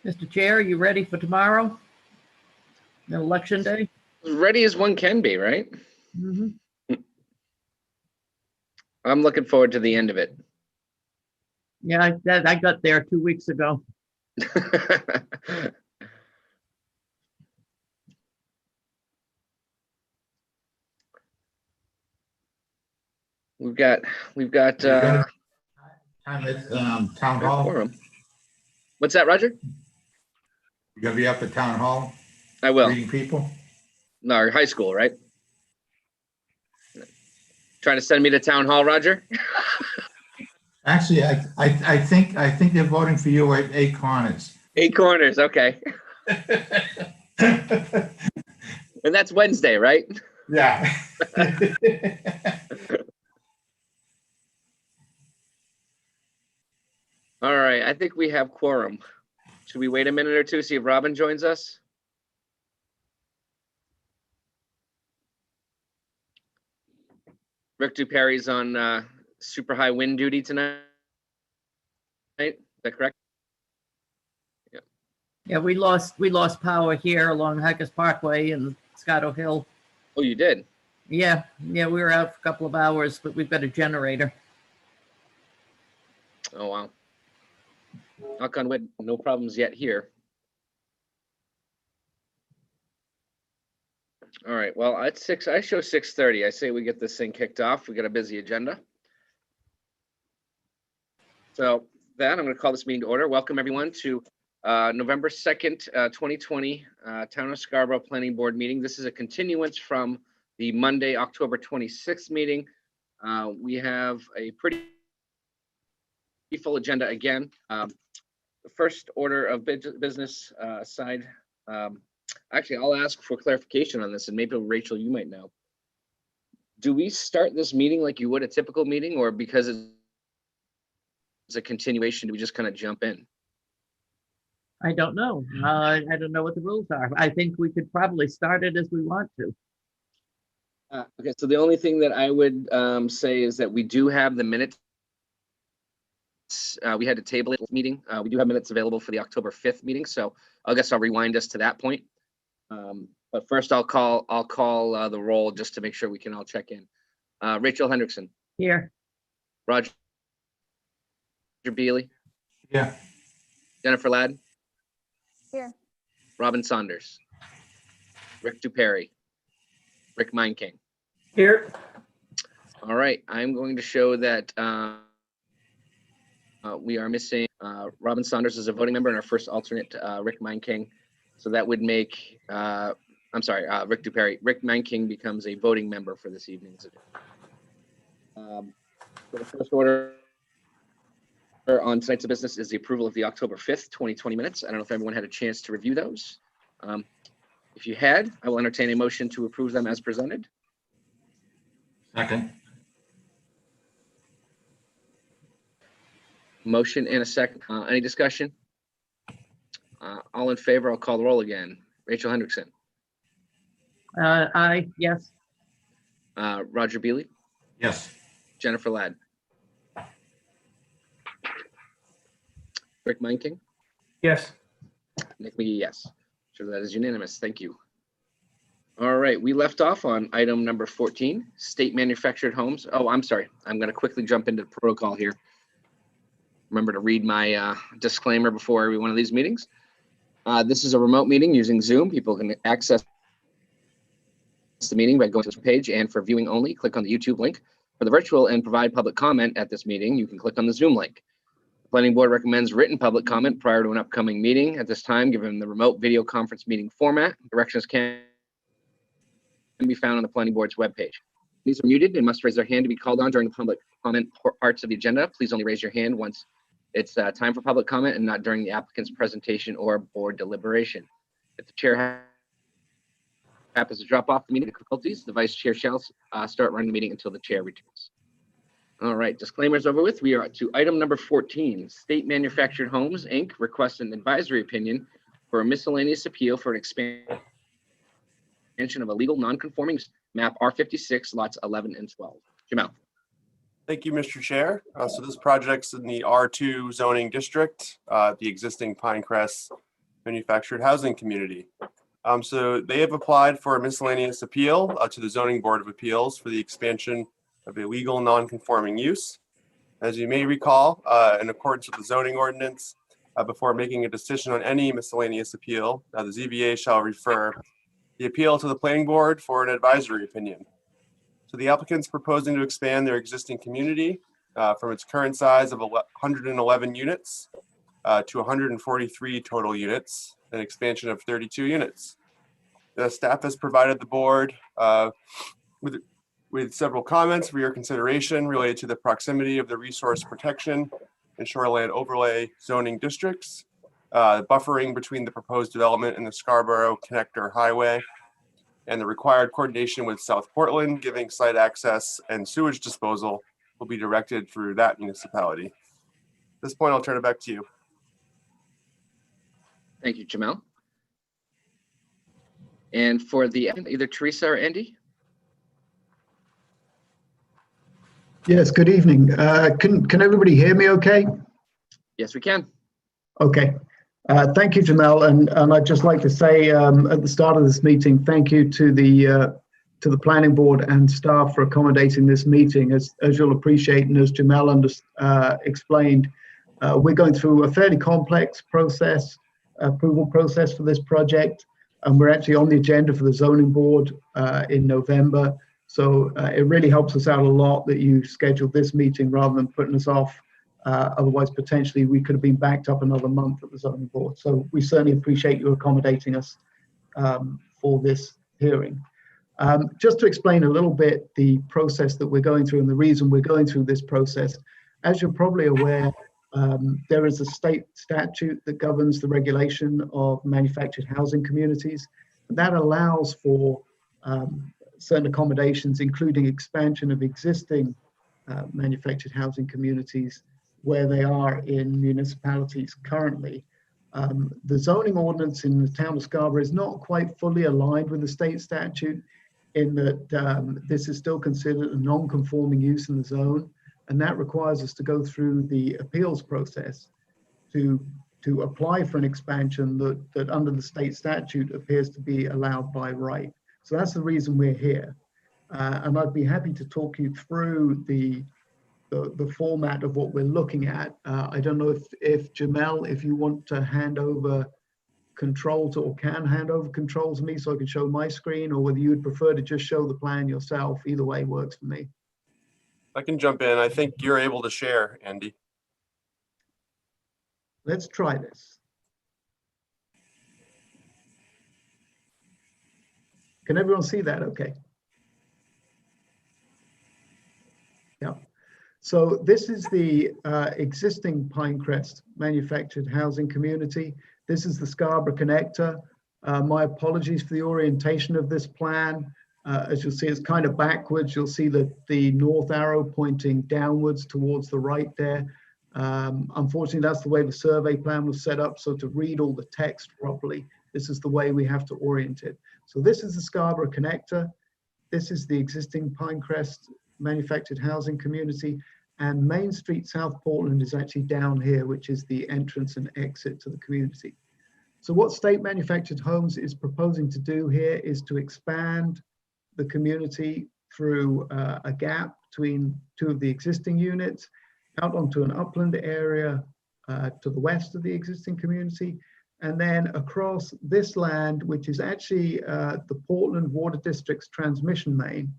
Mr. Chair, are you ready for tomorrow? Election day? As ready as one can be, right? Mhm. I'm looking forward to the end of it. Yeah, I got there 2 weeks ago. We've got Time at town hall. quorum. What's that, Roger? You're gonna be up at town hall I will. greeting people. No, high school, right? Trying to send me to town hall, Roger? Actually, I think they're voting for you at 8 Corners. 8 Corners, okay. And that's Wednesday, right? Yeah. All right, I think we have quorum. Should we wait a minute or two, see if Robin joins us? Rick Duperry's on super high wind duty tonight. Is that correct? Yeah, we lost power here along Hackers Parkway and Scotto Hill. Oh, you did? Yeah, we were out for a couple of hours, but we've got a generator. Oh, wow. Knock on wood, no problems yet here. All right, well, at 6, I show 6:30. I say we get this thing kicked off. We got a busy agenda. So that, I'm going to call this meeting to order. Welcome everyone to November 2nd, 2020 Town of Scarborough Planning Board meeting. This is a continuance from the Monday, October 26th meeting. We have a pretty full agenda again. The first order of business aside, actually, I'll ask for clarification on this, and maybe Rachel, you might know. Do we start this meeting like you would a typical meeting, or because it's a continuation, do we just kind of jump in? I don't know. I don't know what the rules are. I think we could probably start it as we want to. Okay, so the only thing that I would say is that we do have the minutes. We had to table it meeting. We do have minutes available for the October 5th meeting, so I guess I'll rewind us to that point. But first, I'll call the roll just to make sure we can all check in. Rachel Hendrickson. Here. Roger Beely. Yeah. Jennifer Ladd. Here. Robin Saunders. Rick Duperry. Rick Meinking. Here. All right, I'm going to show that we are missing Robin Saunders as a voting member and our first alternate, Rick Meinking. So that would make, I'm sorry, Rick Duperry. Rick Meinking becomes a voting member for this evening's event. So the first order on tonight's business is the approval of the October 5th, 2020 minutes. I don't know if everyone had a chance to review those. If you had, I will entertain a motion to approve them as presented. Second. Motion and a second. Any discussion? All in favor, I'll call the roll again. Rachel Hendrickson. Aye, yes. Roger Beely. Yes. Jennifer Ladd. Rick Meinking. Yes. Nick McGee, yes. Sure, that is unanimous. Thank you. All right, we left off on item number 14, state manufactured homes. Oh, I'm sorry. I'm going to quickly jump into the protocol here. Remember to read my disclaimer before every one of these meetings. This is a remote meeting using Zoom. People can access the meeting by going to this page, and for viewing only, click on the YouTube link. For the virtual and provide public comment at this meeting, you can click on the Zoom link. The Planning Board recommends written public comment prior to an upcoming meeting. At this time, given the remote video conference meeting format, directions can be found on the Planning Board's webpage. These are muted and must raise their hand to be called on during the public comment parts of the agenda. Please only raise your hand once it's time for public comment and not during the applicant's presentation or board deliberation. If the chair happens to drop off the meeting difficulties, the vice chair shall start running the meeting until the chair returns. All right, disclaimers over with. We are to item number 14. State Manufactured Homes, Inc. requests an advisory opinion for a miscellaneous appeal for an expansion of a legal non-conforming map R56 lots 11 and 12. Jamal. Thank you, Mr. Chair. So this project's in the R2 zoning district. The existing Pinecrest manufactured housing community. So they have applied for a miscellaneous appeal to the Zoning Board of Appeals for the expansion of a legal non-conforming use. As you may recall, in accordance with the zoning ordinance, before making a decision on any miscellaneous appeal, the ZBA shall refer the appeal to the planning board for an advisory opinion. So the applicant's proposing to expand their existing community from its current size of 111 units to 143 total units, an expansion of 32 units. The staff has provided the board with several comments for your consideration related to the proximity of the resource protection and shoreline overlay zoning districts, buffering between the proposed development and the Scarborough Connector Highway, and the required coordination with South Portland, giving site access and sewage disposal will be directed through that municipality. At this point, I'll turn it back to you. Thank you, Jamel. And for the either Teresa or Andy? Yes, good evening. Can everybody hear me okay? Yes, we can. Okay. Thank you, Jamel. And I'd just like to say at the start of this meeting, thank you to the planning board and staff for accommodating this meeting. As you'll appreciate, and as Jamel explained, we're going through a fairly complex approval process for this project. And we're actually on the agenda for the zoning board in November. So it really helps us out a lot that you scheduled this meeting rather than putting us off. Otherwise, potentially, we could have been backed up another month at the zoning board. So we certainly appreciate you accommodating us for this hearing. Just to explain a little bit the process that we're going through and the reason we're going through this process, as you're probably aware, there is a state statute that governs the regulation of manufactured housing communities. That allows for certain accommodations, including expansion of existing manufactured housing communities where they are in municipalities currently. The zoning ordinance in the town of Scarborough is not quite fully aligned with the state statute in that this is still considered a non-conforming use in the zone. And that requires us to go through the appeals process to apply for an expansion that under the state statute appears to be allowed by right. So that's the reason we're here. And I'd be happy to talk you through the format of what we're looking at. I don't know if Jamel, if you want to hand over control to, or can hand over control to me so I can show my screen, or whether you would prefer to just show the plan yourself. Either way works for me. I can jump in. I think you're able to share, Andy. Let's try this. Can everyone see that okay? Yeah. So this is the existing Pinecrest manufactured housing community. This is the Scarborough Connector. My apologies for the orientation of this plan. As you'll see, it's kind of backwards. You'll see the north arrow pointing downwards towards the right there. Unfortunately, that's the way the survey plan was set up. So to read all the text properly, this is the way we have to orient it. So this is the Scarborough Connector. This is the existing Pinecrest manufactured housing community. And Main Street, South Portland is actually down here, which is the entrance and exit to the community. So what State Manufactured Homes is proposing to do here is to expand the community through a gap between two of the existing units out onto an upland area to the west of the existing community, and then across this land, which is actually the Portland Water District's transmission main.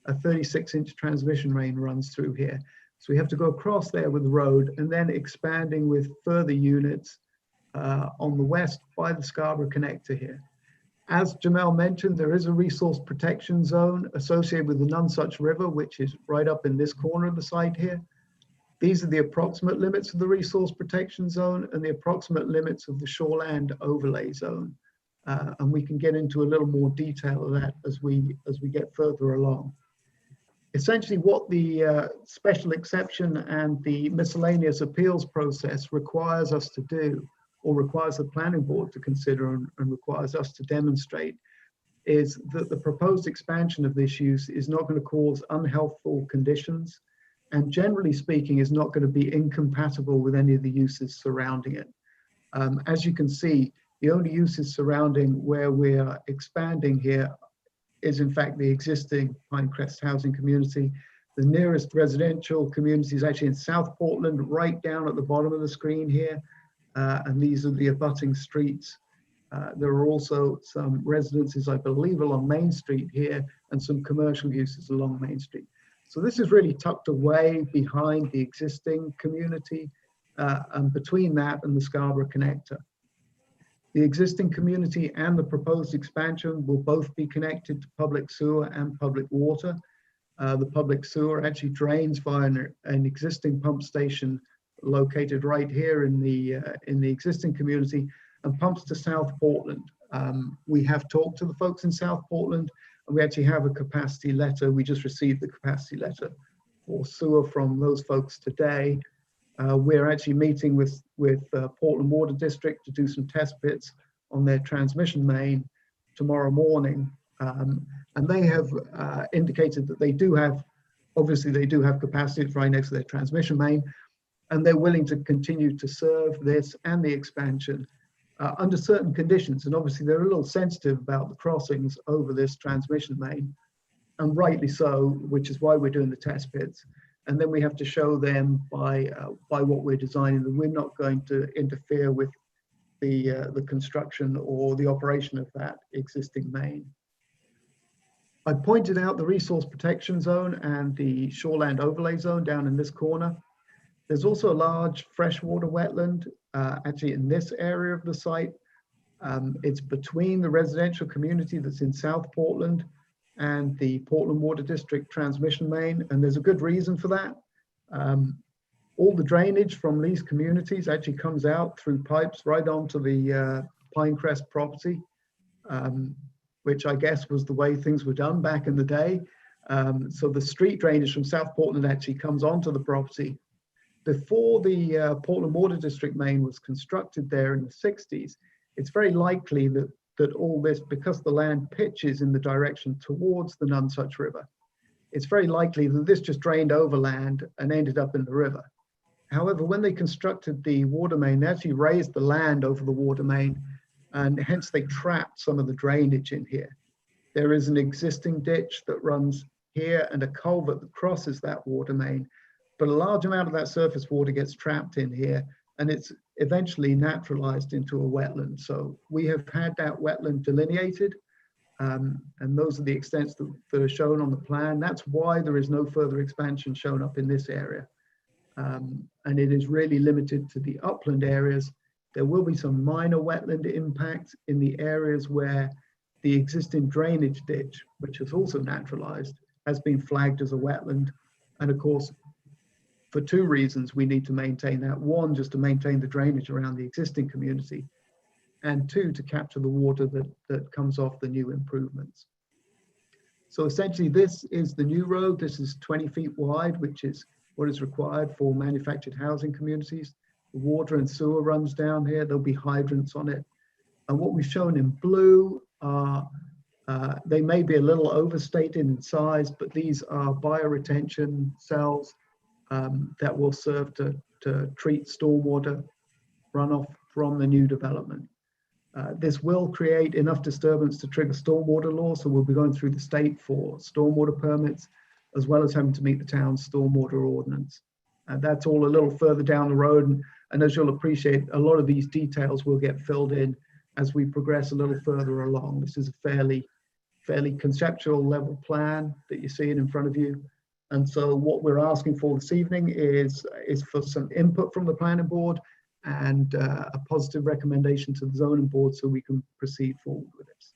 A 36-inch transmission main runs through here. So we have to go across there with the road and then expanding with further units on the west by the Scarborough Connector here. As Jamel mentioned, there is a resource protection zone associated with the Nonsuch River, which is right up in this corner of the site here. These are the approximate limits of the resource protection zone and the approximate limits of the shoreland overlay zone. And we can get into a little more detail of that as we get further along. Essentially, what the special exception and the miscellaneous appeals process requires us to do, or requires the planning board to consider and requires us to demonstrate, is that the proposed expansion of this use is not going to cause unhealthful conditions, and generally speaking is not going to be incompatible with any of the uses surrounding it. As you can see, The only uses surrounding where we are expanding here is in fact the existing Pinecrest housing community. The nearest residential community is actually in South Portland, right down at the bottom of the screen here. And these are the abutting streets. There are also some residences, I believe, along Main Street here, and some commercial uses along Main Street. So this is really tucked away behind the existing community, and between that and the Scarborough Connector. The existing community and the proposed expansion will both be connected to public sewer and public water. The public sewer actually drains via an existing pump station located right here in the existing community and pumps to South Portland. We have talked to the folks in South Portland, and we actually have a capacity letter. We just received the capacity letter for sewer from those folks today. We're actually meeting with Portland Water District to do some test bits on their transmission main tomorrow morning. And they have indicated that they do have, obviously they do have capacity. It's right next to their transmission main, and they're willing to continue to serve this and the expansion under certain conditions. And obviously they're a little sensitive about the crossings over this transmission main, and rightly so, which is why we're doing the test pits. And then we have to show them by what we're designing that we're not going to interfere with the construction or the operation of that existing main. I pointed out the resource protection zone and the shoreland overlay zone down in this corner. There's also a large freshwater wetland actually in this area of the site. It's between the residential community that's in South Portland and the Portland Water District transmission main, and there's a good reason for that. All the drainage from these communities actually comes out through pipes right onto the Pinecrest property, which I guess was the way things were done back in the day. So the street drainage from South Portland actually comes onto the property. Before the Portland Water District main was constructed there in the 60s, it's very likely that all this, because the land pitches in the direction towards the Nonsuch River, it's very likely that this just drained overland and ended up in the river. However, when they constructed the water main, they actually raised the land over the water main, and hence they trapped some of the drainage in here. There is an existing ditch that runs here and a culvert that crosses that water main, but a large amount of that surface water gets trapped in here, and it's eventually naturalized into a wetland. So we have had that wetland delineated, and those are the extents that are shown on the plan. That's why there is no further expansion shown up in this area. And it is really limited to the upland areas. There will be some minor wetland impacts in the areas where the existing drainage ditch, which is also naturalized, has been flagged as a wetland. And of course, for two reasons, we need to maintain that. One, just to maintain the drainage around the existing community, and two, to capture the water that comes off the new improvements. So essentially, this is the new road. This is 20 feet wide, which is what is required for manufactured housing communities. The water and sewer runs down here. There'll be hydrants on it. And what we've shown in blue are, they may be a little overstated in size, but these are bioretention cells that will serve to treat stormwater runoff from the new development. This will create enough disturbance to trigger stormwater law, so we'll be going through the state for stormwater permits, as well as having to meet the town's stormwater ordinance. And that's all a little further down the road. And as you'll appreciate, a lot of these details will get filled in as we progress a little further along. This is a fairly conceptual level plan that you see it in front of you. And so what we're asking for this evening is for some input from the planning board and a positive recommendation to the zoning board so we can proceed forward with this.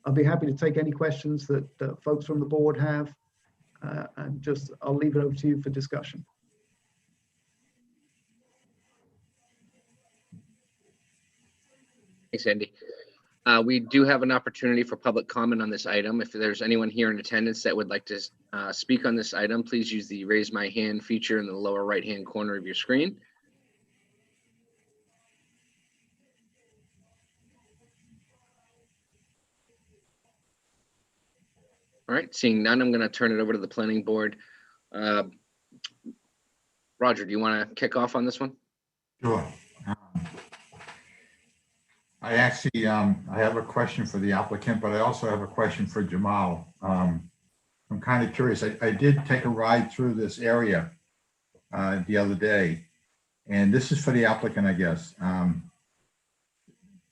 I'll be happy to take any questions that folks from the board have. And I'll leave it over to you for discussion. Thanks, Andy. We do have an opportunity for public comment on this item. If there's anyone here in attendance that would like to speak on this item, please use the raise my hand feature in the lower right-hand corner of your screen. All right, seeing none, I'm going to turn it over to the planning board. Roger, do you want to kick off on this one? Sure. I actually, I have a question for the applicant, but I also have a question for Jamal. I'm kind of curious. I did take a ride through this area the other day, and this is for the applicant, I guess.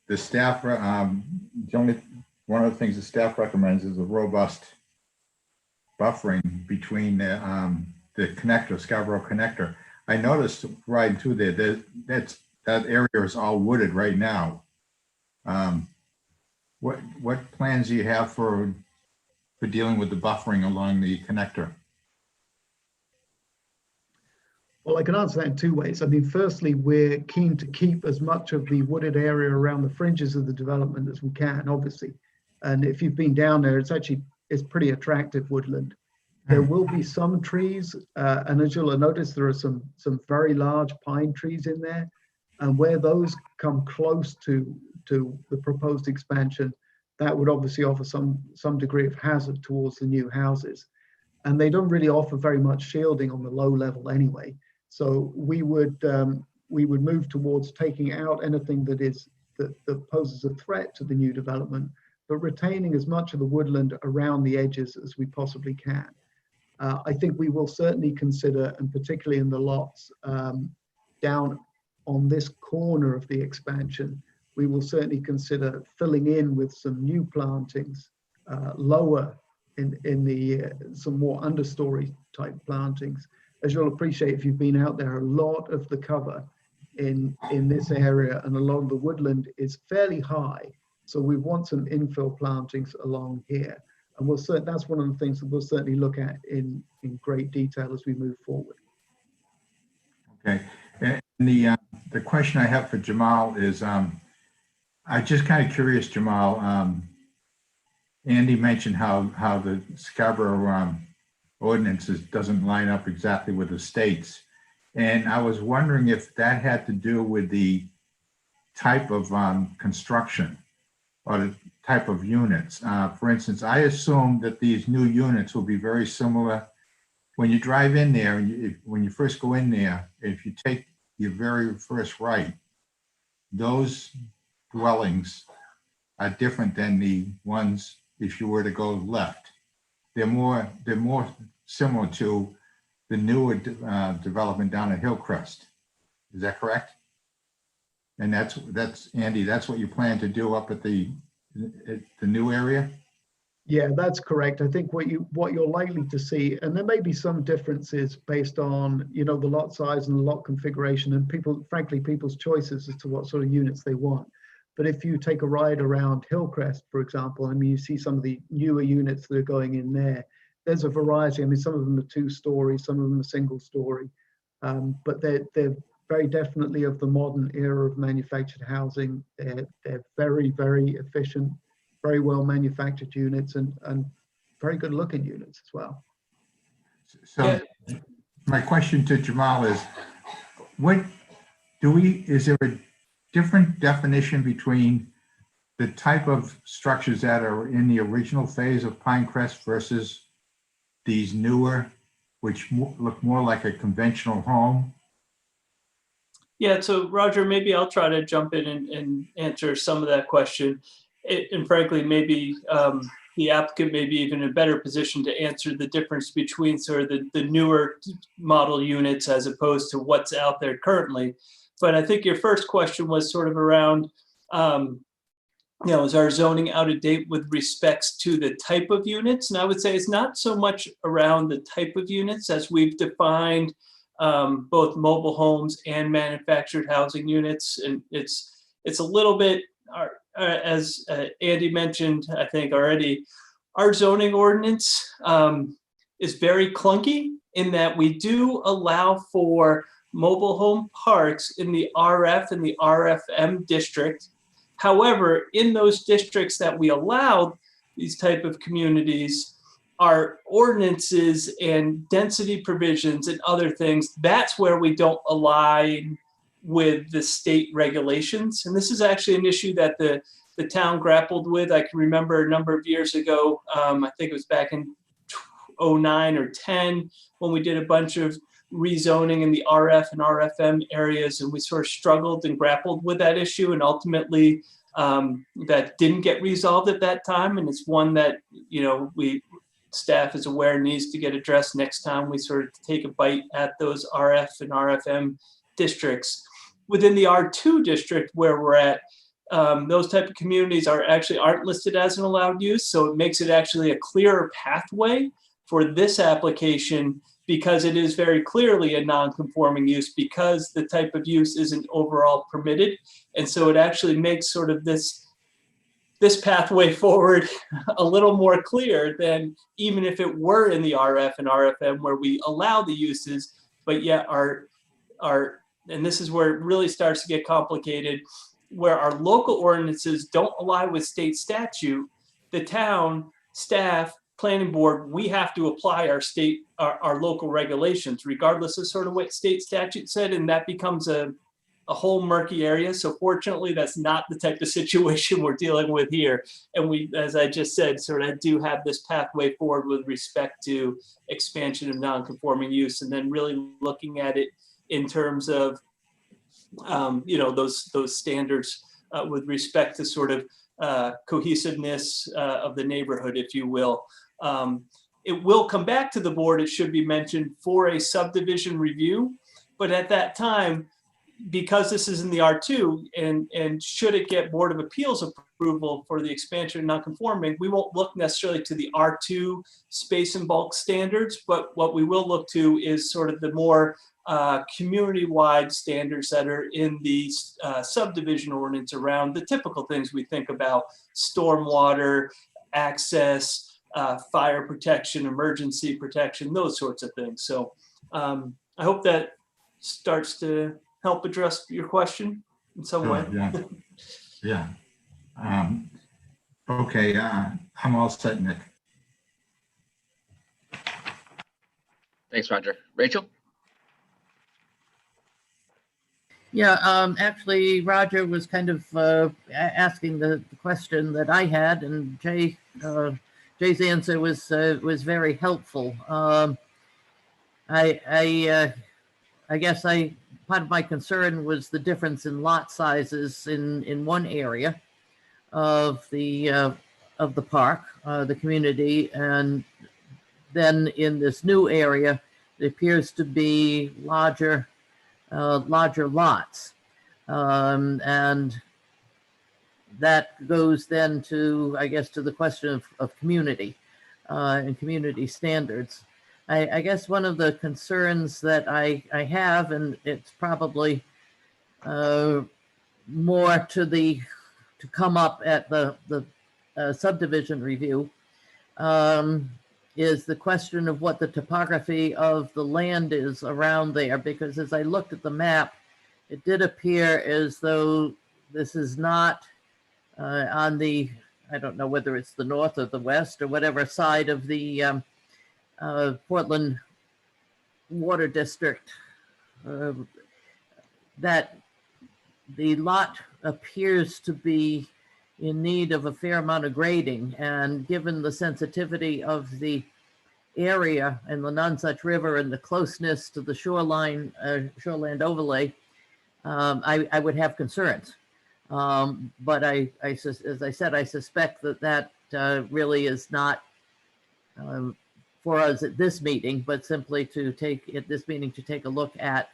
The staff, one of the things the staff recommends is a robust buffering between the connector, Scarborough connector. I noticed riding through there, that area is all wooded right now. What plans do you have for dealing with the buffering along the connector? Well, I can answer that in two ways. I mean, firstly, we're keen to keep as much of the wooded area around the fringes of the development as we can, obviously. And if you've been down there, it's pretty attractive woodland. There will be some trees, and as you'll notice, there are some very large pine trees in there. And where those come close to the proposed expansion, that would obviously offer some degree of hazard towards the new houses. And they don't really offer very much shielding on the low level anyway. So we would move towards taking out anything that poses a threat to the new development, but retaining as much of the woodland around the edges as we possibly can. I think we will certainly consider, and particularly in the lots down on this corner of the expansion, we will certainly consider filling in with some new plantings lower in the some more understory type plantings. As you'll appreciate if you've been out there, a lot of the cover in this area and a lot of the woodland is fairly high. So we want some infill plantings along here. And that's one of the things that we'll certainly look at in great detail as we move forward. Okay, and the question I have for Jamal is, I'm just kind of curious, Jamal. Andy mentioned how the Scarborough ordinances doesn't line up exactly with the state's. And I was wondering if that had to do with the type of construction or the type of units. For instance, I assume that these new units will be very similar. When you drive in there, when you first go in there, if you take your very first right, those dwellings are different than the ones if you were to go left. They're more similar to the newer development down at Hillcrest. Is that correct? And that's Andy, that's what you plan to do up at the new area? Yeah, that's correct. I think what you're likely to see, and there may be some differences based on, the lot size and the lot configuration and people's choices as to what sort of units they want. But if you take a ride around Hillcrest, for example, I mean, you see some of the newer units that are going in there. There's a variety. I mean, some of them are 2-story, some of them are single-story, but they're very definitely of the modern era of manufactured housing. They're very, very efficient, very well manufactured units and very good looking units as well. So my question to Jamal is, is there a different definition between the type of structures that are in the original phase of Pinecrest versus these newer, which look more like a conventional home? Yeah, so Roger, maybe I'll try to jump in and answer some of that question. And frankly, maybe the applicant may be even in a better position to answer the difference between sort of the newer model units as opposed to what's out there currently. But I think your first question was sort of around, is our zoning out of date with respects to the type of units? And I would say it's not so much around the type of units as we've defined both mobile homes and manufactured housing units. And it's a little bit, as Andy mentioned, I think already, our zoning ordinance is very clunky in that we do allow for mobile home parks in the RF and the RFM district. However, in those districts that we allow these type of communities, our ordinances and density provisions and other things, that's where we don't align with the state regulations. And this is actually an issue that the town grappled with. I can remember a number of years ago, I think it was back in 09 or 10, when we did a bunch of rezoning in the RF and RFM areas, and we sort of struggled and grappled with that issue. And ultimately, that didn't get resolved at that time. And it's one that, staff is aware needs to get addressed next time we sort of take a bite at those RF and RFM districts. Within the R2 district where we're at, those type of communities aren't listed as an allowed use. So it makes it actually a clearer pathway for this application, because it is very clearly a non-conforming use, because the type of use isn't overall permitted. And so it actually makes sort of this pathway forward a little more clear than even if it were in the RF and RFM where we allow the uses, but yet and this is where it really starts to get complicated, where our local ordinances don't align with state statute. The town, staff, planning board, we have to apply our local regulations, regardless of sort of what state statute said, and that becomes a whole murky area. So fortunately, that's not the type of situation we're dealing with here. And we, as I just said, sort of do have this pathway forward with respect to expansion of non-conforming use, and then really looking at it in terms of, those standards with respect to sort of cohesiveness of the neighborhood, if you will. It will come back to the board, it should be mentioned, for a subdivision review. But at that time, because this is in the R2, and should it get Board of Appeals approval for the expansion of non-conforming, we won't look necessarily to the R2 space and bulk standards, but what we will look to is sort of the more community-wide standards that are in the subdivision ordinance around the typical things we think about: stormwater, access, fire protection, emergency protection, those sorts of things. So I hope that starts to help address your question in some way. Yeah. Okay, I'm all set, Nick. Thanks, Roger. Rachel? Yeah, actually, Roger was kind of asking the question that I had, and Jay's answer was very helpful. I guess part of my concern was the difference in lot sizes in one area of the park, the community, and then in this new area, it appears to be larger lots, and that goes then to, I guess, to the question of community and community standards. I guess one of the concerns that I have, and it's probably more to come up at the subdivision review, is the question of what the topography of the land is around there. Because as I looked at the map, it did appear as though this is not on the, I don't know whether it's the north or the west or whatever side of the Portland Water District, that the lot appears to be in need of a fair amount of grading. And given the sensitivity of the area and the Nonsuch River and the closeness to the shoreline, shoreland overlay, I would have concerns. But as I said, I suspect that really is not for us at this meeting, but simply to take a look at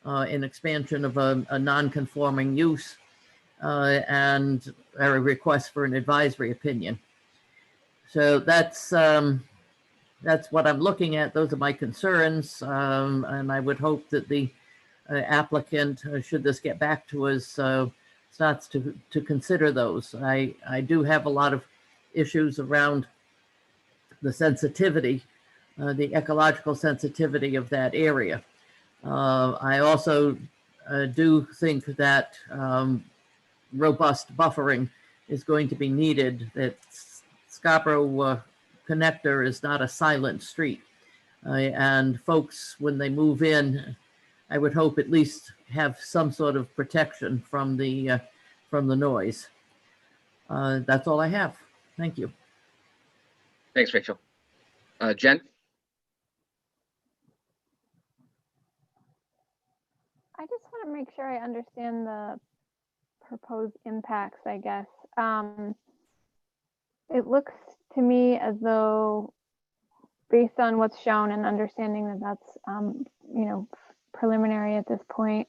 an expansion of a non-conforming use and a request for an advisory opinion. So that's what I'm looking at. Those are my concerns, and I would hope that the applicant, should this get back to us, starts to consider those. I do have a lot of issues around the sensitivity, the ecological sensitivity of that area. I also do think that robust buffering is going to be needed, that Scarborough Connector is not a silent street. And folks, when they move in, I would hope at least have some sort of protection from the noise. That's all I have. Thank you. Thanks, Rachel. Jen? I just want to make sure I understand the proposed impacts, I guess. It looks to me as though, based on what's shown and understanding that that's, you know, preliminary at this point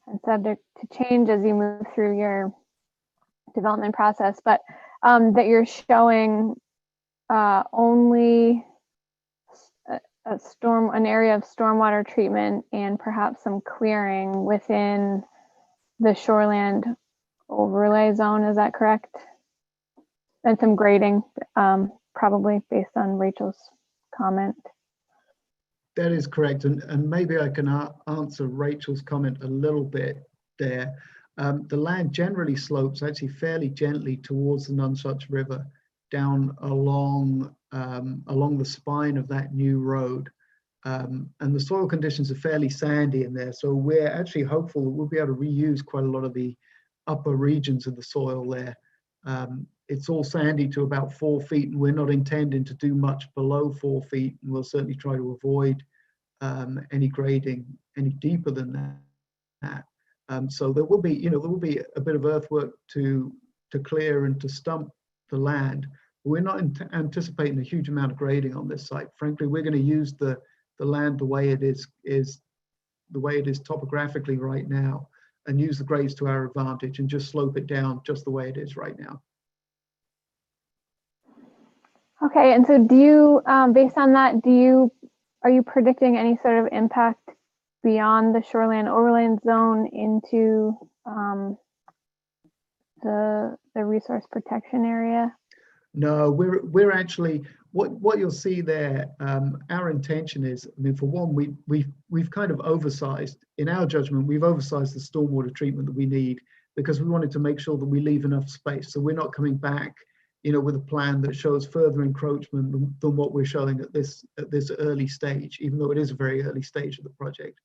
and subject to change as you move through your development process, but that you're showing only an area of stormwater treatment and perhaps some clearing within the shoreland overlay zone. Is that correct? And some grading, probably based on Rachel's comment. That is correct. And maybe I can answer Rachel's comment a little bit there. The land generally slopes actually fairly gently towards the Nonsuch River, down along the spine of that new road. And the soil conditions are fairly sandy in there. So we're actually hopeful that we'll be able to reuse quite a lot of the upper regions of the soil there. It's all sandy to about 4 feet, and we're not intending to do much below 4 feet. And we'll certainly try to avoid any grading any deeper than that. So there will be, you know, there will be a bit of earthwork to clear and to stump the land. We're not anticipating a huge amount of grading on this site. Frankly, we're going to use the land the way it is the way it is topographically right now, and use the grades to our advantage and just slope it down just the way it is right now. Okay, and so do you, based on that, are you predicting any sort of impact beyond the shoreline overland zone into the resource protection area? No, we're actually, what you'll see there, our intention is, I mean, for one, we've kind of oversized, in our judgment, we've oversized the stormwater treatment that we need, because we wanted to make sure that we leave enough space. So we're not coming back, you know, with a plan that shows further encroachment than what we're showing at this early stage, even though it is a very early stage of the project.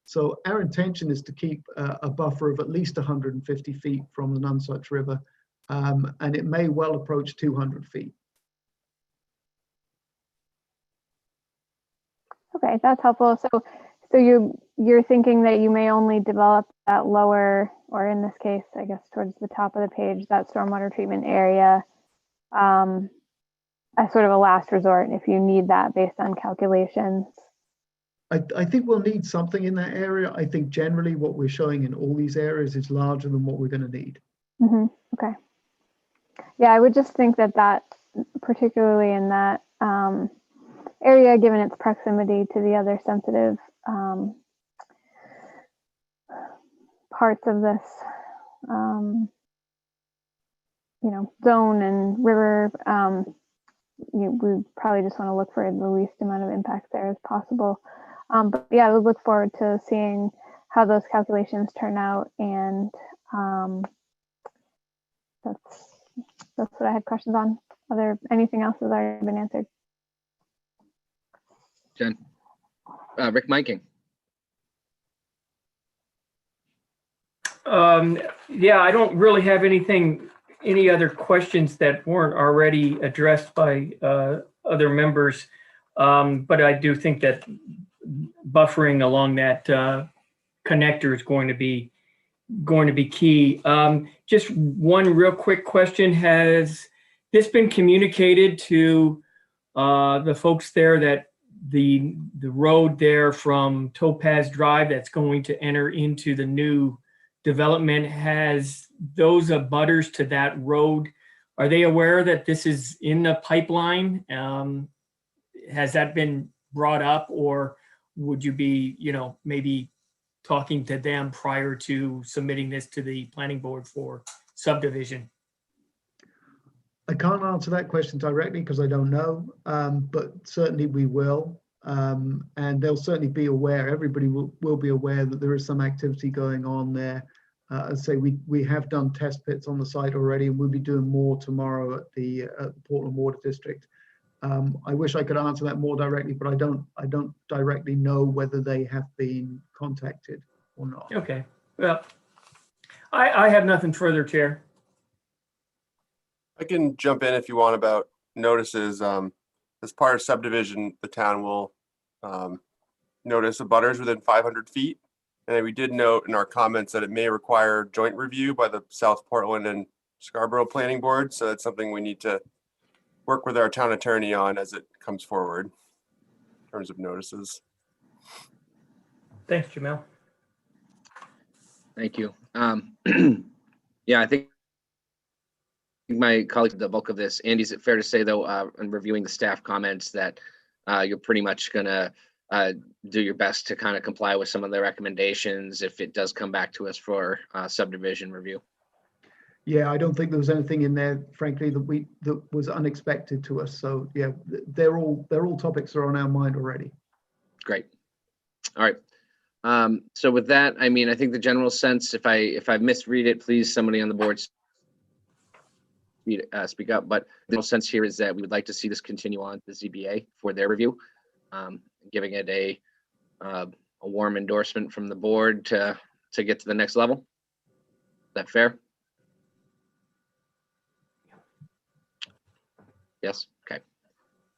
So our intention is to keep a buffer of at least 150 feet from the Nonsuch River, and it may well approach 200 feet. Okay, that's helpful. So you're thinking that you may only develop that lower, or in this case, I guess towards the top of the page, that stormwater treatment area as sort of a last resort if you need that based on calculations. I think we'll need something in that area. I think generally what we're showing in all these areas is larger than what we're going to need. Mm-hmm. Okay. Yeah, I would just think that particularly in that area, given its proximity to the other sensitive parts of this, zone and river, we probably just want to look for the least amount of impact there as possible. But yeah, I would look forward to seeing how those calculations turn out, and that's what I had questions on. Anything else has already been answered? Jen, Rick Miking. Yeah, I don't really have any other questions that weren't already addressed by other members. But I do think that buffering along that connector is going to be key. Just one real quick question: has this been communicated to the folks there that the road there from Topaz Drive that's going to enter into the new development, has those abutters to that road, are they aware that this is in the pipeline? Has that been brought up, or would you be, maybe talking to them prior to submitting this to the planning board for subdivision? I can't answer that question directly because I don't know, but certainly we will. And they'll certainly be aware, everybody will be aware that there is some activity going on there. As I say, we have done test pits on the site already, and we'll be doing more tomorrow at the Portland Water District. I wish I could answer that more directly, but I don't directly know whether they have been contacted or not. Okay, well, I have nothing further, Chair. I can jump in if you want about notices. As part of subdivision, the town will notice abutters within 500 feet. And we did note in our comments that it may require joint review by the South Portland and Scarborough Planning Board. So that's something we need to work with our town attorney on as it comes forward in terms of notices. Thanks, Jamel. Thank you. Yeah, I think my colleague did the bulk of this. Andy, is it fair to say, though, in reviewing the staff comments, that you're pretty much going to do your best to kind of comply with some of the recommendations if it does come back to us for subdivision review? Yeah, I don't think there was anything in there, frankly, that was unexpected to us. So yeah, they're all topics that are on our mind already. Great. All right. So with that, I mean, I think the general sense, if I misread it, please somebody on the board speak up. But the general sense here is that we would like to see this continue on to the ZBA for their review, giving it a warm endorsement from the board to get to the next level. Is that fair? Yes. Okay.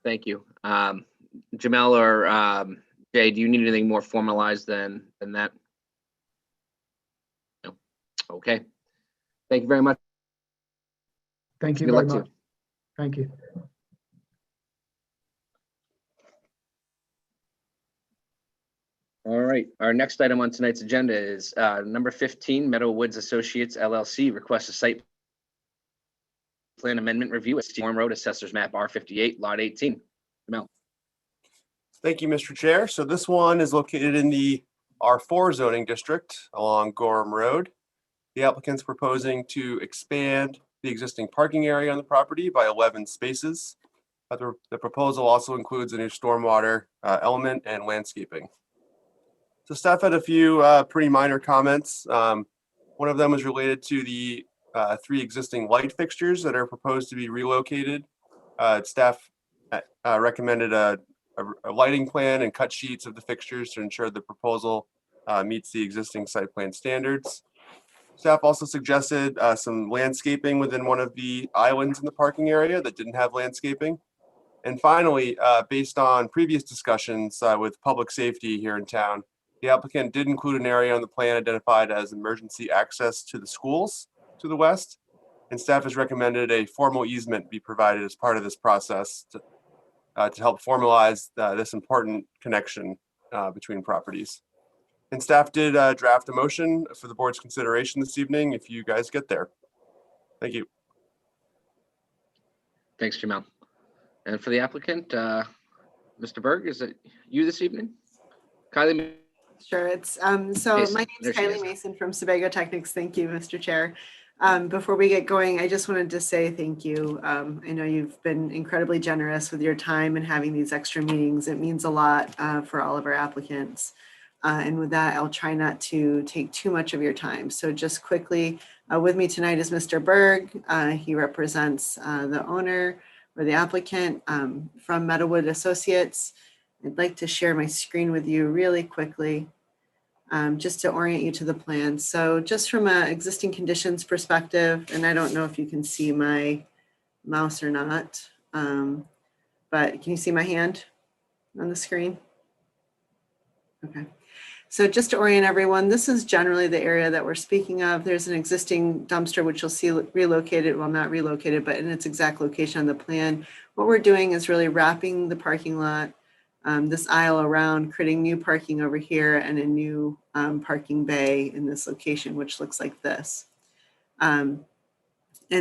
Thank you. Jamel or Jay, do you need anything more formalized than that? No. Okay. Thank you very much. Thank you Good very luck to much. Thank you. All right. Our next item on tonight's agenda is number 15, Meadow Woods Associates LLC requests a site plan amendment review at Storm Road, Assessors Map R58, Lot 18. Jamel. Thank you, Mr. Chair. So this one is located in the R4 zoning district along Gorham Road. The applicant's proposing to expand the existing parking area on the property by 11 spaces. The proposal also includes a new stormwater element and landscaping. So staff had a few pretty minor comments. One of them was related to the 3 existing light fixtures that are proposed to be relocated. Staff recommended a lighting plan and cut sheets of the fixtures to ensure the proposal meets the existing site plan standards. Staff also suggested some landscaping within one of the islands in the parking area that didn't have landscaping. And finally, based on previous discussions with public safety here in town, the applicant did include an area on the plan identified as emergency access to the schools to the west, and staff has recommended a formal easement be provided as part of this process to help formalize this important connection between properties. And staff did draft a motion for the board's consideration this evening if you guys get there. Thank you. Thanks, Jamel. And for the applicant, Mr. Berg, is it you this evening? Kylie? Sure, it's Mason. so my name There is she Kylie is. Mason from Sebago Technics. Thank you, Mr. Chair. Before we get going, I just wanted to say thank you. I know you've been incredibly generous with your time and having these extra meetings. It means a lot for all of our applicants. And with that, I'll try not to take too much of your time. So just quickly, with me tonight is Mr. Berg. He represents the owner or the applicant from Meadowood Associates. I'd like to share my screen with you really quickly, just to orient you to the plan. So just from an existing conditions perspective, and I don't know if you can see my mouse or not, but can you see my hand on the screen? Okay. So just to orient everyone, this is generally the area that we're speaking of. There's an existing dumpster, which you'll see relocated, well, not relocated, but in its exact location on the plan. What we're doing is really wrapping the parking lot, this aisle around, creating new parking over here and a new parking bay in this location, which looks like this. And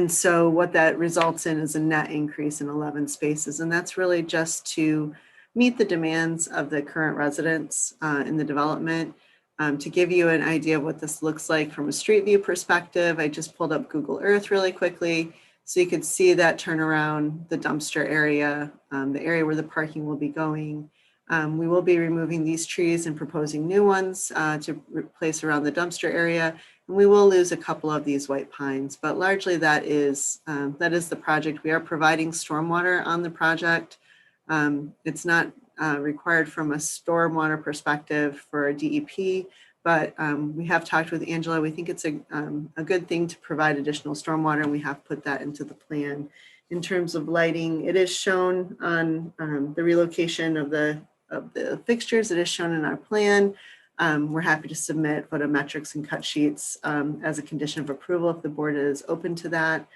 so what that results in is a net increase in 11 spaces. And that's really just to meet the demands of the current residents in the development. To give you an idea of what this looks like from a street view perspective, I just pulled up Google Earth really quickly. So you could see that turnaround, the dumpster area, the area where the parking will be going. We will be removing these trees and proposing new ones to replace around the dumpster area. And we will lose a couple of these white pines, but largely that is the project. We are providing stormwater on the project. It's not required from a stormwater perspective for a DEP, but we have talked with Angela. We think it's a good thing to provide additional stormwater, and we have put that into the plan. In terms of lighting, it is shown on the relocation of the fixtures. It is shown in our plan. We're happy to submit photometrics and cut sheets as a condition of approval if the board is open to that.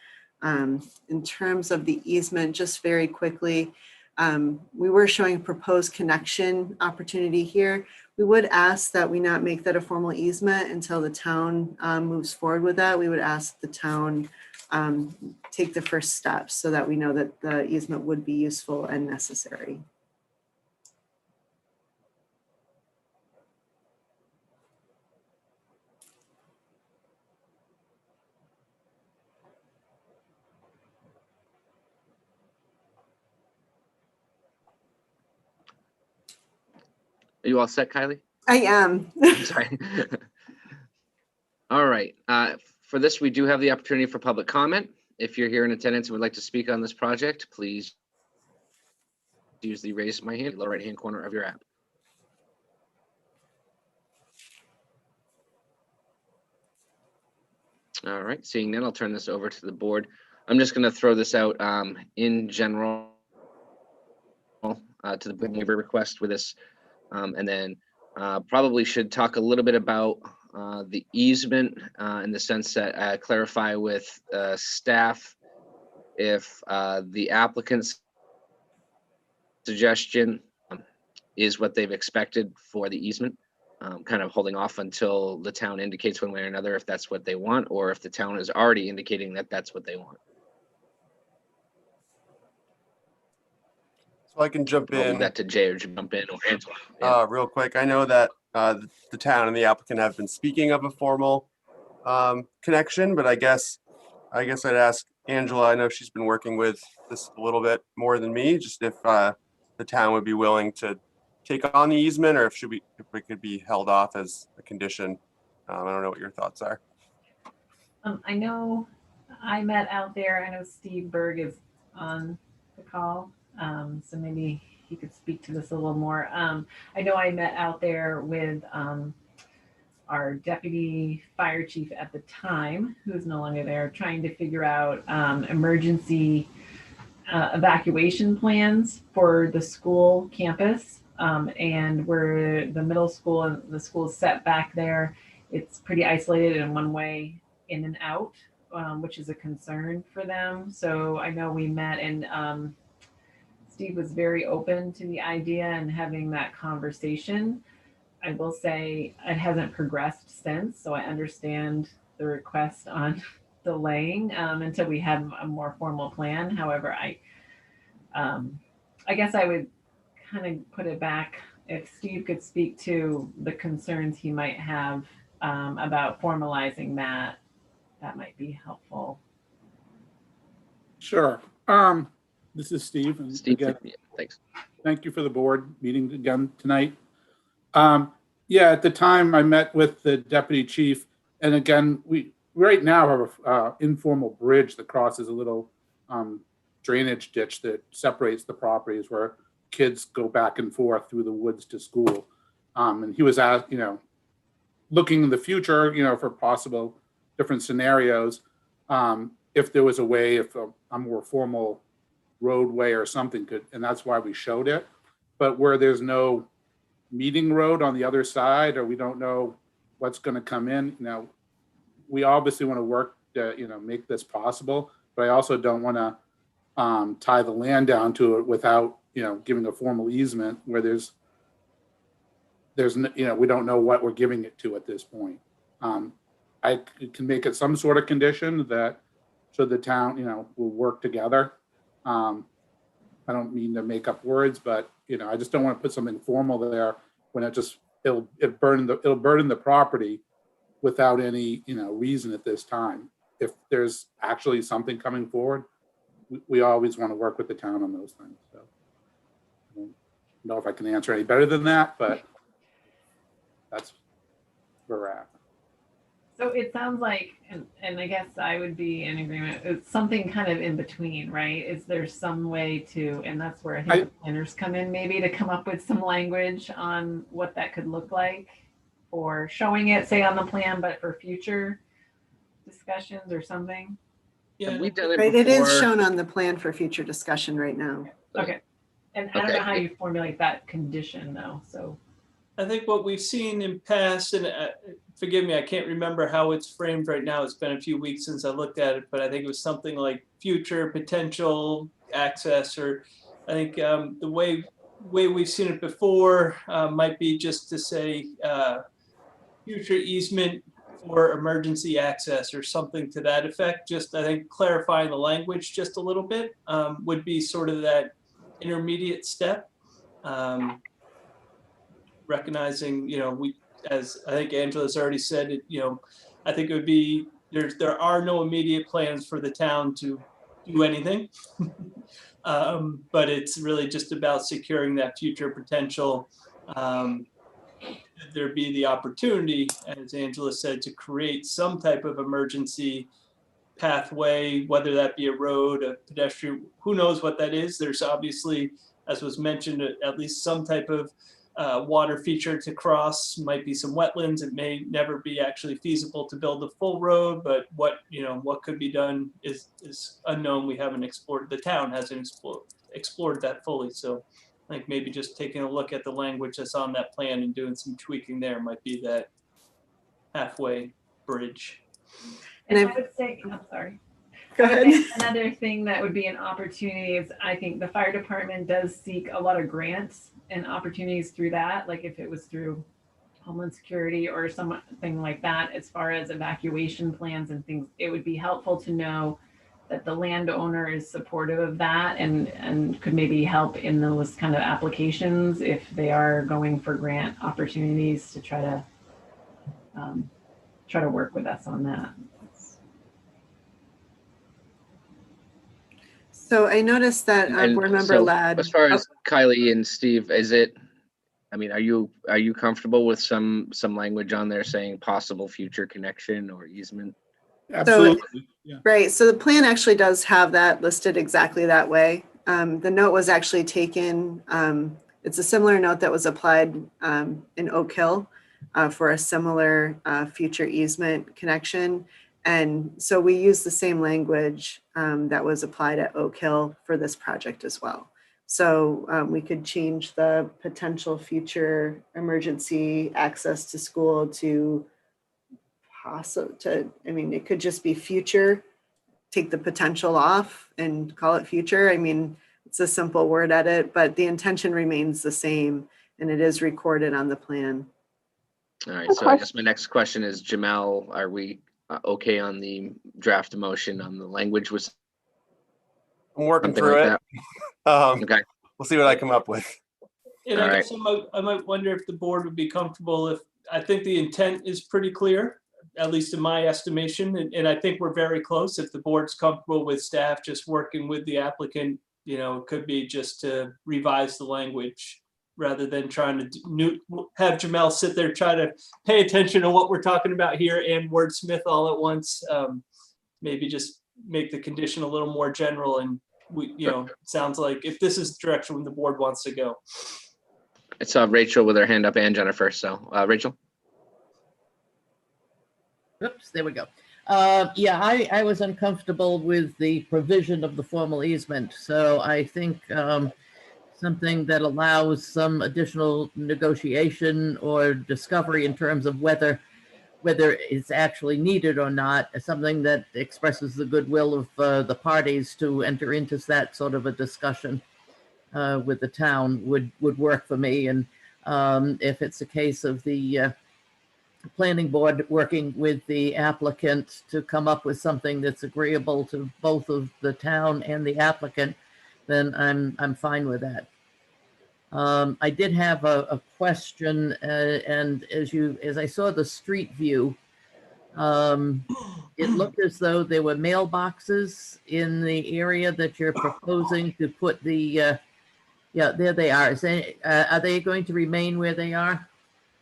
In terms of the easement, just very quickly, we were showing a proposed connection opportunity here. We would ask that we not make that a formal easement until the town moves forward with that. We would ask the town take the first steps so that we know that the easement would be useful and necessary. Are you all set, Kylie? I am. Sorry. All right. For this, we do have the opportunity for public comment. If you're here in attendance and would like to speak on this project, please use the raise my hand, lower right-hand corner of your app. All right, seeing none, I'll turn this over to the board. I'm just going to throw this out in general to the neighbor request with this, and then probably should talk a little bit about the easement in the sense that clarify with staff if the applicant's suggestion is what they've expected for the easement, kind of holding off until the town indicates one way or another if that's what they want, or if the town is already indicating that that's what they want. So I can jump I'll leave in that to Jay or jump in or Angela. real quick. I know that the town and the applicant have been speaking of a formal connection, but I guess I'd ask Angela. I know she's been working with this a little bit more than me. Just if the town would be willing to take on the easement, or if it could be held off as a condition. I don't know what your thoughts are. I know I met out there. I know Steve Berg is on the call, so maybe he could speak to this a little more. I know I met out there with our deputy fire chief at the time, who's no longer there, trying to figure out emergency evacuation plans for the school campus. And where the middle school and the school is set back there, it's pretty isolated in one way in and out, which is a concern for them. So I know we met, and Steve was very open to the idea and having that conversation. I will say it hasn't progressed since, so I understand the request on delaying until we have a more formal plan. However, I guess I would kind of put it back, if Steve could speak to the concerns he might have about formalizing that might be helpful. Sure. This is Steve. And Steve, again, thanks. thank you for the board meeting again tonight. Yeah, at the time I met with the deputy chief, and again, we right now have an informal bridge that crosses a little drainage ditch that separates the properties where kids go back and forth through the woods to school. And he was asked, looking in the future, for possible different scenarios, if there was a way, if a more formal roadway or something could, and that's why we showed it. But where there's no meeting road on the other side, or we don't know what's going to come in, we obviously want to work to, make this possible, but I also don't want to tie the land down to it without, giving a formal easement where there's, we don't know what we're giving it to at this point. I can make it some sort of condition that, so the town, will work together. I don't mean to make up words, but, I just don't want to put something formal there when it'll burden the property without any, reason at this time. If there's actually something coming forward, we always want to work with the town on those things. So I don't know if I can answer any better than that, but that's where we're at. So it sounds like, and I guess I would be in agreement, it's something kind of in between, right? Is there some way to, and that's where I think the planners come in, maybe to come up with some language on what that could look like, or showing it, say, on the plan, but for future discussions or something? Yeah, We've done it Right, before. it is shown on the plan for future discussion right now. Okay. And I don't know how you formulate that condition though, so. I think what we've seen in past, and forgive me, I can't remember how it's framed right now. It's been a few weeks since I looked at it, but I think it was something like future potential access, or I think the way we've seen it before might be just to say future easement for emergency access or something to that effect. Just, I think, clarifying the language just a little bit would be sort of that intermediate step. Recognizing, we, as I think Angela's already said, I think it would be, there are no immediate plans for the town to do anything. But it's really just about securing that future potential. There be the opportunity, as Angela said, to create some type of emergency pathway, whether that be a road, a pedestrian, who knows what that is. There's obviously, as was mentioned, at least some type of water feature to cross, might be some wetlands. It may never be actually feasible to build a full road, but what could be done is unknown. We haven't explored, the town hasn't explored that fully. So I think maybe just taking a look at the language that's on that plan and doing some tweaking there might be that halfway bridge. And I would say, I'm sorry. Go I would ahead. say another thing that would be an opportunity is, I think the fire department does seek a lot of grants and opportunities through that. Like if it was through Homeland Security or something like that, as far as evacuation plans and things, it would be helpful to know that the landowner is supportive of that and could maybe help in those kind of applications if they are going for grant opportunities to try to work with us on that. So I noticed that board member so Ladd. As far as Kylie and Steve, are you comfortable with some language on there saying possible future connection or easement? Absolutely. Yeah. Right, so the plan actually does have that listed exactly that way. The note was actually taken, it's a similar note that was applied in Oak Hill for a similar future easement connection. And so we use the same language that was applied at Oak Hill for this project as well. So we could change the potential future emergency access to school to it could just be future, take the potential off and call it future. I mean, it's a simple word edit, but the intention remains the same and it is recorded on the plan. All right, so I guess my next question is, Jamal, are we okay on the draft motion on the language? Was I'm working something through like it. that? Okay. We'll see what I come up with. And All I guess I might wonder if the board would be comfortable if, I think the intent is pretty clear, at least in my estimation, and I think we're very close. If the board's comfortable with staff just working with the applicant, it could be just to revise the language rather than trying to have Jamal sit there, try to pay attention to what we're talking about here and wordsmith all at once. Maybe just make the condition a little more general, and it sounds like if this is the direction the board wants to go. I saw Rachel with her hand up and Jennifer. So Rachel. Oops, there we go. I was uncomfortable with the provision of the formal easement. So I think something that allows some additional negotiation or discovery in terms of whether it's actually needed or not, something that expresses the goodwill of the parties to enter into that sort of a discussion with the town would work for me. And if it's a case of the planning board working with the applicant to come up with something that's agreeable to both of the town and the applicant, then I'm fine with that. I did have a question, and as I saw the street view, it looked as though there were mailboxes in the area that you're proposing to put the, there they are. Are they going to remain where they are?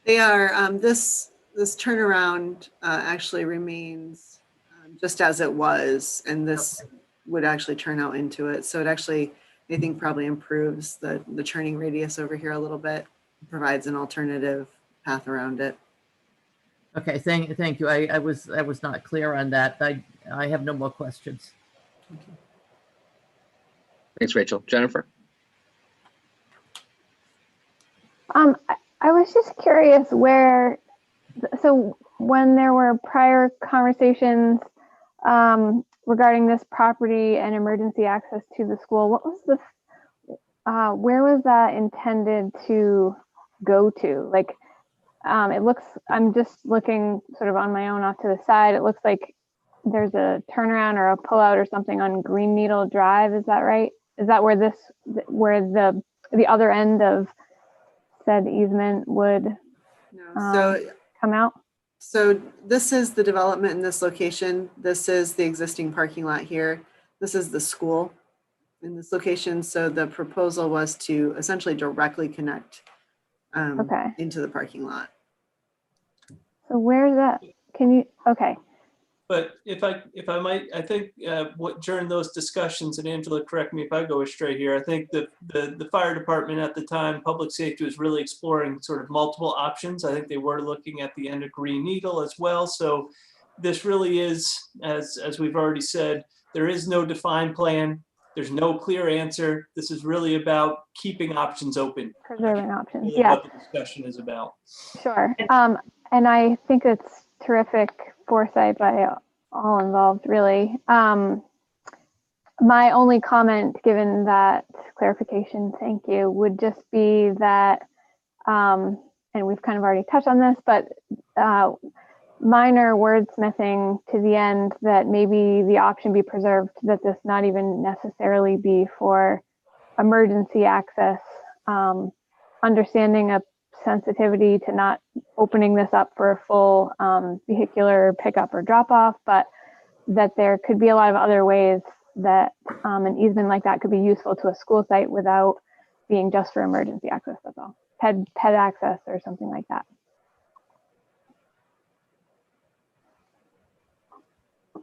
They are. This turnaround actually remains just as it was, and this would actually turn out into it. So it actually, I think, probably improves the turning radius over here a little bit, provides an alternative path around it. Okay, thank you. I was not clear on that. I have no more questions. Thanks, Rachel. Jennifer. I was just curious so when there were prior conversations regarding this property and emergency access to the school, what was where was that intended to go to? Like, I'm just looking sort of on my own off to the side. It looks like there's a turnaround or a pullout or something on Green Needle Drive. Is that right? Is that where the other end of said easement would So come out? So this is the development in this location. This is the existing parking lot here. This is the school in this location. So the proposal was to essentially directly connect Okay. into the parking lot. So where's that? Okay. But if I might, I think what during those discussions, and Angela, correct me if I go astray here, I think the fire department at the time, public safety, was really exploring sort of multiple options. I think they were looking at the end of Green Needle as well. So this really is, as we've already said, there is no defined plan. There's no clear answer. This is really about keeping options open. Preserving options. Really Yeah, what the discussion is about. sure. And I think it's terrific foresight by all involved, really. My only comment, given that clarification, thank you, would just be that, and we've kind of already touched on this, but minor wordsmithing to the end that maybe the option be preserved, that this not even necessarily be for emergency access, understanding a sensitivity to not opening this up for a full vehicular pickup or drop off, but that there could be a lot of other ways that an easement like that could be useful to a school site without being just for emergency access. That's all. Ped access or something like that. All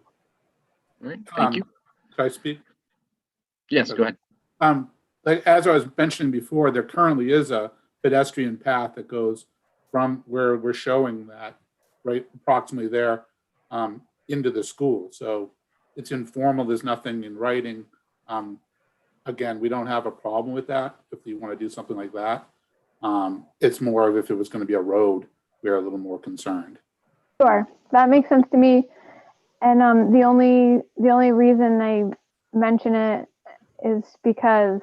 right, thank you. Can I speak? Yes, go ahead. Like, as I was mentioning before, there currently is a pedestrian path that goes from where we're showing that, right, approximately there, into the school. So it's informal. There's nothing in writing. Again, we don't have a problem with that if you want to do something like that. It's more of if it was going to be a road, we're a little more concerned. Sure, that makes sense to me. And the only reason I mention it is because,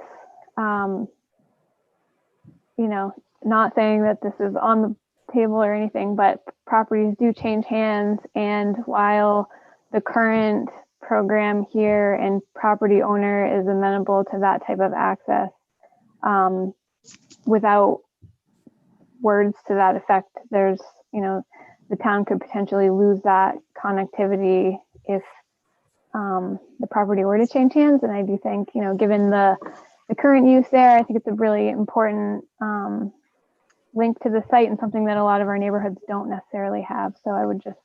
not saying that this is on the table or anything, but properties do change hands. And while the current program here and property owner is amenable to that type of access, without words to that effect, there's, the town could potentially lose that connectivity if the property were to change hands. And I do think, given the current use there, I think it's a really important link to the site and something that a lot of our neighborhoods don't necessarily have. So I would just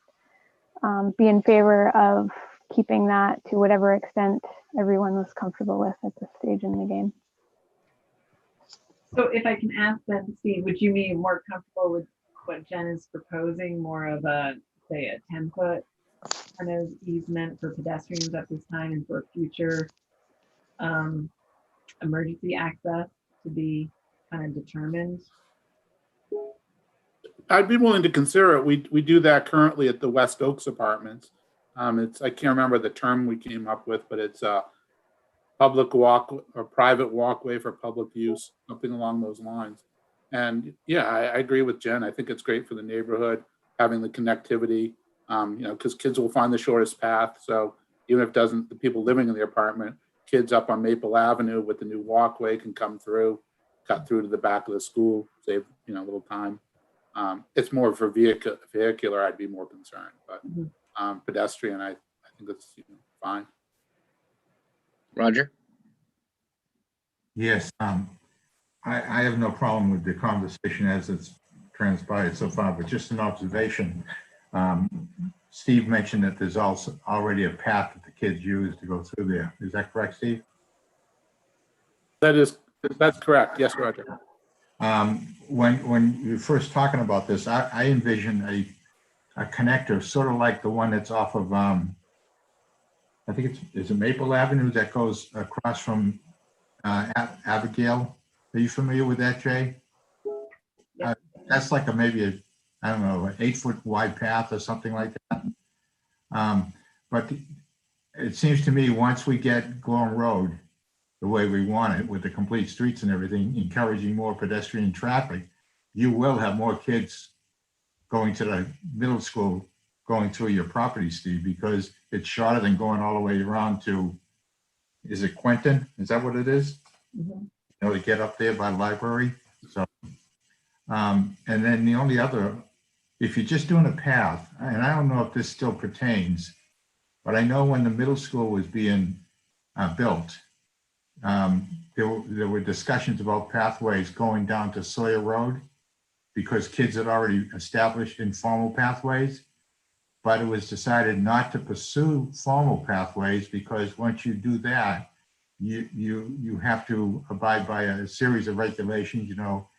be in favor of keeping that to whatever extent everyone was comfortable with at this stage in the game. So if I can ask then, Steve, would you be more comfortable with what Jen is proposing, more of a, say, a 10-foot kind of easement for pedestrians at this time and for future emergency access to be kind of determined? I'd be willing to consider it. We do that currently at the West Oaks Apartments. I can't remember the term we came up with, but it's a public walk or private walkway for public use, something along those lines. And yeah, I agree with Jen. I think it's great for the neighborhood, having the connectivity, because kids will find the shortest path. So even if it doesn't, the people living in the apartment, kids up on Maple Avenue with the new walkway can come through, cut through to the back of the school, save, a little time. It's more for vehicular, I'd be more concerned, but pedestrian, I think that's fine. Roger? Yes, I have no problem with the conversation as it's transpired so far, but just an observation. Steve mentioned that there's also already a path that the kids use to go through there. Is that correct, Steve? That's correct. Yes, Roger. When you're first talking about this, I envision a connector, sort of like the one that's off of, I think is it Maple Avenue that goes across from Abigail? Are you familiar with that, Jay? that's like I don't know, an 8-foot wide path or something like that. But it seems to me, once we get Gorham Road the way we want it, with the complete streets and everything, encouraging more pedestrian traffic, you will have more kids going to the middle school, going through your property, Steve, because it's shorter than going all the way around to, is it Quentin? Is that what it is? Mhm. You know, to get up there by the library. So, and then the only other, if you're just doing a path, and I don't know if this still pertains, but I know when the middle school was being built, there were discussions about pathways going down to Sawyer Road because kids had already established informal pathways. But it was decided not to pursue formal pathways because once you do that, you have to abide by a series of regulations, you know,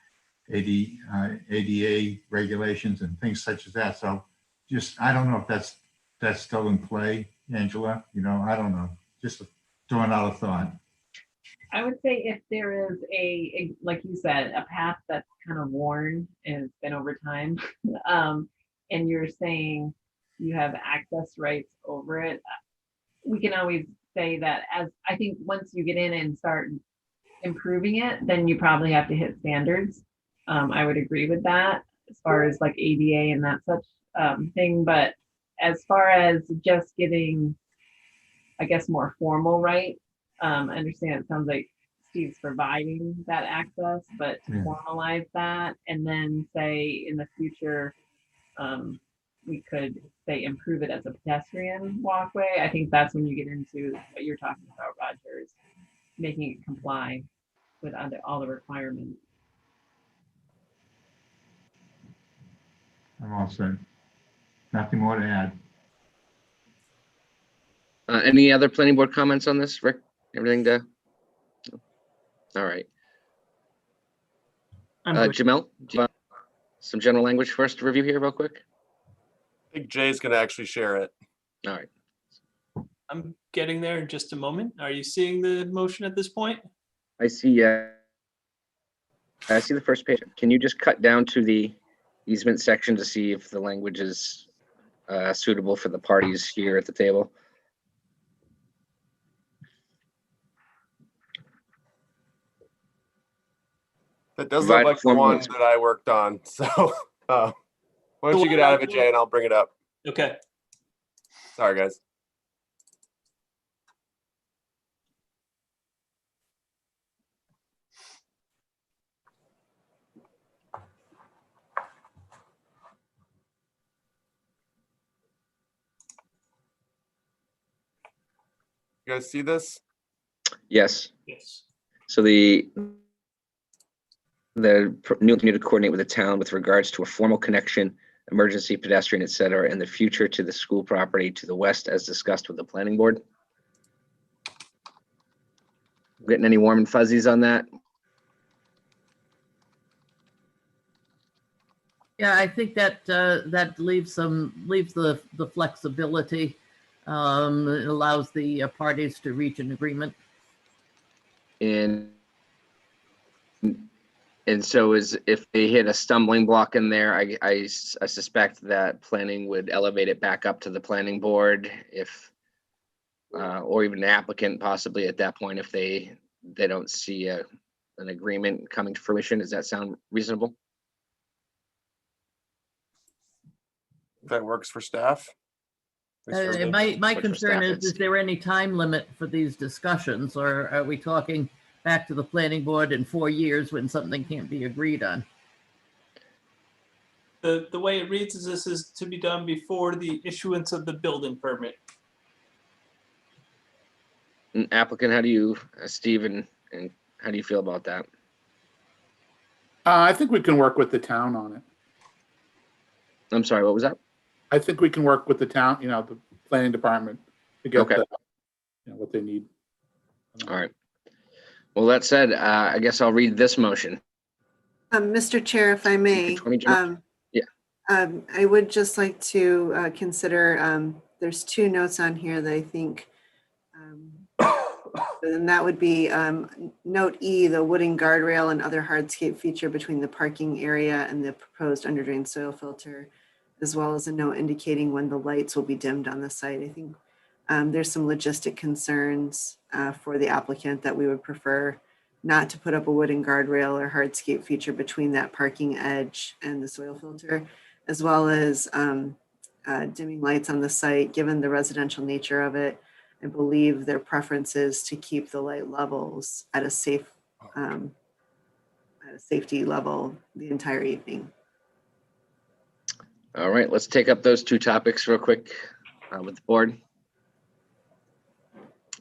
ADA regulations and things such as that. So just, I don't know if that's still in play, Angela, you know, I don't know, just throwing out a thought. I would say if there is like you said, a path that's kind of worn and it's been over time, and you're saying you have access rights over it, we can always say that, as I think once you get in and start improving it, then you probably have to hit standards. I would agree with that as far as like ADA and that such thing. But as far as just getting, I guess, more formal, right? I understand it sounds like Steve's providing that access, but to formalize that and then say in the future, we could say improve it as a pedestrian walkway. I think that's when you get into what you're talking about, Roger, is making it comply with all the requirements. I'm all set. Nothing more to add. Any other planning board comments on this, Rick? Everything to? All right. Jamel, do you want some general language for us to review here real quick? I think Jay's going to actually share it. All right. I'm getting there in just a moment. Are you seeing the motion at this point? I see the first page. Can you just cut down to the easement section to see if the language is suitable for the parties here at the table? That does look like the one that I worked on. So why don't you get out of it, Jay, and I'll bring it up. Okay. Sorry, guys. You guys see this? Yes. Yes. So the new community to coordinate with the town with regards to a formal connection, emergency pedestrian, et cetera, in the future to the school property to the west as discussed with the planning board. Getting any warm and fuzzies on that? Yeah, I think that that leaves the flexibility. It allows the parties to reach an agreement. And so if they hit a stumbling block in there, I suspect that planning would elevate it back up to the planning board if, or even the applicant possibly at that point if they don't see an agreement coming to fruition. Does that sound reasonable? If that works for staff. My concern is there any time limit for these discussions, or are we talking back to the planning board in 4 years when something can't be agreed on? The way it reads is this is to be done before the issuance of the building permit. Applicant, how do you, Steve, and how do you feel about that? I think we can work with the town on it. I'm sorry, what was that? I think we can work with the town, the planning department to get what they need. All right. Well, that said, I guess I'll read this motion. Mr. Chair, if I may, I would just like to consider, there's 2 notes on here that I think And that would be note E, the wooden guardrail and other hardscape feature between the parking area and the proposed underdrain soil filter, as well as a note indicating when the lights will be dimmed on the site. I think there's some logistic concerns for the applicant that we would prefer not to put up a wooden guardrail or hardscape feature between that parking edge and the soil filter, as well as dimming lights on the site. Given the residential nature of it, I believe their preference is to keep the light levels at a safe, at a safety level the entire evening. All right, let's take up those two topics real quick with the board.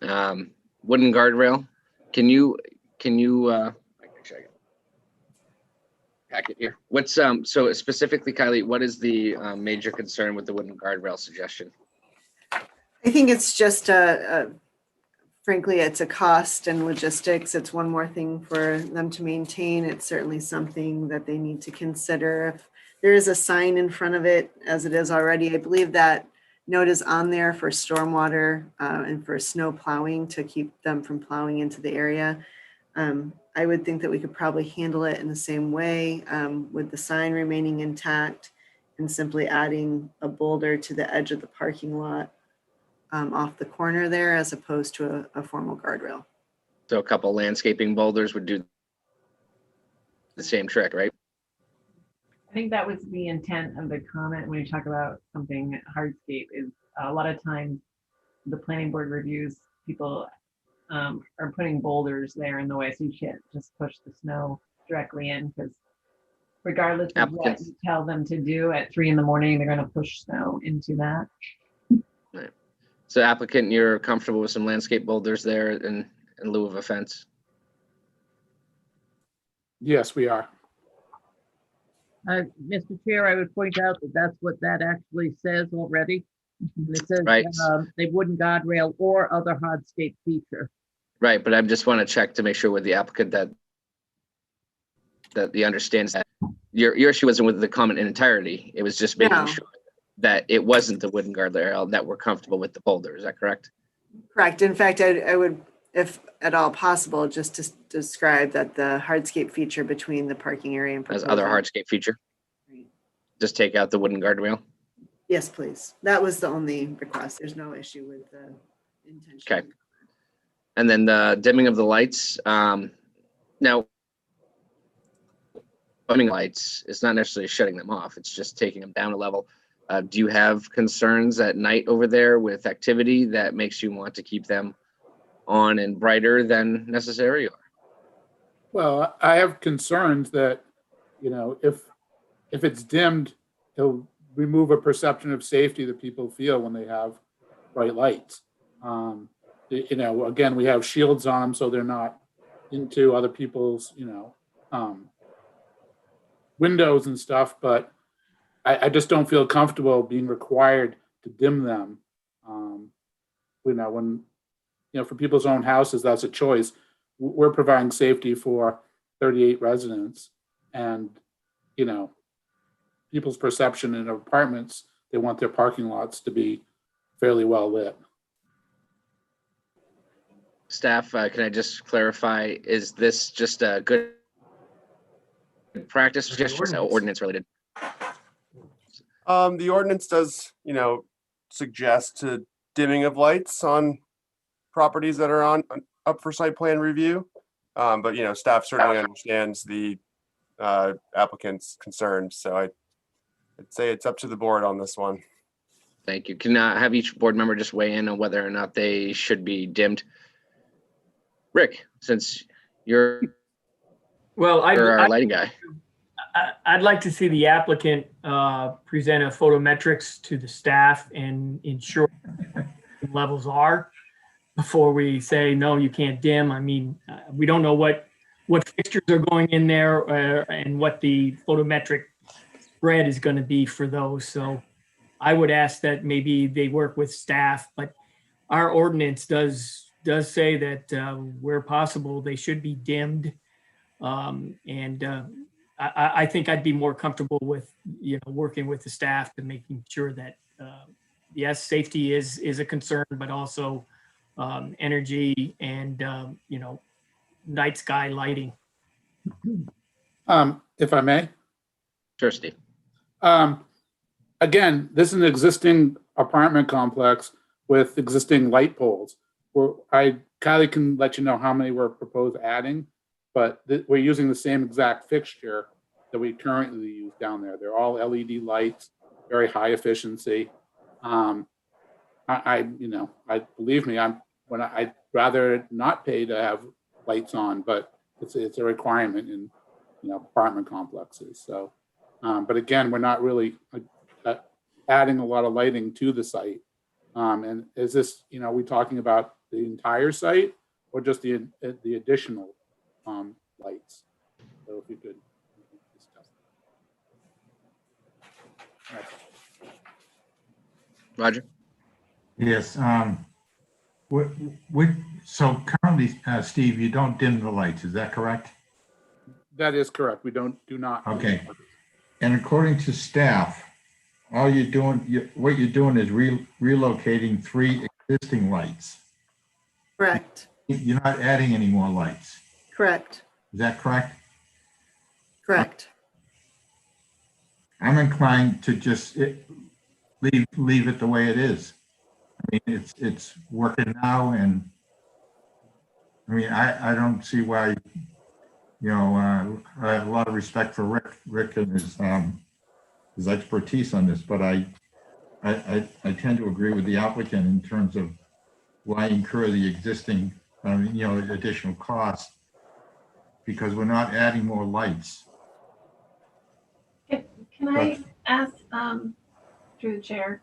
Wooden guardrail. Can you pack it here? What's so specifically, Kylie, what is the major concern with the wooden guardrail suggestion? I think it's just frankly, it's a cost and logistics. It's one more thing for them to maintain. It's certainly something that they need to consider. If there is a sign in front of it, as it is already, I believe that note is on there for stormwater and for snow plowing to keep them from plowing into the area. I would think that we could probably handle it in the same way with the sign remaining intact and simply adding a boulder to the edge of the parking lot off the corner there, as opposed to a formal guardrail. So a couple landscaping boulders would do the same trick, right? I think that was the intent of the comment when you talk about something hardscape. Is a lot of times the planning board reviews, people are putting boulders there in the way, so you can't just push the snow directly in, because regardless of what Applicants. you tell them to do at 3 in the morning, they're going to push snow into that. Right. So applicant, you're comfortable with some landscape boulders there in lieu of a fence? Yes, we are. Mr. Chair, I would point out that that's what that actually says already. And it says Right. They wouldn't guardrail or other hardscape feature. Right, but I just want to check to make sure with the applicant that he understands that your issue wasn't with the comment in entirety. It was just making No. sure that it wasn't the wooden guardrail, that we're comfortable with the boulder. Is that correct? Correct. In fact, I would, if at all possible, just to describe that the hardscape feature between the parking area and As other proposed- hardscape feature? Right. Just take out the wooden guardrail? Yes, please. That was the only request. There's no issue with the intention. Okay. And then the dimming of the lights. Now, dimming lights is not necessarily shutting them off. It's just taking them down a level. Do you have concerns at night over there with activity that makes you want to keep them on and brighter than necessary? Or? Well, I have concerns that, if it's dimmed, it'll remove a perception of safety that people feel when they have bright lights. Again, we have shields on them so they're not into other people's, windows and stuff, but I just don't feel comfortable being required to dim them. When, for people's own houses, that's a choice. We're providing safety for 38 residents, and, people's perception in apartments, they want their parking lots to be fairly well lit. Staff, can I just clarify, is this just a good practice suggestion or ordinance related? The ordinance does, suggest to dimming of lights on properties that are up for site plan review. But, staff certainly understands the applicant's concerns. So I'd say it's up to the board on this one. Thank you. Can I have each board member just weigh in on whether or not they should be dimmed? Rick, since you're our lighting guy. I'd like to see the applicant present a photometrics to the staff and ensure levels are before we say, no, you can't dim. I mean, we don't know what fixtures are going in there and what the photometric spread is going to be for those. So I would ask that maybe they work with staff, but our ordinance does say that where possible, they should be dimmed. I think I'd be more comfortable with, working with the staff to making sure that, yes, safety is a concern, but also energy and, night sky lighting. If I may. Sure, Steve. Again, this is an existing apartment complex with existing light poles. Kylie can let you know how many we're proposed adding, but we're using the same exact fixture that we currently use down there. They're all LED lights, very high efficiency. I believe me, I'd rather not pay to have lights on, but it's a requirement in apartment complexes. So, but again, we're not really adding a lot of lighting to the site. And is this, we talking about the entire site or just the additional lights? So if you could discuss that. Roger? Yes. So currently, Steve, you don't dim the lights, is that correct? That is correct. We do not. Okay. And according to staff, all you're doing, what you're doing is relocating 3 existing lights. Correct, You're not adding any more lights. correct, Is that correct? correct. I'm inclined to just leave it the way it is. I mean, it's working now, and I mean, I don't see why, I have a lot of respect for Rick and his expertise on this, but I tend to agree with the applicant in terms of why incur the existing, additional costs, because we're not adding more lights. Can I ask, through the chair?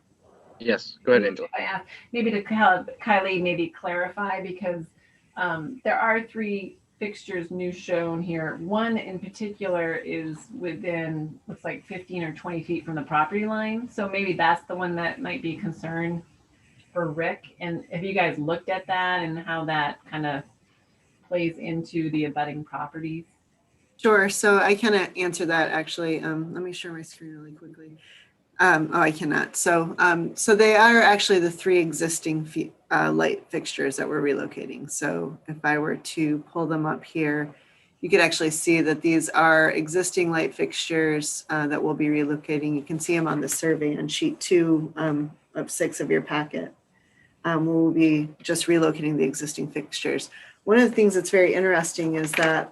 Yes, go ahead, Angela. I ask, maybe to Kylie, maybe clarify, because there are 3 fixtures new shown here. One in particular is within, looks like 15 or 20 feet from the property line. So maybe that's the one that might be a concern for Rick. And have you guys looked at that and how that kind of plays into the abutting properties? Sure, so I can answer that actually. Let me share my screen really quickly. I cannot. So they are actually the 3 existing light fixtures that we're relocating. So if I were to pull them up here, you could actually see that these are existing light fixtures that we'll be relocating. You can see them on the survey on sheet 2 of 6 of your packet. We'll be just relocating the existing fixtures. One of the things that's very interesting is that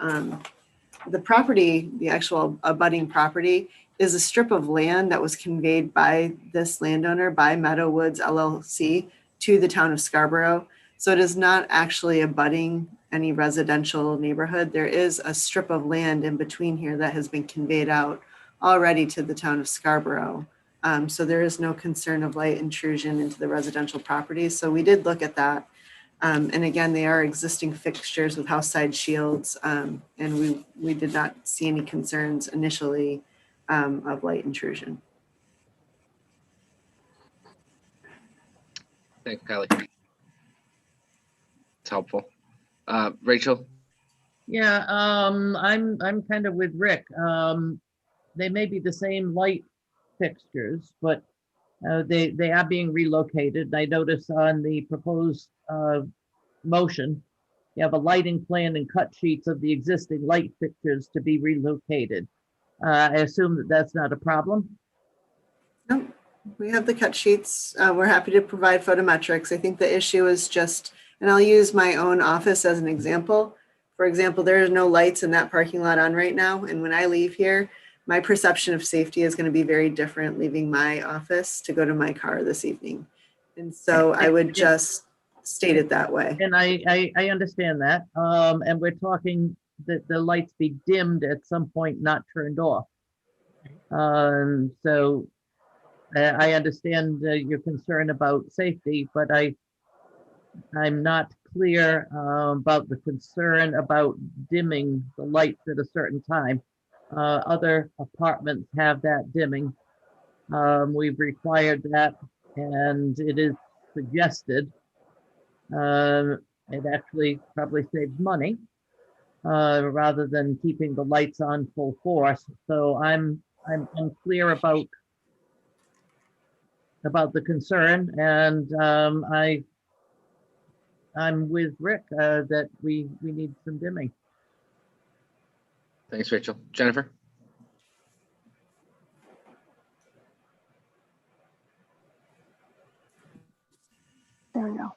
the property, the actual abutting property, is a strip of land that was conveyed by this landowner, by Meadowwoods LLC, to the town of Scarborough. So it is not actually abutting any residential neighborhood. There is a strip of land in between here that has been conveyed out already to the town of Scarborough. So there is no concern of light intrusion into the residential properties. So we did look at that. And again, they are existing fixtures with house side shields. And we did not see any concerns initially of light intrusion. Thanks, Kylie. It's helpful. Rachel? Yeah, I'm kind of with Rick. They may be the same light fixtures, but they are being relocated. I notice on the proposed motion, you have a lighting plan and cut sheets of the existing light fixtures to be relocated. I assume that that's not a problem. No, we have the cut sheets. We're happy to provide photometrics. I think the issue is just, and I'll use my own office as an example. For example, there are no lights in that parking lot on right now. And when I leave here, my perception of safety is going to be very different leaving my office to go to my car this evening. And so I would just state it that way. And I understand that. And we're talking that the lights be dimmed at some point, not turned off. So I understand your concern about safety, but I'm not clear about the concern about dimming the lights at a certain time. Other apartments have that dimming. We've required that, and it is suggested. It actually probably saves money rather than keeping the lights on full force. So I'm unclear about the concern, and I'm with Rick that we need some dimming. Thanks, Rachel. Jennifer? There we go.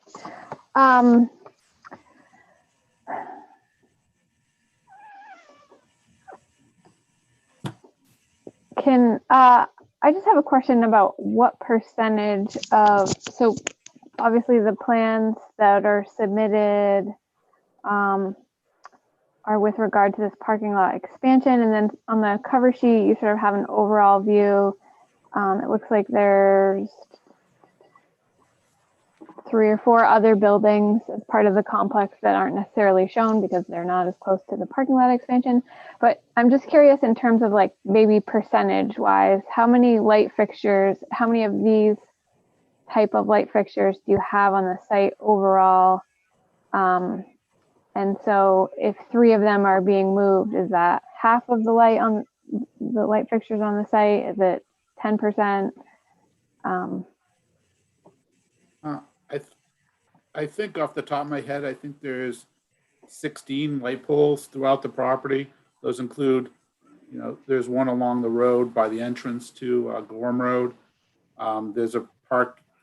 I just have a question about what percentage of, so obviously the plans that are submitted are with regard to this parking lot expansion, and then on the cover sheet you sort of have an overall view. It looks like there's 3 or 4 other buildings as part of the complex that aren't necessarily shown because they're not as close to the parking lot expansion. But I'm just curious in terms of like maybe percentage wise, how many light fixtures, how many of these type of light fixtures do you have on the site overall? And so if 3 of them are being moved, is that half of the light fixtures on the site? Is it 10%? I think off the top of my head, I think there's 16 light poles throughout the property. Those include, there's one along the road by the entrance to Gorham Road. There's a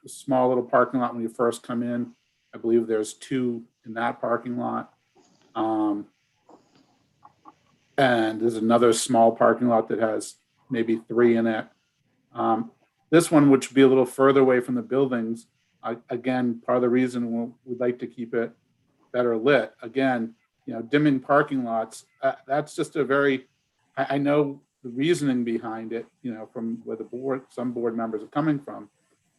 small little parking lot when you first come in. I believe there's 2 in that parking lot. And there's another small parking lot that has maybe 3 in it. This one, which would be a little further away from the buildings, again, part of the reason we'd like to keep it better lit. Again, dimming parking lots, that's just a very, I know the reasoning behind it, from where some board members are coming from,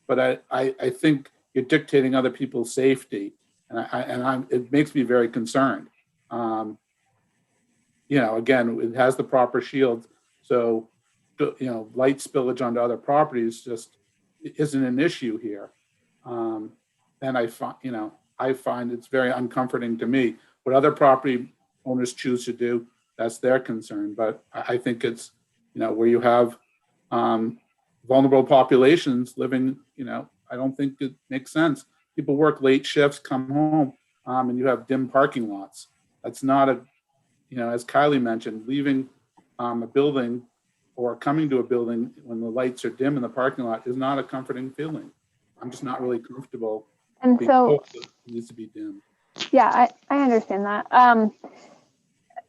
but I think you're dictating other people's safety, and it makes me very concerned. Again, it has the proper shields, so light spillage onto other properties just isn't an issue here. And I find it's very uncomforting to me. What other property owners choose to do, that's their concern. But I think it's, where you have vulnerable populations living, I don't think it makes sense. People work late shifts, come home, and you have dim parking lots. That's not as Kylie mentioned, leaving a building or coming to a building when the lights are dim in the parking lot is not a comforting feeling. I'm just not really comfortable. And so it needs to be dim. Yeah, I understand that.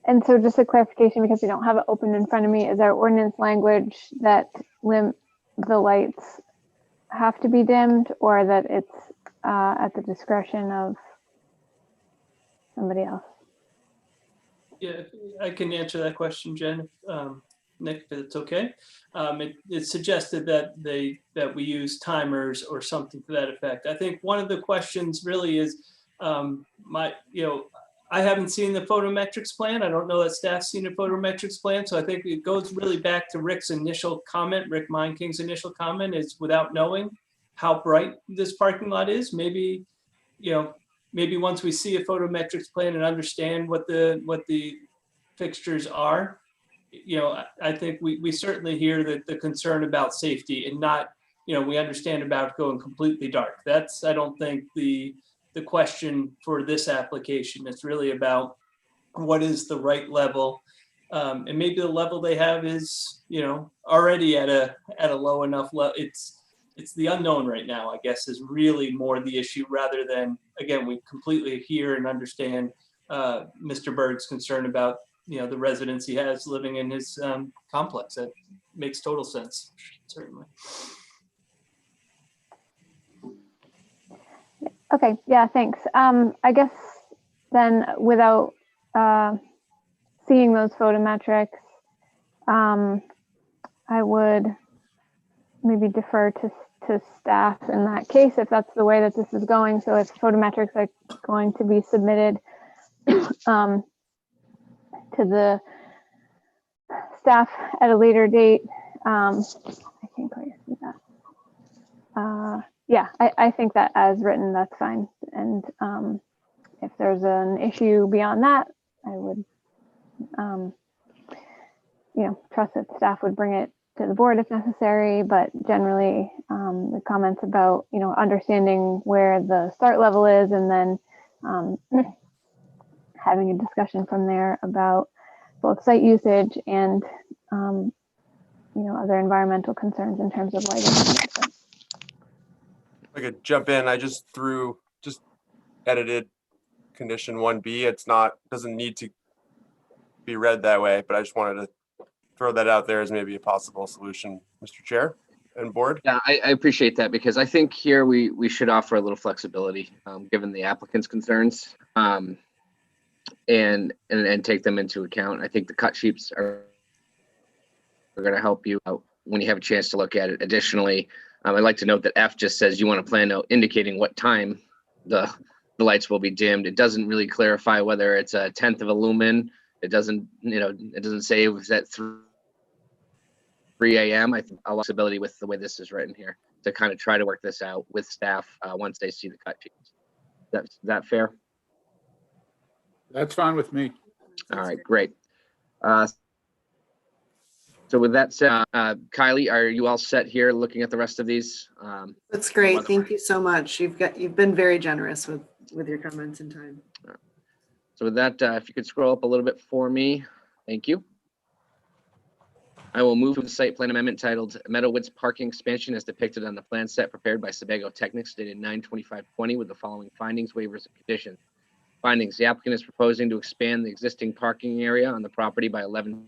And so just a clarification, because we don't have it open in front of me, is there ordinance language that the lights have to be dimmed, or that it's at the discretion of somebody else? Yeah, I can answer that question, Jen. Nick, if it's okay. It suggested that we use timers or something to that effect. I think one of the questions really is, I haven't seen the photometrics plan. I don't know that staff's seen a photometrics plan. So I think it goes really back to Rick's initial comment, Rick Meinking's initial comment is without knowing how bright this parking lot is. Maybe once we see a photometrics plan and understand what the fixtures are, I think we certainly hear the concern about safety and not, we understand about going completely dark. That's, I don't think the question for this application. It's really about what is the right level. And maybe the level they have is, already at a low enough level. It's the unknown right now, I guess, is really more the issue rather than, again, we completely hear and understand Mr. Berg's concern about the residents he has living in his complex. That makes total sense, certainly. Okay, yeah, thanks. I guess then without seeing those photometrics, I would maybe defer to staff in that case, if that's the way that this is going. So if photometrics are going to be submitted to the staff at a later date, I can't quite see that. Yeah, I think that as written, that's fine. And if there's an issue beyond that, I would, trust that staff would bring it to the board if necessary. But generally, the comments about, understanding where the start level is and then having a discussion from there about both site usage and other environmental concerns in terms of lighting. If I could jump in, I just edited condition 1B. It's not, doesn't need to be read that way, but I just wanted to throw that out there as maybe a possible solution, Mr. Chair and board. Yeah, I appreciate that, because I think here we should offer a little flexibility, given the applicant's concerns, and take them into account. I think the cut sheets are going to help you out when you have a chance to look at it. Additionally, I'd like to note that F just says you want to plan out indicating what time the lights will be dimmed. It doesn't really clarify whether it's a 1/10 of a lumen. It doesn't say it was at 3 a.m. I think a lot of flexibility with the way this is written here to kind of try to work this out with staff once they see the cut sheets. Is that fair? That's fine with me. All right, great. So with that said, Kylie, are you all set here looking at the rest of these? That's great. Thank you so much. You've been very generous with your comments and time. So with that, if you could scroll up a little bit for me, thank you. I will move to the site plan amendment titled Meadowwoods Parking Expansion as depicted on the plan set prepared by Sebago Technics dated 9/25/20 with the following findings, waivers, and conditions. Findings: the applicant is proposing to expand the existing parking area on the property by 11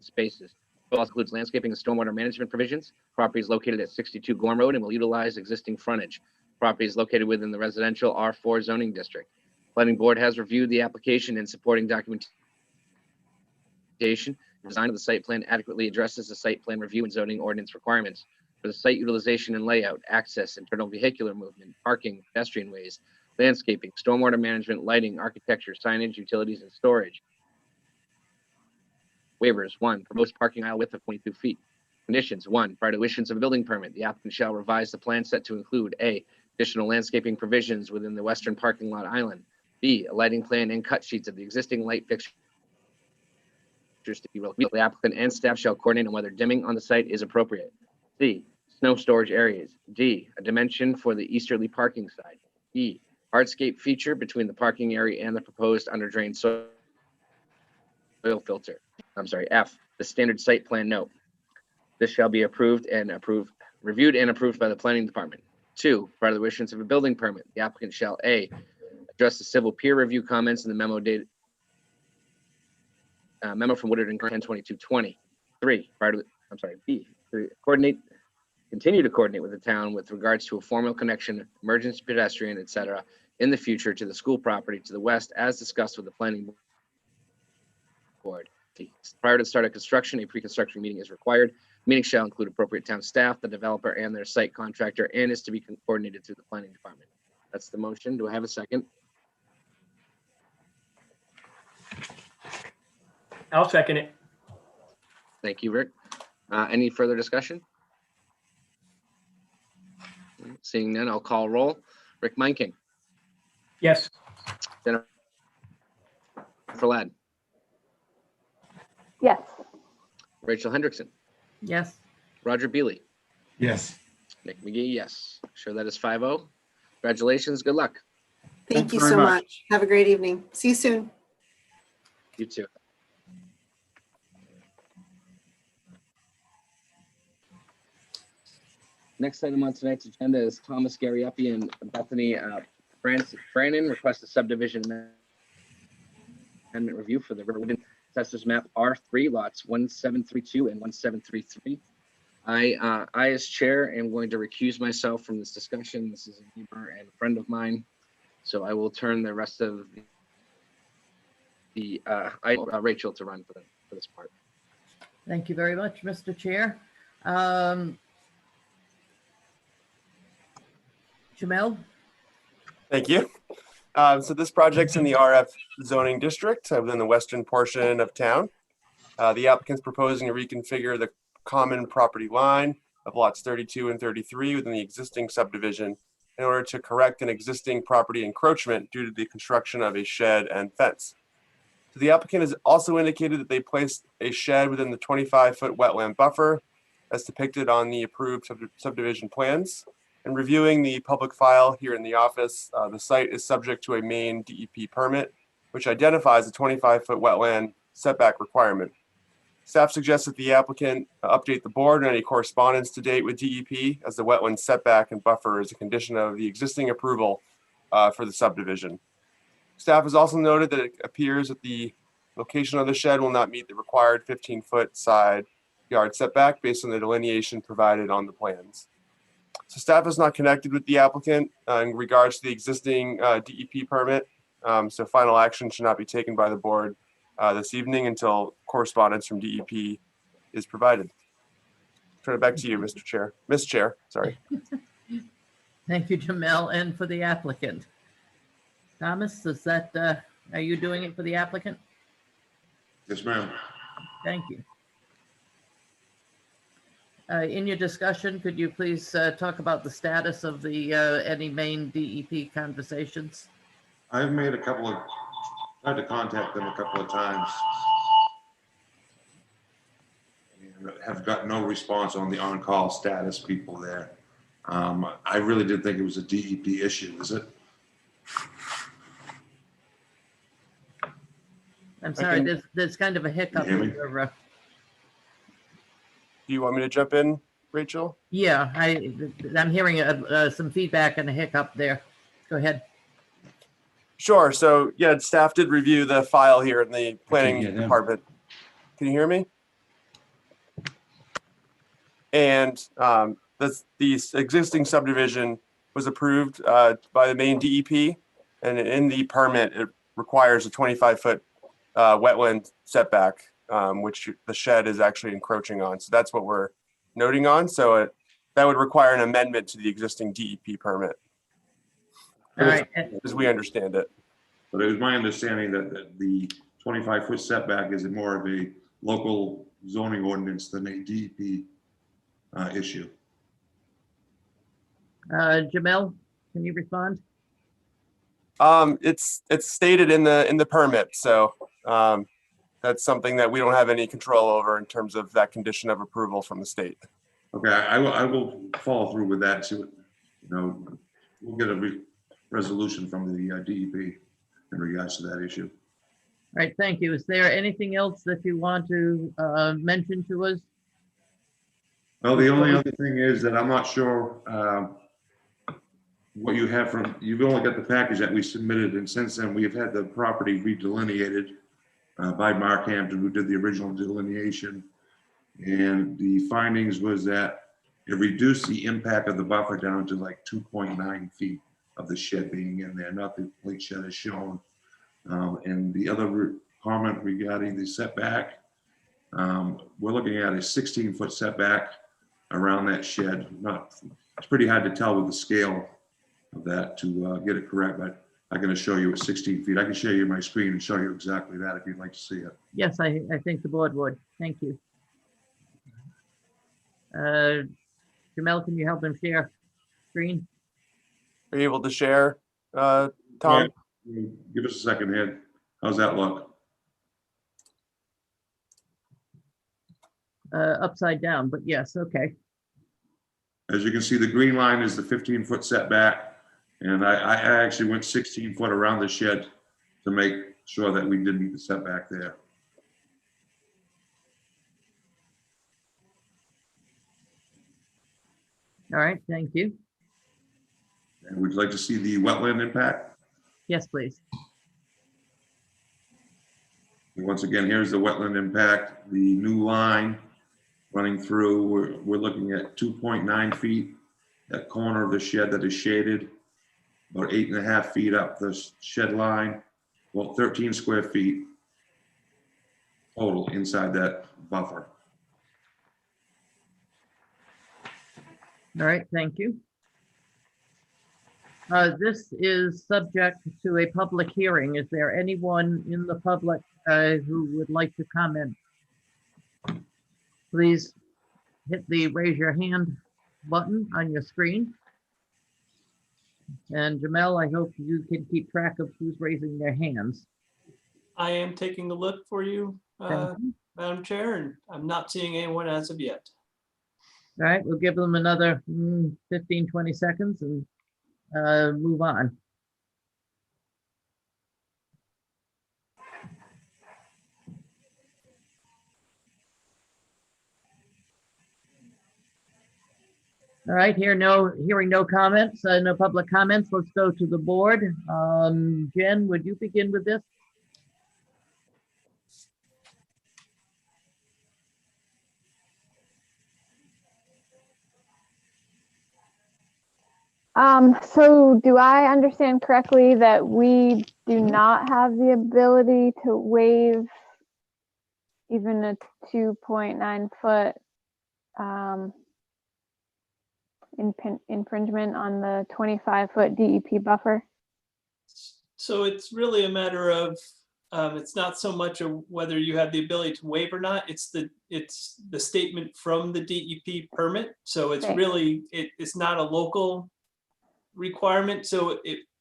spaces. It also includes landscaping and stormwater management provisions. Property is located at 62 Gorham Road and will utilize existing frontage. Property is located within the residential R4 zoning district. Planning board has reviewed the application and supporting documentation. Design of the site plan adequately addresses the site plan review and zoning ordinance requirements for the site utilization and layout, access, internal vehicular movement, parking, pedestrian ways, landscaping, stormwater management, lighting, architecture, signage, utilities, and storage. Waivers: 1, proposed parking aisle width of 22 feet. Conditions: 1, prior to issuance of a building permit, the applicant shall revise the plan set to include A, additional landscaping provisions within the western parking lot island. B, a lighting plan and cut sheets of the existing light fixtures to be relocated. The applicant and staff shall coordinate on whether dimming on the site is appropriate. C, snow storage areas. D, a dimension for the easterly parking side. E, hardscape feature between the parking area and the proposed under drain soil filter. F, the standard site plan note. This shall be reviewed and approved by the planning department. 2, prior to the issuance of a building permit, the applicant shall A, address the civil peer review comments in the memo dated memo from Woodard and 10/22/20. 3, B, continue to coordinate with the town with regards to a formal connection, emergency pedestrian, etc., in the future to the school property to the west, as discussed with the planning board. Prior to the start of construction, a pre-construction meeting is required. Meeting shall include appropriate town staff, the developer, and their site contractor, and is to be coordinated through the planning department. That's the motion. Do I have a second? I'll second it. Thank you, Rick. Any further discussion? Seeing none, I'll call roll. Rick Meinking, Yes. Jennifer Ladd, Yes. Rachel Hendrickson, Yes. Roger Beely, Yes. Nick McGee, yes. Sure, that is 5-0. Congratulations. Good luck. Thank Thanks you very so much. much. Have a great evening. See you soon. You too. Next item on tonight's agenda is Thomas Gariepi and Bethany Brannon request a subdivision amendment review for the Riverwood Assessors Map R3 lots 1732 and 1733. I as chair am going to recuse myself from this discussion. This is a neighbor and friend of mine, so I will turn the rest of Rachel to run for this part. Thank you very much, Mr. Chair. Jamel? Thank you. So this project's in the RF zoning district within the western portion of town. The applicant's proposing to reconfigure the common property line of lots 32 and 33 within the existing subdivision in order to correct an existing property encroachment due to the construction of a shed and fence. So the applicant has also indicated that they placed a shed within the 25-foot wetland buffer as depicted on the approved subdivision plans. In reviewing the public file here in the office, the site is subject to a Maine DEP permit, which identifies a 25-foot wetland setback requirement. Staff suggests that the applicant update the board on any correspondence to date with DEP, as the wetland setback and buffer is a condition of the existing approval for the subdivision. Staff has also noted that it appears that the location of the shed will not meet the required 15-foot side yard setback based on the delineation provided on the plans. So staff is not connected with the applicant in regards to the existing DEP permit. So final action should not be taken by the board this evening until correspondence from DEP is provided. Turn it back to you, Mr. Chair. Ms. Chair, sorry. Thank you, Jamel, and for the applicant. Thomas, is that, are you doing it for the applicant? Yes, ma'am. Thank you. In your discussion, could you please talk about the status of the any Maine DEP conversations? I've made tried to contact them a couple of times. And have got no response on the on-call status people there. I really did think it was a DEP issue, is it? I'm sorry, can- there's kind of a hiccup. Can you hear me? in your, Do you want me to jump in, Rachel? yeah, I'm hearing some feedback and a hiccup there. Go ahead. Sure. So yeah, staff did review the file here in the planning hear them. department. Can you hear me? And the existing subdivision was approved by the Maine DEP, and in the permit, it requires a 25-foot wetland setback, which the shed is actually encroaching on. So that's what we're noting on. So that would require an amendment to the existing DEP permit, All right, as we understand it. But it was my understanding that the 25-foot setback is more of a local zoning ordinance than a DEP issue. Jamel, can you respond? It's stated in the permit, so that's something that we don't have any control over in terms of that condition of approval from the state. Okay, I will follow through with that. See what, we'll get a resolution from the DEP in regards to that issue. All right, thank you. Is there anything else that you want to mention to us? Well, the only other thing is that I'm not sure what you have from, you've only got the package that we submitted, and since then we've had the property redelineated by Mark Hampton, who did the original delineation. And the findings was that it reduced the impact of the buffer down to like 2.9 feet of the shed being in there, not the complete shed as shown. And the other comment regarding the setback, we're looking at a 16-foot setback around that shed. It's pretty hard to tell with the scale of that to get it correct, but I'm going to show you at 16 feet. I can show you my screen and show you exactly that if you'd like to see it. Yes, I think the board would. Thank you. Jamel, can you help him share screen? Are you able to share, Tom? Give us a second here. How's that look? Upside down, but yes, okay. As you can see, the green line is the 15-foot setback. And I actually went 16 foot around the shed to make sure that we did meet the setback there. All right, thank you. And would you like to see the wetland impact? Yes, please. And once again, here's the wetland impact. The new line running through, we're looking at 2.9 feet. That corner of the shed that is shaded, about 8.5 feet up the shed line, well, 13 square feet total inside that buffer. All right, thank you. This is subject to a public hearing. Is there anyone in the public who would like to comment? Please hit the raise your hand button on your screen. And Jamel, I hope you can keep track of who's raising their hands. I am taking a look for you, Thank you. Madam Chair, and I'm not seeing anyone as of yet. All right, we'll give them another 15, 20 seconds and move on. All right, hearing no comments, no public comments, let's go to the board. Jen, would you begin with this? So do I understand correctly that we do not have the ability to waive even a 2.9 foot infringement on the 25-foot DEP buffer? So it's really a matter of, it's not so much of whether you have the ability to waive or not, it's the statement from the DEP permit. So it's Okay. really, it's not a local requirement. So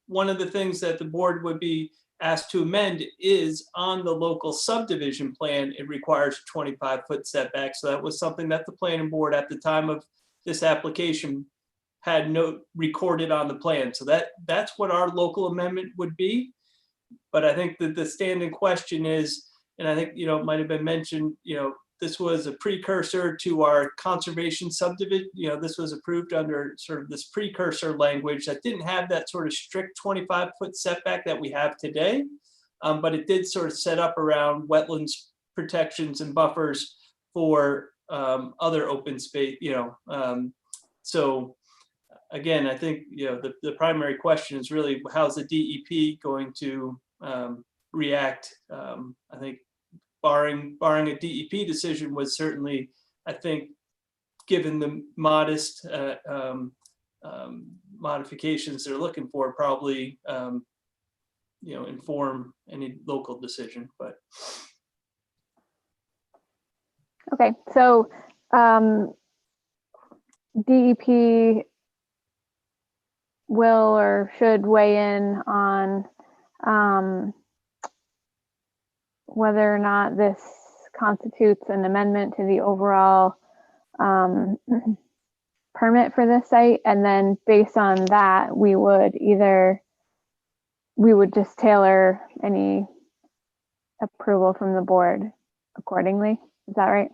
one of the things that the board would be asked to amend is on the local subdivision plan, it requires 25-foot setback. So that was something that the planning board at the time of this application had recorded on the plan. So that's what our local amendment would be. But I think that the standing question is, and I think, it might have been mentioned, this was a precursor to our conservation subdivision. This was approved under sort of this precursor language that didn't have that sort of strict 25-foot setback that we have today. But it did sort of set up around wetlands protections and buffers for other open space, so again, I think, the primary question is really how's the DEP going to react? I think barring a DEP decision was certainly, I think, given the modest modifications they're looking for, probably, inform any local decision, but. Okay, so DEP will or should weigh in on whether or not this constitutes an amendment to the overall permit for this site. And then based on that, we would just tailor any approval from the board accordingly. Is that right?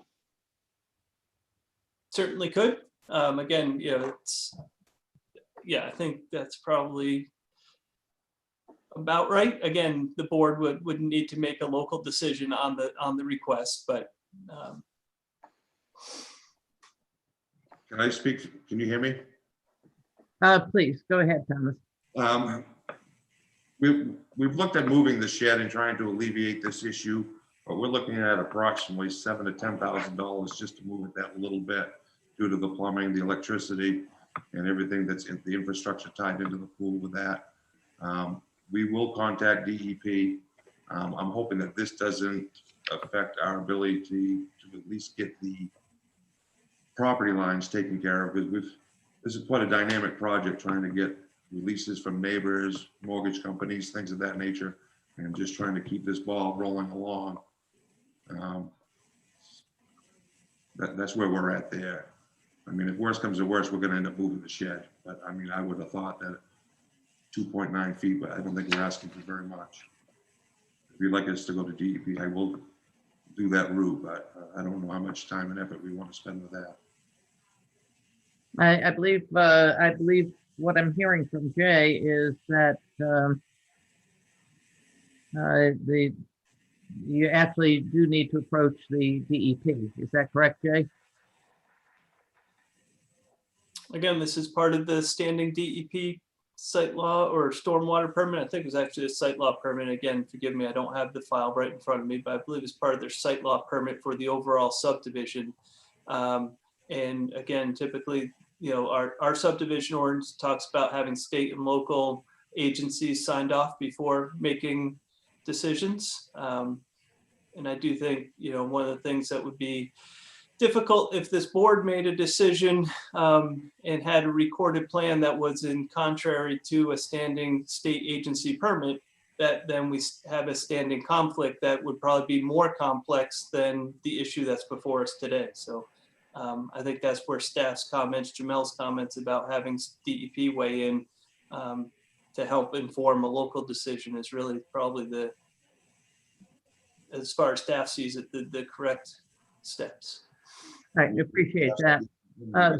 Certainly could. Again, I think that's probably about right. Again, the board would need to make a local decision on the request, but. Can I speak? Can you hear me? Please, go ahead, Thomas. We've looked at moving the shed and trying to alleviate this issue, but we're looking at approximately $7,000 to $10,000 just to move it that little bit due to the plumbing, the electricity, and everything that's in the infrastructure tied into the pool with that. We will contact DEP. I'm hoping that this doesn't affect our ability to at least get the property lines taken care of, because this is quite a dynamic project, trying to get releases from neighbors, mortgage companies, things of that nature, and just trying to keep this ball rolling along. That's where we're at there. I mean, if worse comes to worse, we're gonna end up moving the shed. But I mean, I would have thought that 2.9 feet, but I don't think we're asking for very much. If you'd like us to go to DEP, I will do that route, but I don't know how much time and effort we want to spend with that. I believe what I'm hearing from Jay is that you actually do need to approach the DEP. Is that correct, Jay? Again, this is part of the standing DEP site law or stormwater permit. I think it was actually a site law permit. Again, forgive me, I don't have the file right in front of me, but I believe it's part of their site law permit for the overall subdivision. And again, typically, our subdivision ordinance talks about having state and local agencies signed off before making decisions. And I do think, one of the things that would be difficult if this board made a decision and had a recorded plan that was in contrary to a standing state agency permit, that then we have a standing conflict that would probably be more complex than the issue that's before us today. So I think that's where staff's comments, Jamel's comments about having DEP weigh in to help inform a local decision is really probably the, as far as staff sees it, the correct steps. I appreciate that.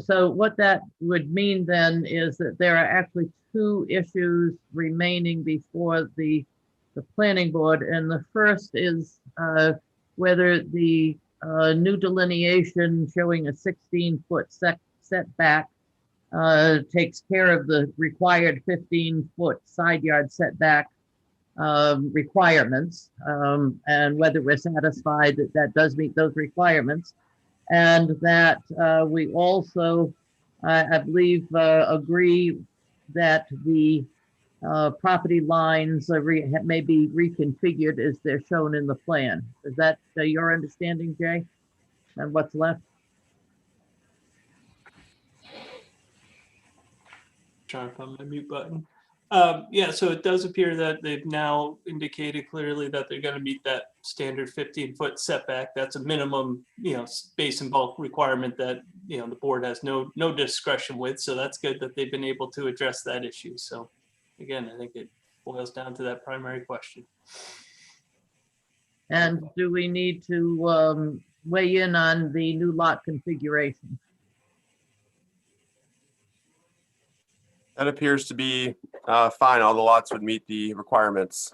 So what that would mean then is that there are actually two issues remaining before the planning board. And the first is whether the new delineation showing a 16-foot setback takes care of the required 15-foot side yard setback requirements, and whether we're satisfied that that does meet those requirements. And that we also, I believe, agree that the property lines may be reconfigured as they're shown in the plan. Is that your understanding, Jay? And what's left? Trying to find my mute button. Yeah, so it does appear that they've now indicated clearly that they're going to meet that standard 15-foot setback. That's a minimum, space and bulk requirement that, the board has no discretion with. So that's good that they've been able to address that issue. So again, I think it boils down to that primary question. And do we need to weigh in on the new lot configuration? That appears to be fine. All the lots would meet the requirements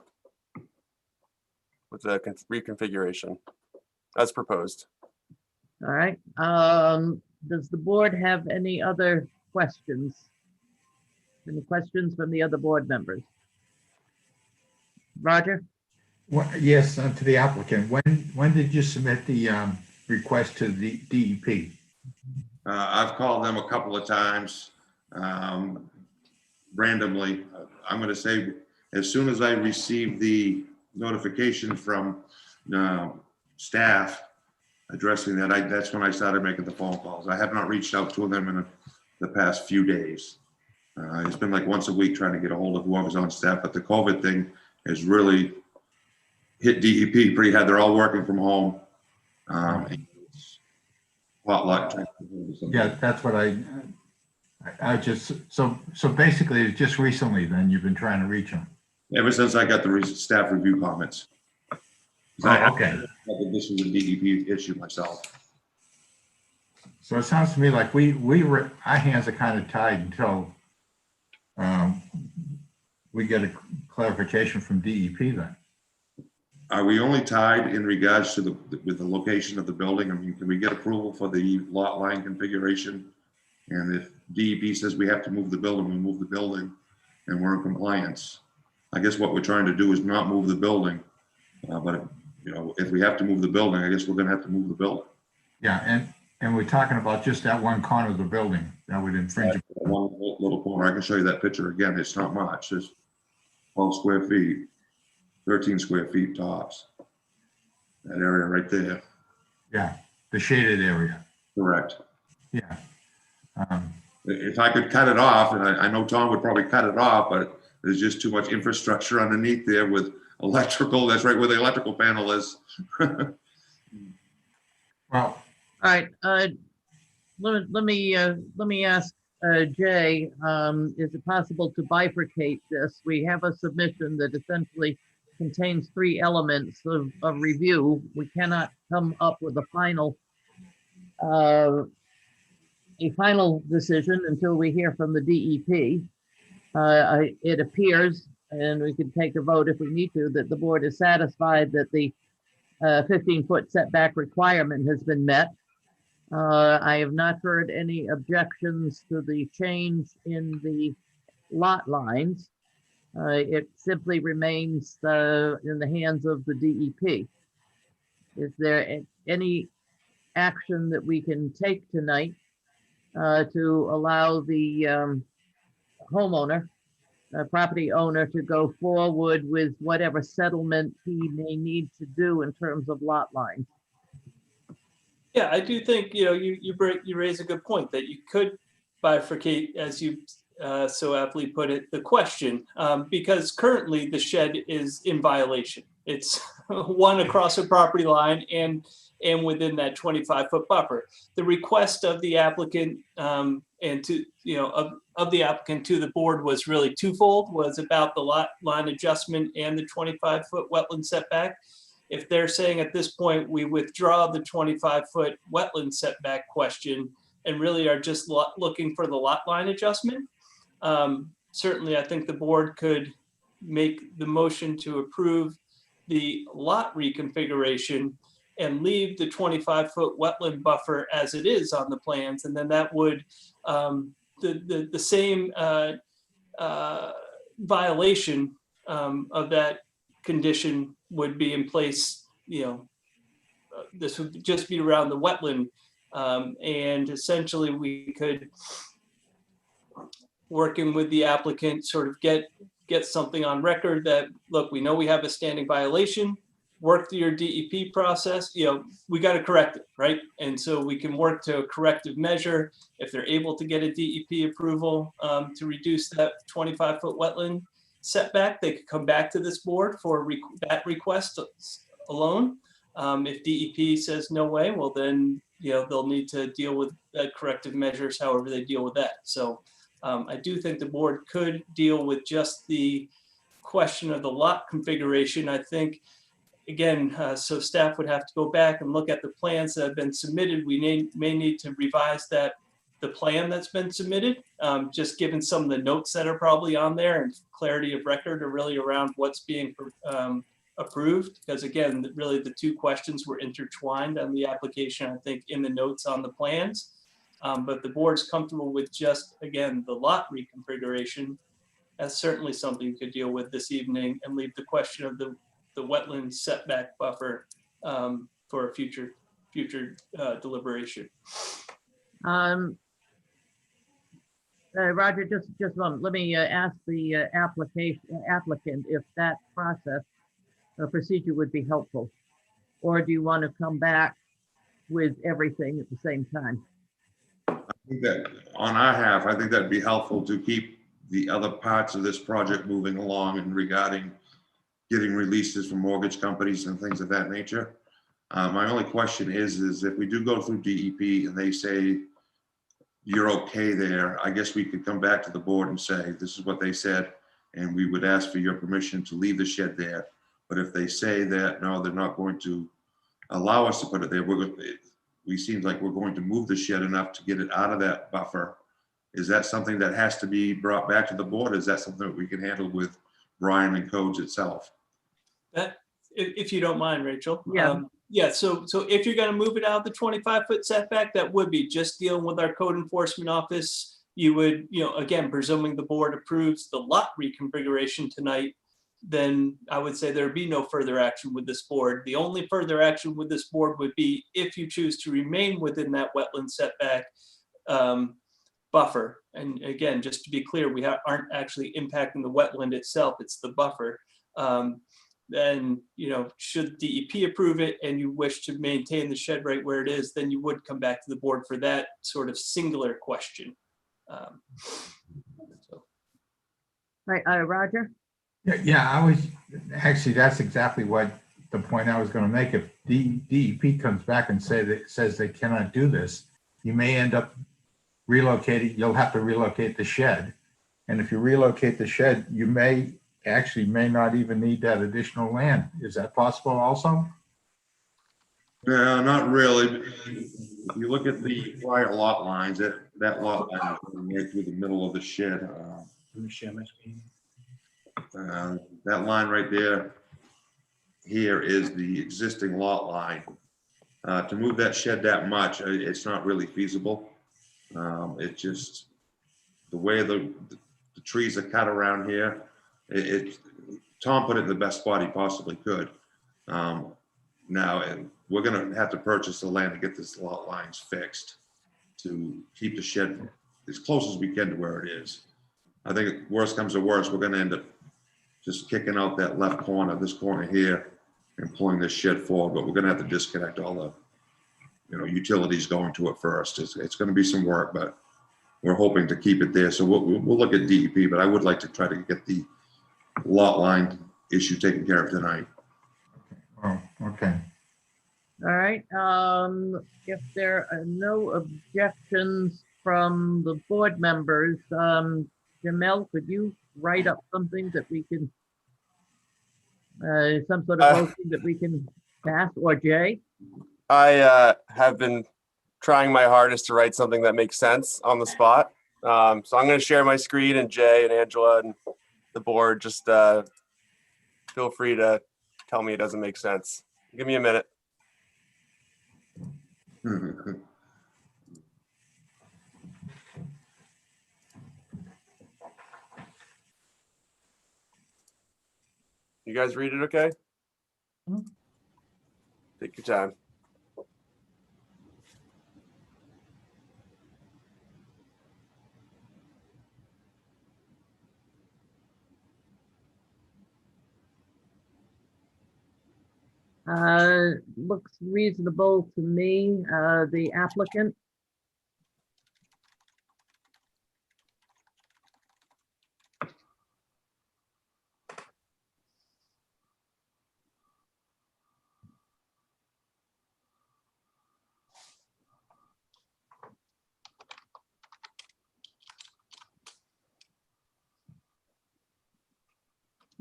with the reconfiguration as proposed. All right. Does the board have any other questions? Any questions from the other board members? Roger? Yes, to the applicant. When did you submit the request to the DEP? I've called them a couple of times. Randomly, I'm going to say as soon as I receive the notification from staff addressing that, that's when I started making the phone calls. I have not reached out to them in the past few days. It's been like once a week trying to get a hold of whoever's on staff, but the COVID thing has really hit DEP pretty hard. They're all working from home. Potluck. Yeah, that's what I just, so basically it's just recently then you've been trying to reach them. Ever since I got the staff review comments. Oh, okay. This was a DEP issue myself. So it sounds to me like our hands are kind of tied until we get a clarification from DEP then. Are we only tied in regards to with the location of the building? I mean, can we get approval for the lot line configuration? And if DEP says we have to move the building, we move the building and we're in compliance. I guess what we're trying to do is not move the building. But if we have to move the building, I guess we're gonna have to move the building. Yeah, and we're talking about just that one corner of the building that would infringe. One little corner. I can show you that picture again. It's not much. It's 12 square feet, 13 square feet tops. That area right there. Yeah, the shaded area. Correct. Yeah. If I could cut it off, and I know Tom would probably cut it off, but there's just too much infrastructure underneath there with electrical. That's right where the electrical panel is. Well, all right. Let me ask Jay, is it possible to bifurcate this? We have a submission that essentially contains 3 elements of review. We cannot come up with a final decision until we hear from the DEP. It appears, and we can take a vote if we need to, that the board is satisfied that the 15-foot setback requirement has been met. I have not heard any objections to the change in the lot lines. It simply remains in the hands of the DEP. Is there any action that we can take tonight to allow the homeowner, property owner, to go forward with whatever settlement he may need to do in terms of lot lines? Yeah, I do think, you raise a good point that you could bifurcate, as you so aptly put it, the question, because currently the shed is in violation. It's one across the property line, and and within that 25-foot buffer. The request of the applicant and to, you know, of the applicant to the board was really twofold, was about the lot line adjustment and the 25-foot wetland setback. If they're saying at this point, we withdraw the 25-foot wetland setback question and really are just looking for the lot line adjustment, certainly I think the board could make the motion to approve the lot reconfiguration and leave the 25-foot wetland buffer as it is on the plans. And then that would, the same violation of that condition would be in place, you know, this would just be around the wetland. And essentially we could, working with the applicant, sort of get something on record that, look, we know we have a standing violation, work through your DEP process, you know, we got to correct it, right? And so we can work to a corrective measure. If they're able to get a DEP approval to reduce that 25-foot wetland setback, they could come back to this board for that request alone. If DEP says no way, well then, you know, they'll need to deal with corrective measures, however they deal with that. So I do think the board could deal with just the question of the lot configuration. I think, again, so staff would have to go back and look at the plans that have been submitted. We may need to revise the plan that's been submitted, just given some of the notes that are probably on there, and clarity of record are really around what's being approved. Because again, really the two questions were intertwined on the application, I think, in the notes on the plans. But the board's comfortable with just, again, the lot reconfiguration. That's certainly something you could deal with this evening and leave the question of the wetland setback buffer for a future deliberation. Roger, just a moment. Let me ask the applicant if that procedure would be helpful, or do you want to come back with everything at the same time? I think that on our half, I think that'd be helpful to keep the other parts of this project moving along and regarding getting releases from mortgage companies and things of that nature. My only question is if we do go through DEP and they say you're okay there, I guess we could come back to the board and say, this is what they said, and we would ask for your permission to leave the shed there. But if they say that, no, they're not going to allow us to put it there, we seem like we're going to move the shed enough to get it out of that buffer. Is that something that has to be brought back to the board? Is that something that we can handle with Brian and Codes itself? That, if you don't mind, Rachel. Yeah. Yeah, so if you're gonna move it out of the 25-foot setback, that would be just dealing with our code enforcement office. You would, you know, again, presuming the board approves the lot reconfiguration tonight, then I would say there'd be no further action with this board. The only further action with this board would be if you choose to remain within that wetland setback buffer. And again, just to be clear, we aren't actually impacting the wetland itself, it's the buffer. Then, you know, should DEP approve it and you wish to maintain the shed right where it is, then you would come back to the board for that sort of singular question. Right, Roger? Yeah, I was, actually, that's exactly what the point I was going to make. If DEP comes back and says they cannot do this, you may end up relocating, you'll have to relocate the shed. And if you relocate the shed, you may not even need that additional land. Is that possible also? No, not really. If you look at the prior lot lines, that lot line is right through the middle of the shed. That line right there, here is the existing lot line. To move that shed that much, it's not really feasible. It's just the way the trees are cut around here. Tom put it in the best spot he possibly could. Now, and we're gonna have to purchase the land to get this lot lines fixed to keep the shed as close as we can to where it is. I think if worst comes to worst, we're gonna end up just kicking out that left corner, this corner here, and pulling this shed forward, but we're gonna have to disconnect all the, you know, utilities going to it first. It's gonna be some work, but we're hoping to keep it there. So we'll look at DEP, but I would like to try to get the lot line issue taken care of tonight. Oh, okay. All right, if there are no objections from the board members, Jamel, could you write up something that we can, some sort of motion that we can pass, or Jay? I have been trying my hardest to write something that makes sense on the spot. So I'm going to share my screen, and Jay and Angela and the board, just feel free to tell me it doesn't make sense. Give me a minute. You guys read it okay? Take your time. Looks reasonable to me, the applicant.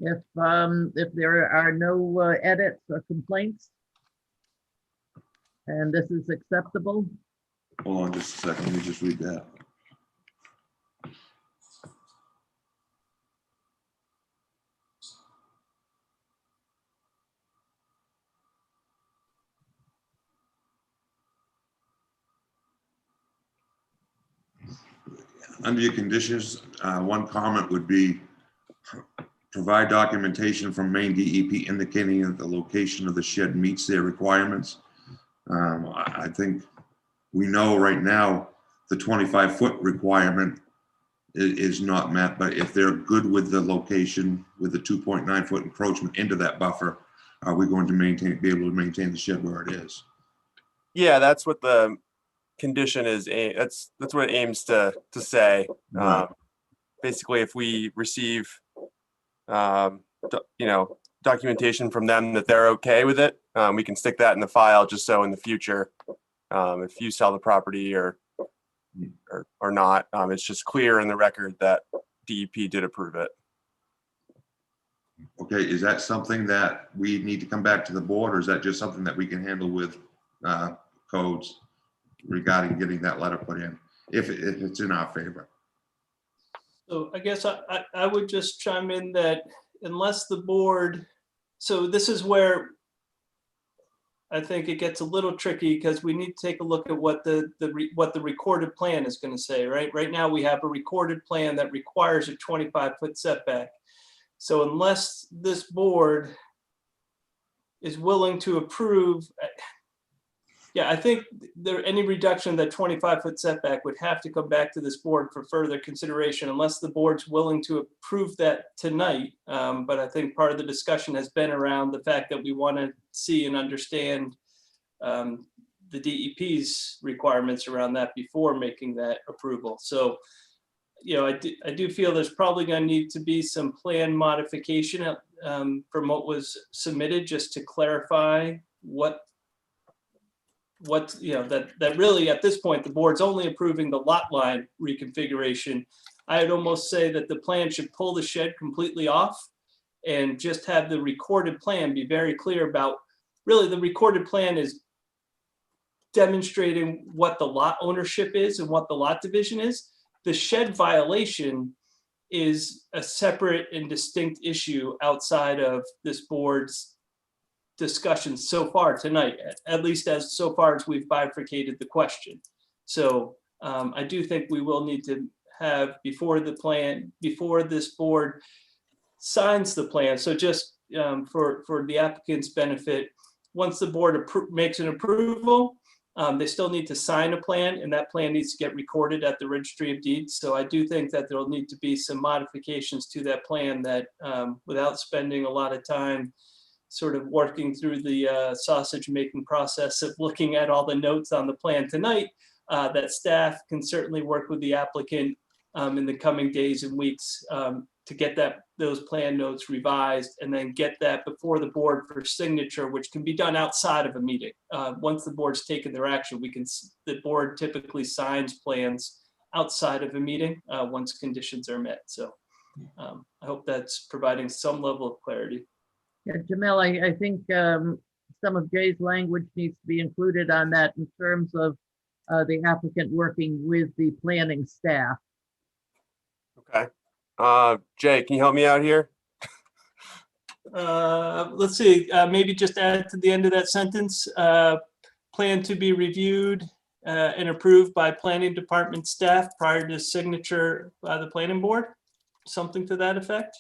If there are no edits or complaints, and this is acceptable, Hold on just a second, let me just read that. Under your conditions, one comment would be provide documentation from Maine DEP indicating that the location of the shed meets their requirements. I think we know right now the 25-foot requirement is not met, but if they're good with the location with the 2.9-foot encroachment into that buffer, are we going to be able to maintain the shed where it is? Yeah, that's what the condition is. That's what it aims to say. Right. Basically, if we receive, documentation from them that they're okay with it, we can stick that in the file just so in the future, if you sell the property or not, it's just clear in the record that DEP did approve it. Okay, is that something that we need to come back to the board, or is that just something that we can handle with codes regarding getting that letter put in, if it's in our favor? So I guess I would just chime in that unless the board, so this is where I think it gets a little tricky, because we need to take a look at what the recorded plan is going to say, right? Right now we have a recorded plan that requires a 25-foot setback. So unless this board is willing to approve, I think any reduction of that 25-foot setback would have to come back to this board for further consideration, unless the board's willing to approve that tonight. But I think part of the discussion has been around the fact that we want to see and understand the DEP's requirements around that before making that approval. So, I do feel there's probably going to need to be some plan modification from what was submitted, just to clarify that really at this point the board's only approving the lot line reconfiguration. I'd almost say that the plan should pull the shed completely off and just have the recorded plan be very clear about, really the recorded plan is demonstrating what the lot ownership is and what the lot division is. The shed violation is a separate and distinct issue outside of this board's discussion so far tonight, at least as so far as we've bifurcated the question. So I do think we will need to have before this board signs the plan. So just for the applicant's benefit, once the board makes an approval, they still need to sign a plan, and that plan needs to get recorded at the Registry of Deeds. So I do think that there'll need to be some modifications to that plan that without spending a lot of time sort of working through the sausage making process of looking at all the notes on the plan tonight, that staff can certainly work with the applicant in the coming days and weeks to get that those plan notes revised and then get that before the board for signature, which can be done outside of a meeting. Once the board's taken their action, the board typically signs plans outside of a meeting once conditions are met. So I hope that's providing some level of clarity. Yeah, Jamil, I think some of Jay's language needs to be included on that in terms of the applicant working with the planning staff. Okay. Jay, can you help me out here? Let's see, maybe just add to the end of that sentence, plan to be reviewed and approved by planning department staff prior to signature by the planning board, something to that effect.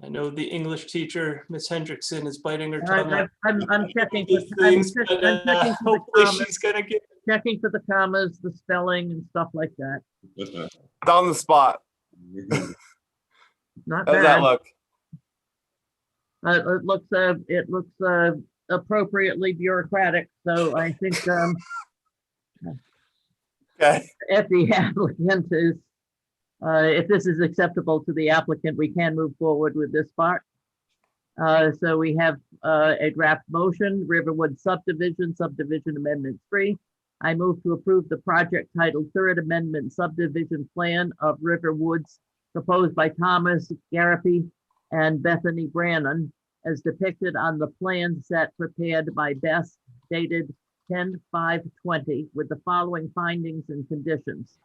I know the English teacher, Miss Hendrickson, is biting her tongue. I'm checking These for, things, but, I'm checking for the hopefully commas, she's gonna get. checking for the commas, the spelling and stuff like that. On the spot. Not How does that bad. look? It looks appropriately bureaucratic, so I think Okay. if the applicant is, if this is acceptable to the applicant, we can move forward with this part. So we have a draft motion, Riverwood subdivision amendment 3. I move to approve the project titled Third Amendment Subdivision Plan of Riverwoods proposed by Thomas Garapi and Bethany Brannon as depicted on the plan set prepared by Best dated 10/5/20 with the following findings and conditions.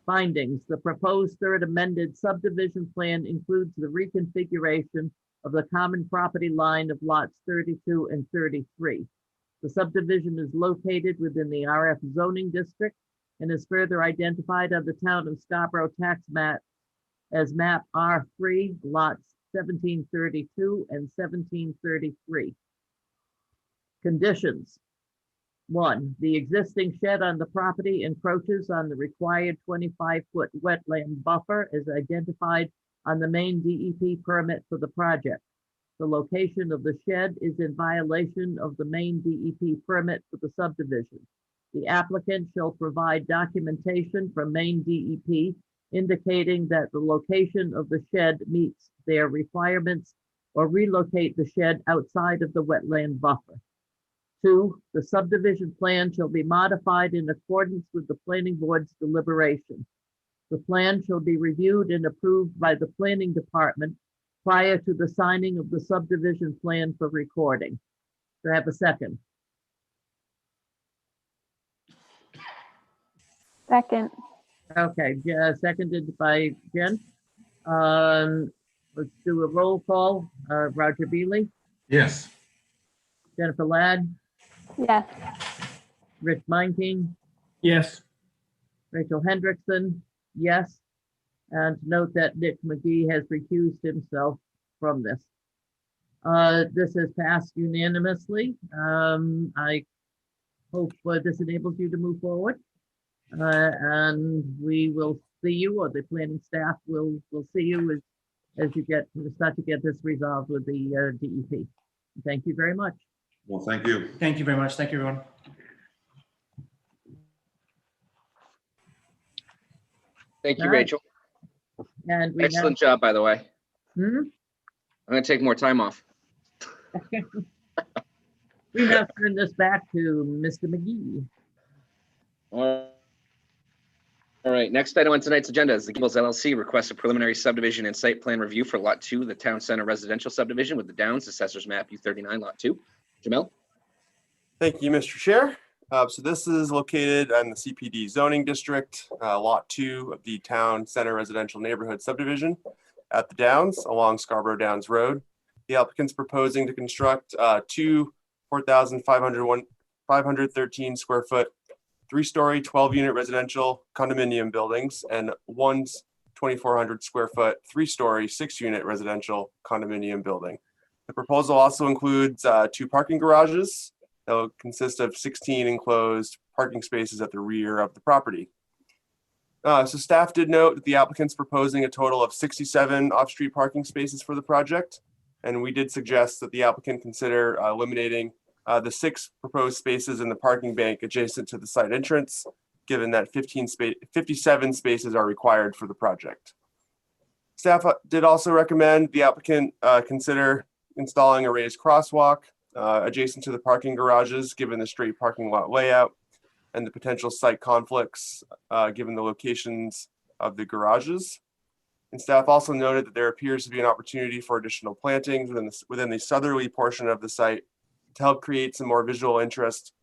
Findings: the proposed third amended subdivision plan includes the reconfiguration of the common property line of lots 32 and 33. The subdivision is located within the RF zoning district and is further identified on the town of Scarborough tax map as map R3, lots 1732 and 1733. Conditions. 1, the existing shed on the property encroaches on the required 25-foot wetland buffer as identified on the main DEP permit for the project. The location of the shed is in violation of the main DEP permit for the subdivision. The applicant shall provide documentation from main DEP indicating that the location of the shed meets their requirements or relocate the shed outside of the wetland buffer. 2, the subdivision plan shall be modified in accordance with the planning board's deliberation. The plan shall be reviewed and approved by the planning department prior to the signing of the subdivision plan for recording. Do I have a second? Second. Okay, seconded by Jen. Let's do a roll call. Roger Beely, Yes. Jennifer Ladd, Yes. Rich Meinking, Yes. Rachel Hendrickson, yes. And note that Nick McGee has recused himself from this. This has passed unanimously. I hope this enables you to move forward. And we will see you, or the planning staff will see you as you start to get this resolved with the DEP. Thank you very much. Well, thank you. Thank you very much. Thank you, everyone. Thank you, All right. Rachel. And we Excellent job, by the way. now, I'm gonna take more time off. we now turn this back to Mr. McGee. All right, next item on tonight's agenda is the Gables LLC requests a preliminary subdivision and site plan review for Lot 2, the Town Center Residential Subdivision with the Downs, Assessor's Map U39, Lot 2. Jamel? Thank you, Mr. Chair. So this is located in the CPD zoning district, Lot 2 of the Town Center Residential Neighborhood Subdivision at the Downs along Scarborough Downs Road. The applicant's proposing to construct two 4,513 square foot, 3-story, 12-unit residential condominium buildings and one 2,400 square foot, 3-story, 6-unit residential condominium building. The proposal also includes 2 parking garages that will consist of 16 enclosed parking spaces at the rear of the property. So staff did note that the applicant's proposing a total of 67 off-street parking spaces for the project. And we did suggest that the applicant consider eliminating the 6 proposed spaces in the parking bank adjacent to the site entrance, given that 57 spaces are required for the project. Staff did also recommend the applicant consider installing a raised crosswalk adjacent to the parking garages, given the straight parking lot layout and the potential site conflicts given the locations of the garages. And staff also noted that there appears to be an opportunity for additional plantings within the southerly portion of the site to help create some more visual interest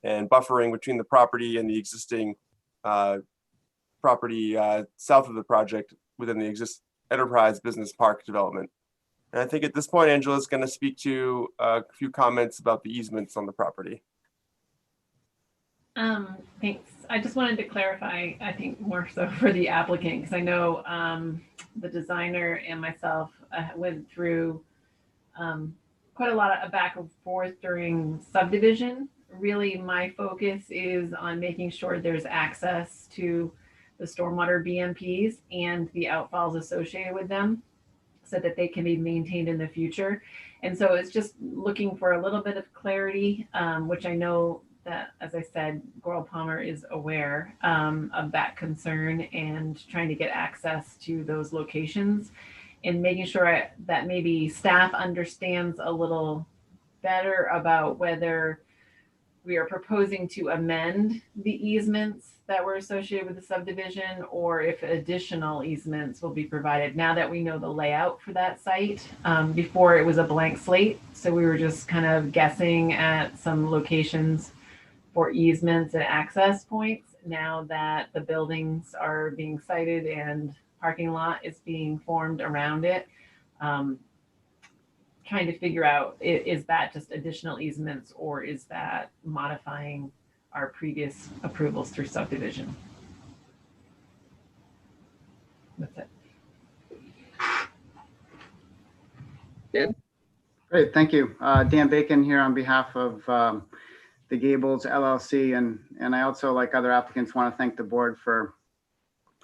and buffering between the property and the existing property south of the project within the Enterprise Business Park development. And I think at this point, Angela is going to speak to a few comments about the easements on the property. Thanks. I just wanted to clarify, I think more so for the applicant, because I know the designer and myself went through quite a lot of back and forth during subdivision. Really, my focus is on making sure there's access to the stormwater BMPs and the outfalls associated with them so that they can be maintained in the future. And so it's just looking for a little bit of clarity, which I know that, as I said, Goral Palmer is aware of that concern and trying to get access to those locations and making sure that maybe staff understands a little better about whether we are proposing to amend the easements that were associated with the subdivision or if additional easements will be provided now that we know the layout for that site. Before it was a blank slate, so we were just kind of guessing at some locations for easements and access points. Now that the buildings are being sited and parking lot is being formed around it, trying to figure out, is that just additional easements or is that modifying our previous approvals through subdivision? That's it. Dan? Great, thank you. Dan Bacon here on behalf of the Gables LLC. And I also, like other applicants, want to thank the board for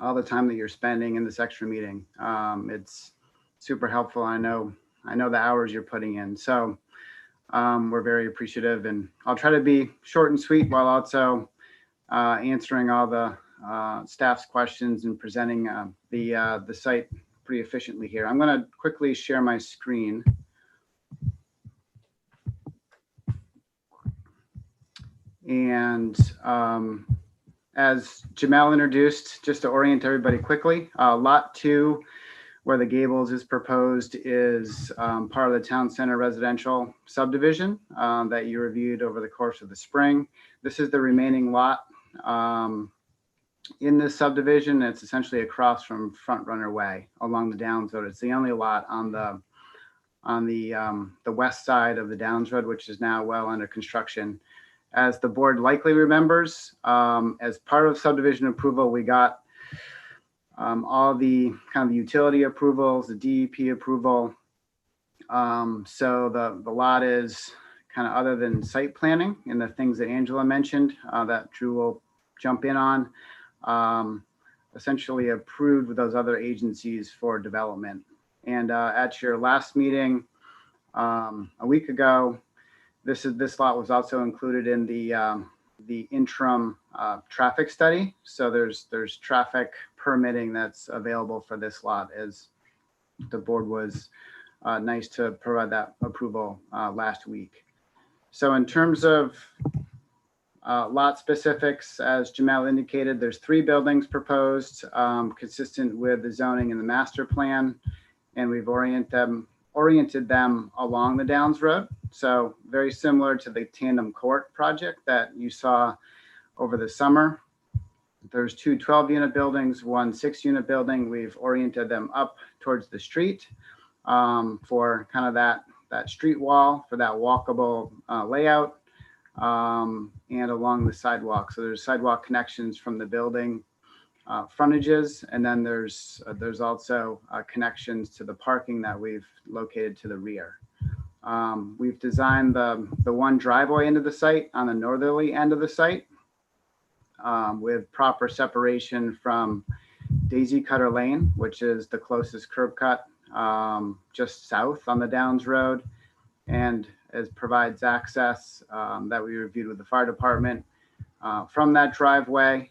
all the time that you're spending in this extra meeting. It's super helpful. I know the hours you're putting in. So we're very appreciative, and I'll try to be short and sweet while also answering all the staff's questions and presenting the site pretty efficiently here. I'm going to quickly share my screen. And as Jamal introduced, just to orient everybody quickly, Lot 2, where the Gables is proposed, is part of the Town Center residential subdivision that you reviewed over the course of the spring. This is the remaining lot in this subdivision. It's essentially across from Front Runner Way along the Downs Road. It's the only lot on the west side of the Downs Road, which is now well under construction. As the board likely remembers, as part of subdivision approval, we got all the kind of utility approvals, the DEP approval. So the lot is kind of, other than site planning and the things that Angela mentioned that Drew will jump in on, essentially approved with those other agencies for development. And at your last meeting a week ago, this lot was also included in the interim traffic study. So there's traffic permitting that's available for this lot, as the board was nice to provide that approval last week. So in terms of lot specifics, as Jamal indicated, there's 3 buildings proposed consistent with the zoning and the master plan, and we've oriented them along the Downs Road. So very similar to the Tandem Court project that you saw over the summer. There's 2 12-unit buildings, 1 6-unit building. We've oriented them up towards the street for kind of that street wall, for that walkable layout, and along the sidewalk. So there's sidewalk connections from the building frontages, and then there's also connections to the parking that we've located to the rear. We've designed the one driveway into the site on the northerly end of the site with proper separation from Daisy Cutter Lane, which is the closest curb cut just south on the Downs Road. And as provides access that we reviewed with the fire department from that driveway.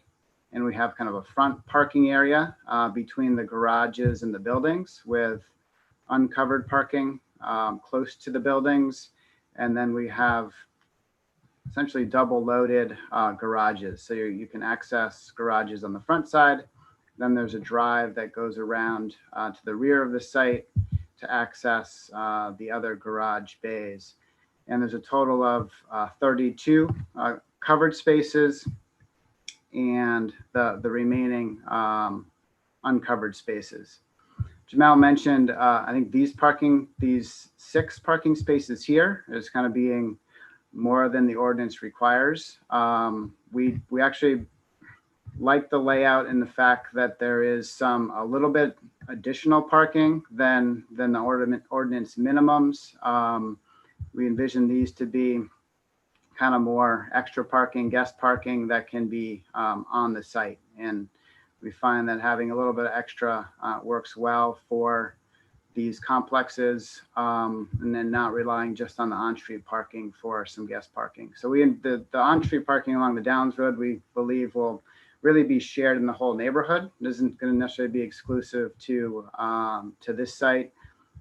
And we have kind of a front parking area between the garages and the buildings with uncovered parking close to the buildings. And then we have essentially double loaded garages. So you can access garages on the front side. Then there's a drive that goes around to the rear of the site to access the other garage bays. And there's a total of 32 covered spaces and the remaining uncovered spaces. Jamal mentioned, I think these 6 parking spaces here is kind of being more than the ordinance requires. We actually like the layout and the fact that there is a little bit additional parking than the ordinance minimums. We envision these to be kind of more extra parking, guest parking that can be on the site. And we find that having a little bit of extra works well for these complexes, and then not relying just on the on-street parking for some guest parking. So the on-street parking along the Downs Road, we believe will really be shared in the whole neighborhood. It isn't going to necessarily be exclusive to this site.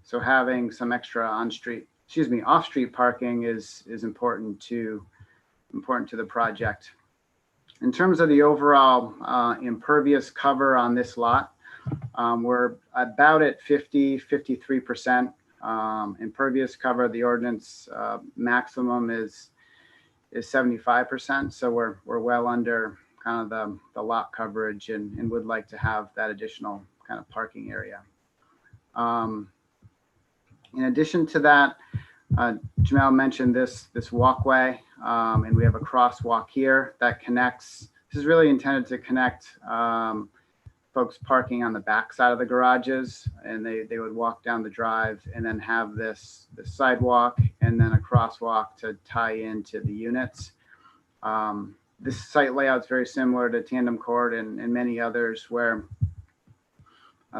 So having some extra off-street parking is important to the project. In terms of the overall impervious cover on this lot, we're about at 53% impervious cover. The ordinance maximum is 75%. So we're well under kind of the lot coverage and would like to have that additional kind of parking area. In addition to that, Jamal mentioned this walkway, and we have a crosswalk here that connects. This is really intended to connect folks parking on the back side of the garages, and they would walk down the drive and then have this sidewalk and then a crosswalk to tie into the units. This site layout is very similar to Tandem Court and many others where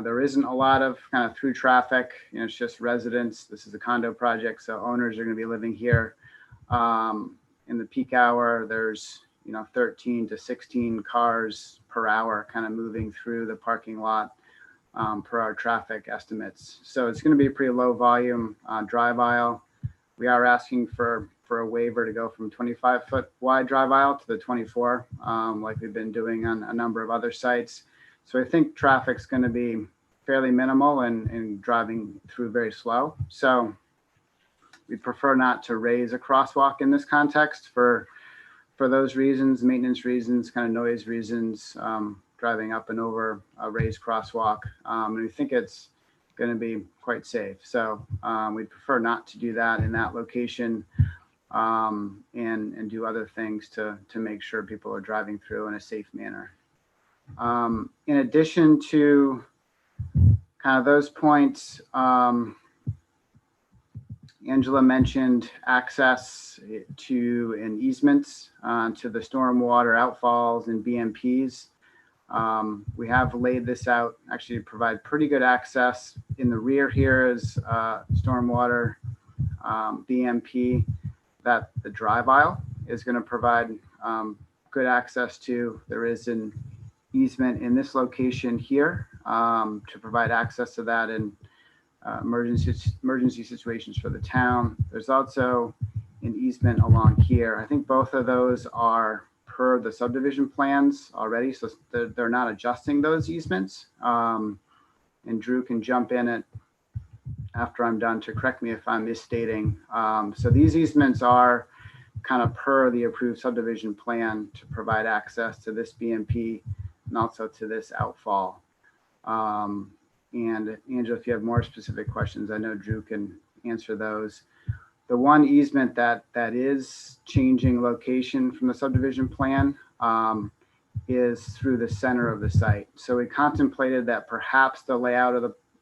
there isn't a lot of kind of through traffic. It's just residents. This is a condo project, so owners are going to be living here. In the peak hour, there's 13 to 16 cars per hour kind of moving through the parking lot per our traffic estimates. So it's going to be a pretty low volume drive aisle. We are asking for a waiver to go from 25-foot wide drive aisle to the 24, like we've been doing on a number of other sites. So I think traffic's going to be fairly minimal and driving through very slow. So we prefer not to raise a crosswalk in this context for those reasons, maintenance reasons, kind of noise reasons, driving up and over a raised crosswalk. And we think it's going to be quite safe. So we prefer not to do that in that location and do other things to make sure people are driving through in a safe manner. In addition to kind of those points, Angela mentioned access to and easements to the stormwater outfalls and BMPs. We have laid this out, actually to provide pretty good access. In the rear here is stormwater BMP that the drive aisle is going to provide good access to. There is an easement in this location here to provide access to that in emergency situations for the town. There's also an easement along here. I think both of those are per the subdivision plans already, so they're not adjusting those easements. And Drew can jump in it after I'm done to correct me if I'm misstating. So these easements are kind of per the approved subdivision plan to provide access to this BMP and also to this outfall. And Angela, if you have more specific questions, I know Drew can answer those. The one easement that is changing location from the subdivision plan is through the center of the site. So we contemplated that perhaps the layout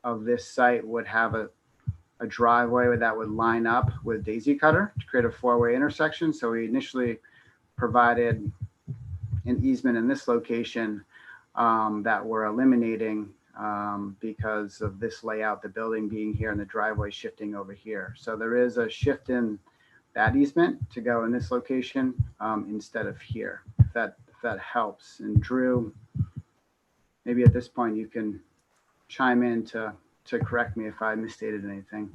of this site would have a driveway that would line up with Daisy Cutter to create a four-way intersection. So we initially provided an easement in this location that we're eliminating because of this layout, the building being here and the driveway shifting over here. So there is a shift in that easement to go in this location instead of here, if that helps. And Drew, maybe at this point you can chime in to correct me if I misstated anything.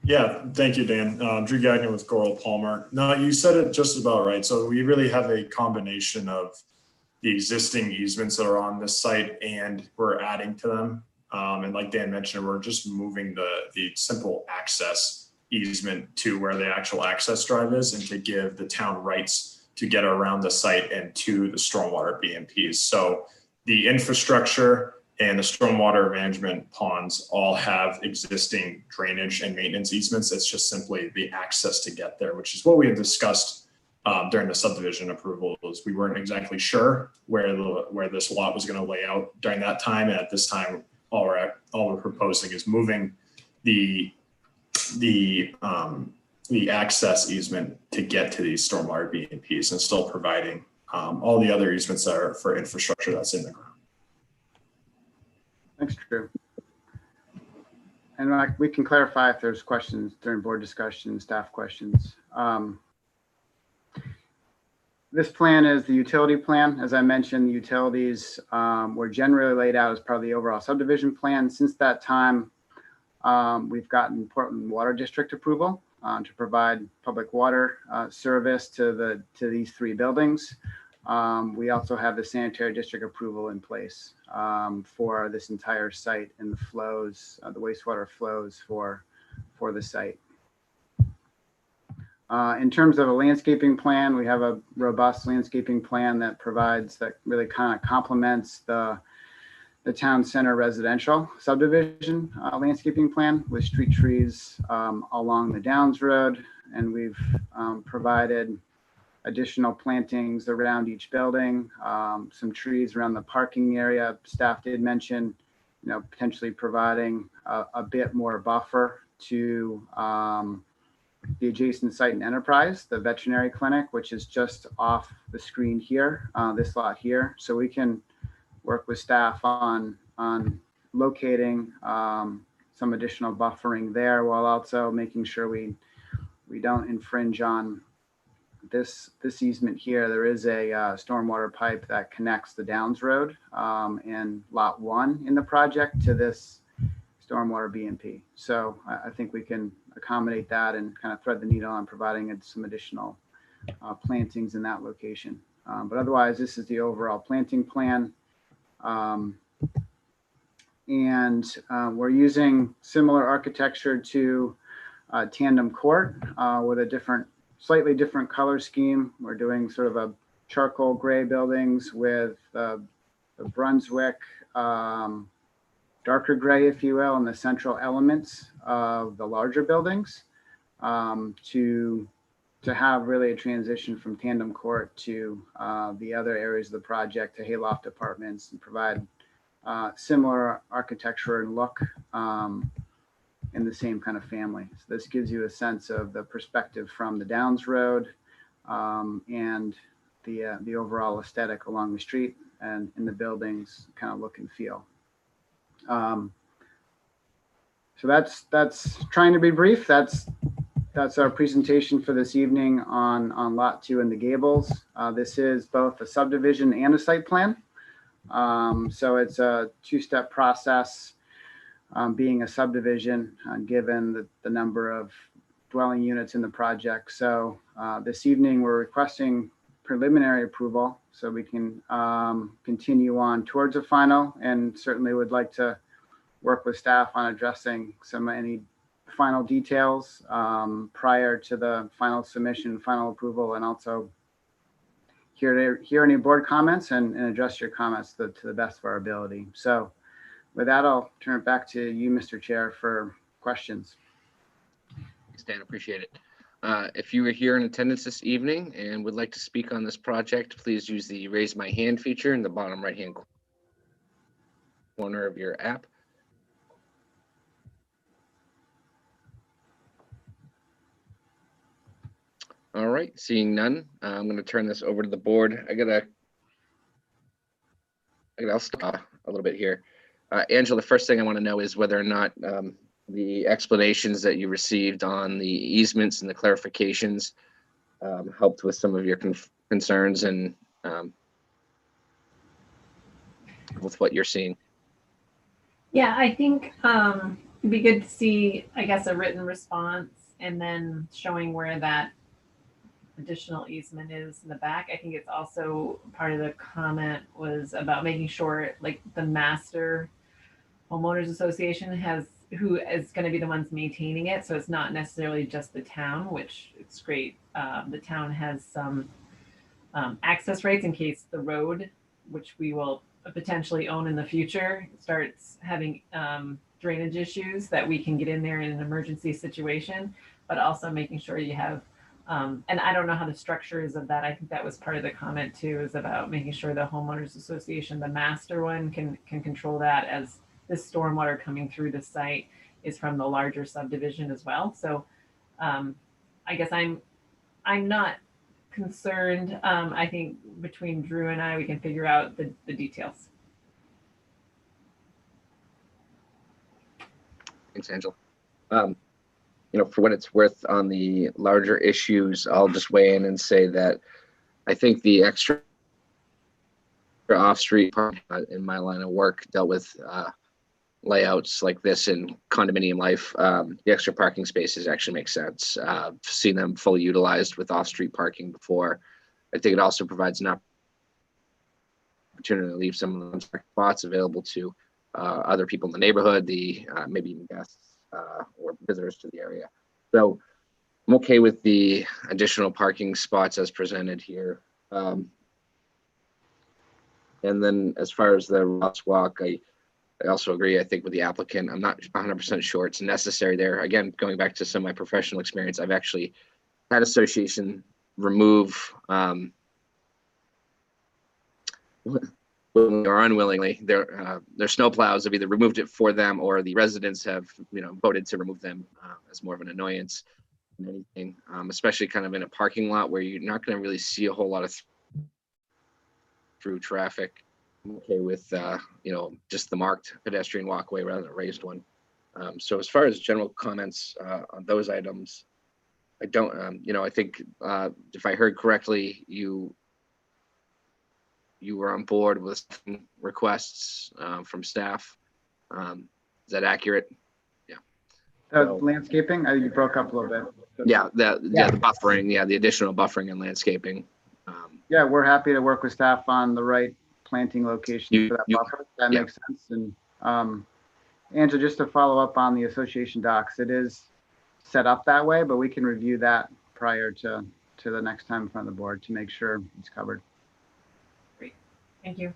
Yeah, thank you, Dan. Drew Gagnon with Goral Palmer. No, you said it just about right. So we really have a combination of the existing easements that are on this site, and we're adding to them. And like Dan mentioned, we're just moving the simple access easement to where the actual access drive is, and to give the town rights to get around the site and to the stormwater BMPs. So the infrastructure and the stormwater management ponds all have existing drainage and maintenance easements. It's just simply the access to get there, which is what we had discussed during the subdivision approvals. We weren't exactly sure where this lot was going to lay out during that time. And at this time, all we're proposing is moving the access easement to get to these stormwater BMPs, and still providing all the other easements that are for infrastructure that's in the ground. Thanks, Drew. And we can clarify if there's questions during board discussion, staff questions. This plan is the utility plan. As I mentioned, the utilities were generally laid out as part of the overall subdivision plan. Since that time, we've gotten Portland Water District approval to provide public water service to these 3 buildings. We also have the sanitary district approval in place for this entire site and the flows, the wastewater flows for the site. In terms of a landscaping plan, we have a robust landscaping plan that really kind of complements the town center residential subdivision landscaping plan with street trees along the Downs Road. And we've provided additional plantings around each building, some trees around the parking area. Staff did mention, potentially providing a bit more buffer to the adjacent site and enterprise, the veterinary clinic, which is just off the screen here, this lot here. So we can work with staff on locating some additional buffering there, while also making sure we don't infringe on this easement here. There is a stormwater pipe that connects the Downs Road and lot 1 in the project to this stormwater BMP. So I think we can accommodate that and kind of thread the needle on providing some additional plantings in that location. But otherwise, this is the overall planting plan. We're using similar architecture to Tandem Court with a slightly different color scheme. We're doing sort of a charcoal gray buildings with the Brunswick darker gray, if you will, and the central elements of the larger buildings to have really a transition from Tandem Court to the other areas of the project, to Hayloft Apartments, and provide similar architecture and look in the same kind of family. So this gives you a sense of the perspective from the Downs Road and the overall aesthetic along the street and in the buildings kind of look and feel. So that's trying to be brief. That's our presentation for this evening on lot 2 in the Gables. This is both a subdivision and a site plan. So it's a 2-step process, being a subdivision, given the number of dwelling units in the project. So this evening we're requesting preliminary approval so we can continue on towards a final, and certainly would like to work with staff on addressing any final details prior to the final submission, final approval, and also hear any board comments and address your comments to the best of our ability. So with that, I'll turn it back to you, Mr. Chair, for questions. Thanks, Dan. Appreciate it. If you were here in attendance this evening and would like to speak on this project, please use the raise my hand feature in the bottom right-hand corner of your app. All right, seeing none, I'm going to turn this over to the board. I'll stop a little bit here. Angela, the first thing I want to know is whether or not the explanations that you received on the easements and the clarifications helped with some of your concerns and with what you're seeing. Yeah, I think it'd be good to see, I guess, a written response and then showing where that additional easement is in the back. I think it's also part of the comment was about making sure like the master homeowners association who is going to be the ones maintaining it. So it's not necessarily just the town, which it's great. The town has some access rights in case the road, which we will potentially own in the future, starts having drainage issues, that we can get in there in an emergency situation, but also making sure you have, and I don't know how the structure is of that. I think that was part of the comment too, is about making sure the homeowners association, the master one, can control that, as this stormwater coming through the site is from the larger subdivision as well. So I guess I'm not concerned. I think between Drew and I, we can figure out the details. Thanks, Angela. For what it's worth on the larger issues, I'll just weigh in and say that I think the extra off-street park in my line of work dealt with layouts like this in condominium life. The extra parking spaces actually make sense. I've seen them fully utilized with off-street parking before. I think it also provides an opportunity to leave some of the spots available to other people in the neighborhood, maybe even guests or visitors to the area. So I'm okay with the additional parking spots as presented here. And then as far as the Ross Walk, I also agree, I think, with the applicant. I'm not 100% sure it's necessary there. Again, going back to some of my professional experience, I've actually had association remove willingly or unwillingly their snowplows have either removed it for them, or the residents have voted to remove them as more of an annoyance than anything, especially kind of in a parking lot where you're not going to really see a whole lot of through traffic. I'm okay with just the marked pedestrian walkway rather than a raised one. So as far as general comments on those items, I don't I think if I heard correctly, you were on board with requests from staff. Is that accurate? Yeah. Landscaping, you broke up a little bit. Yeah, the buffering, the additional buffering and landscaping. Yeah, we're happy to work with staff on the right planting location for that buffer. That makes sense. And Angela, just to follow up on the association docs, it is set up that way, but we can review that prior to the next time in front of the board to make sure it's covered. Great, thank you.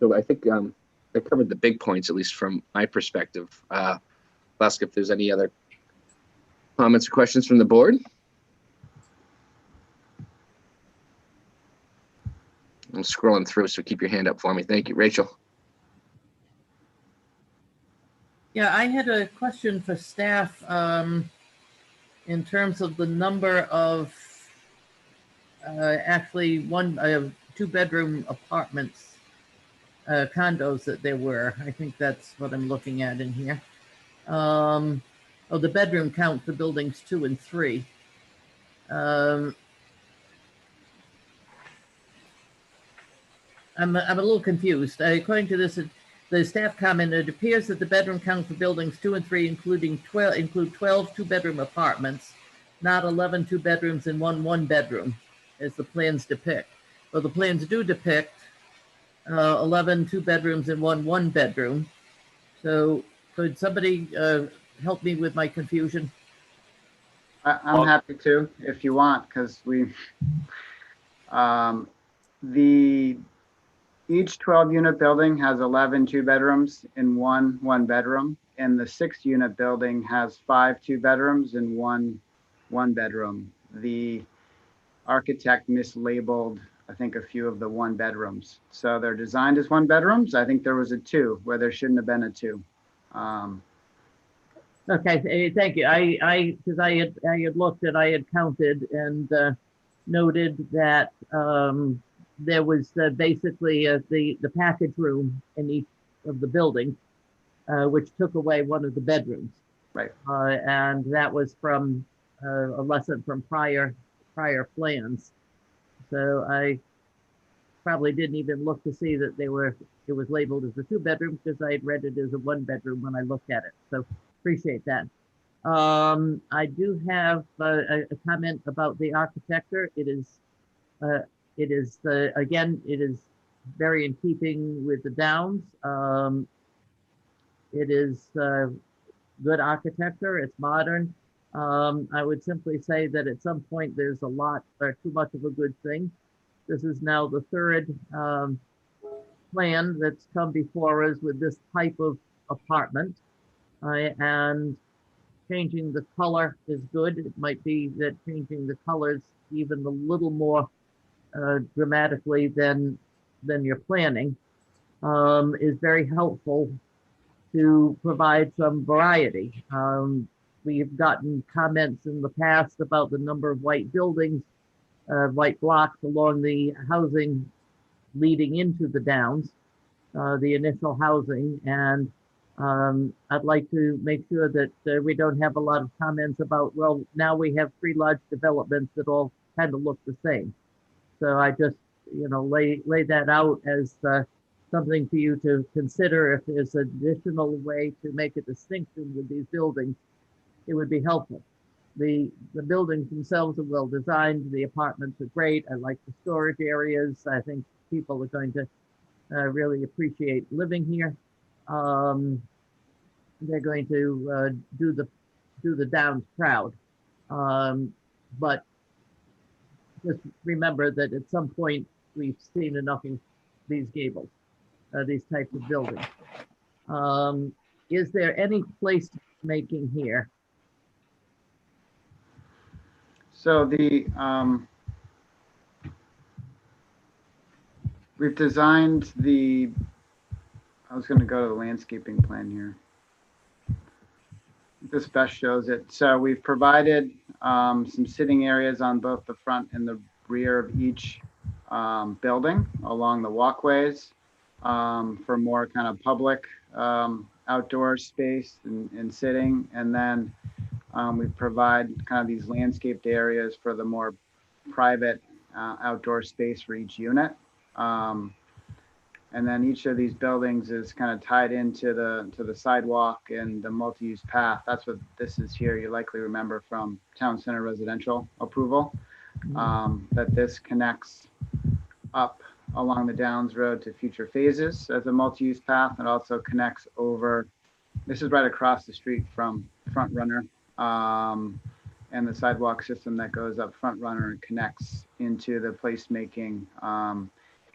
So I think I covered the big points, at least from my perspective. Ask if there's any other comments or questions from the board. I'm scrolling through, so keep your hand up for me. Thank you, Rachel. Yeah, I had a question for staff in terms of the number of actually two-bedroom apartments, condos that there were. I think that's what I'm looking at in here. The bedroom count for buildings 2 and 3. I'm a little confused. According to this, the staff comment, it appears that the bedroom count for buildings 2 and 3, include 12 two-bedroom apartments, not 11 two-bedrooms and one bedroom, as the plans depict. Well, the plans do depict 11 two-bedrooms and one bedroom. So could somebody help me with my confusion? I'm happy to, if you want, because each 12-unit building has 11 two-bedrooms and one bedroom, and the 6-unit building has 5 two-bedrooms and one bedroom. The architect mislabeled, I think, a few of the 1-bedrooms. So they're designed as 1-bedrooms. I think there was a 2 where there shouldn't have been a 2. Okay, thank you. Because I had looked and I had counted and noted that there was basically the package room in each of the buildings, which took away one of the bedrooms. Right. And that was from a lesson from prior plans. So I probably didn't even look to see that it was labeled as a 2-bedroom because I had read it as a 1-bedroom when I looked at it. So appreciate that. I do have a comment about the architecture. It is very in keeping with the Downs. It is good architecture. It's modern. I would simply say that at some point there's a lot or too much of a good thing. This is now the 3rd plan that's come before us with this type of apartment. And changing the color is good. It might be that changing the colors even a little more dramatically than you're planning is very helpful to provide some variety. We've gotten comments in the past about the number of white buildings, white blocks along the housing leading into the Downs, the initial housing. And I'd like to make sure that we don't have a lot of comments about, well, now we have 3 large developments that all kind of look the same. So I just, lay that out as something for you to consider. If there's an additional way to make a distinction with these buildings, it would be helpful. The buildings themselves are well designed. The apartments are great. I like the storage areas. I think people are going to really appreciate living here. They're going to do the Downs proud. But just remember that at some point we've seen enough of these gables, these types of buildings. Is there any place making here? So we've designed I was going to go to the landscaping plan here. This best shows it. So we've provided some sitting areas on both the front and the rear of each building along the walkways for more kind of public outdoor space and sitting. And then we provide kind of these landscaped areas for the more private outdoor space for each unit. And then each of these buildings is kind of tied into the sidewalk and the multi-use path. That's what this is here. You likely remember from Town Center residential approval, that this connects up along the Downs Road to future phases as a multi-use path, and also connects over. This is right across the street from Front Runner, and the sidewalk system that goes up Front Runner and connects into the placemaking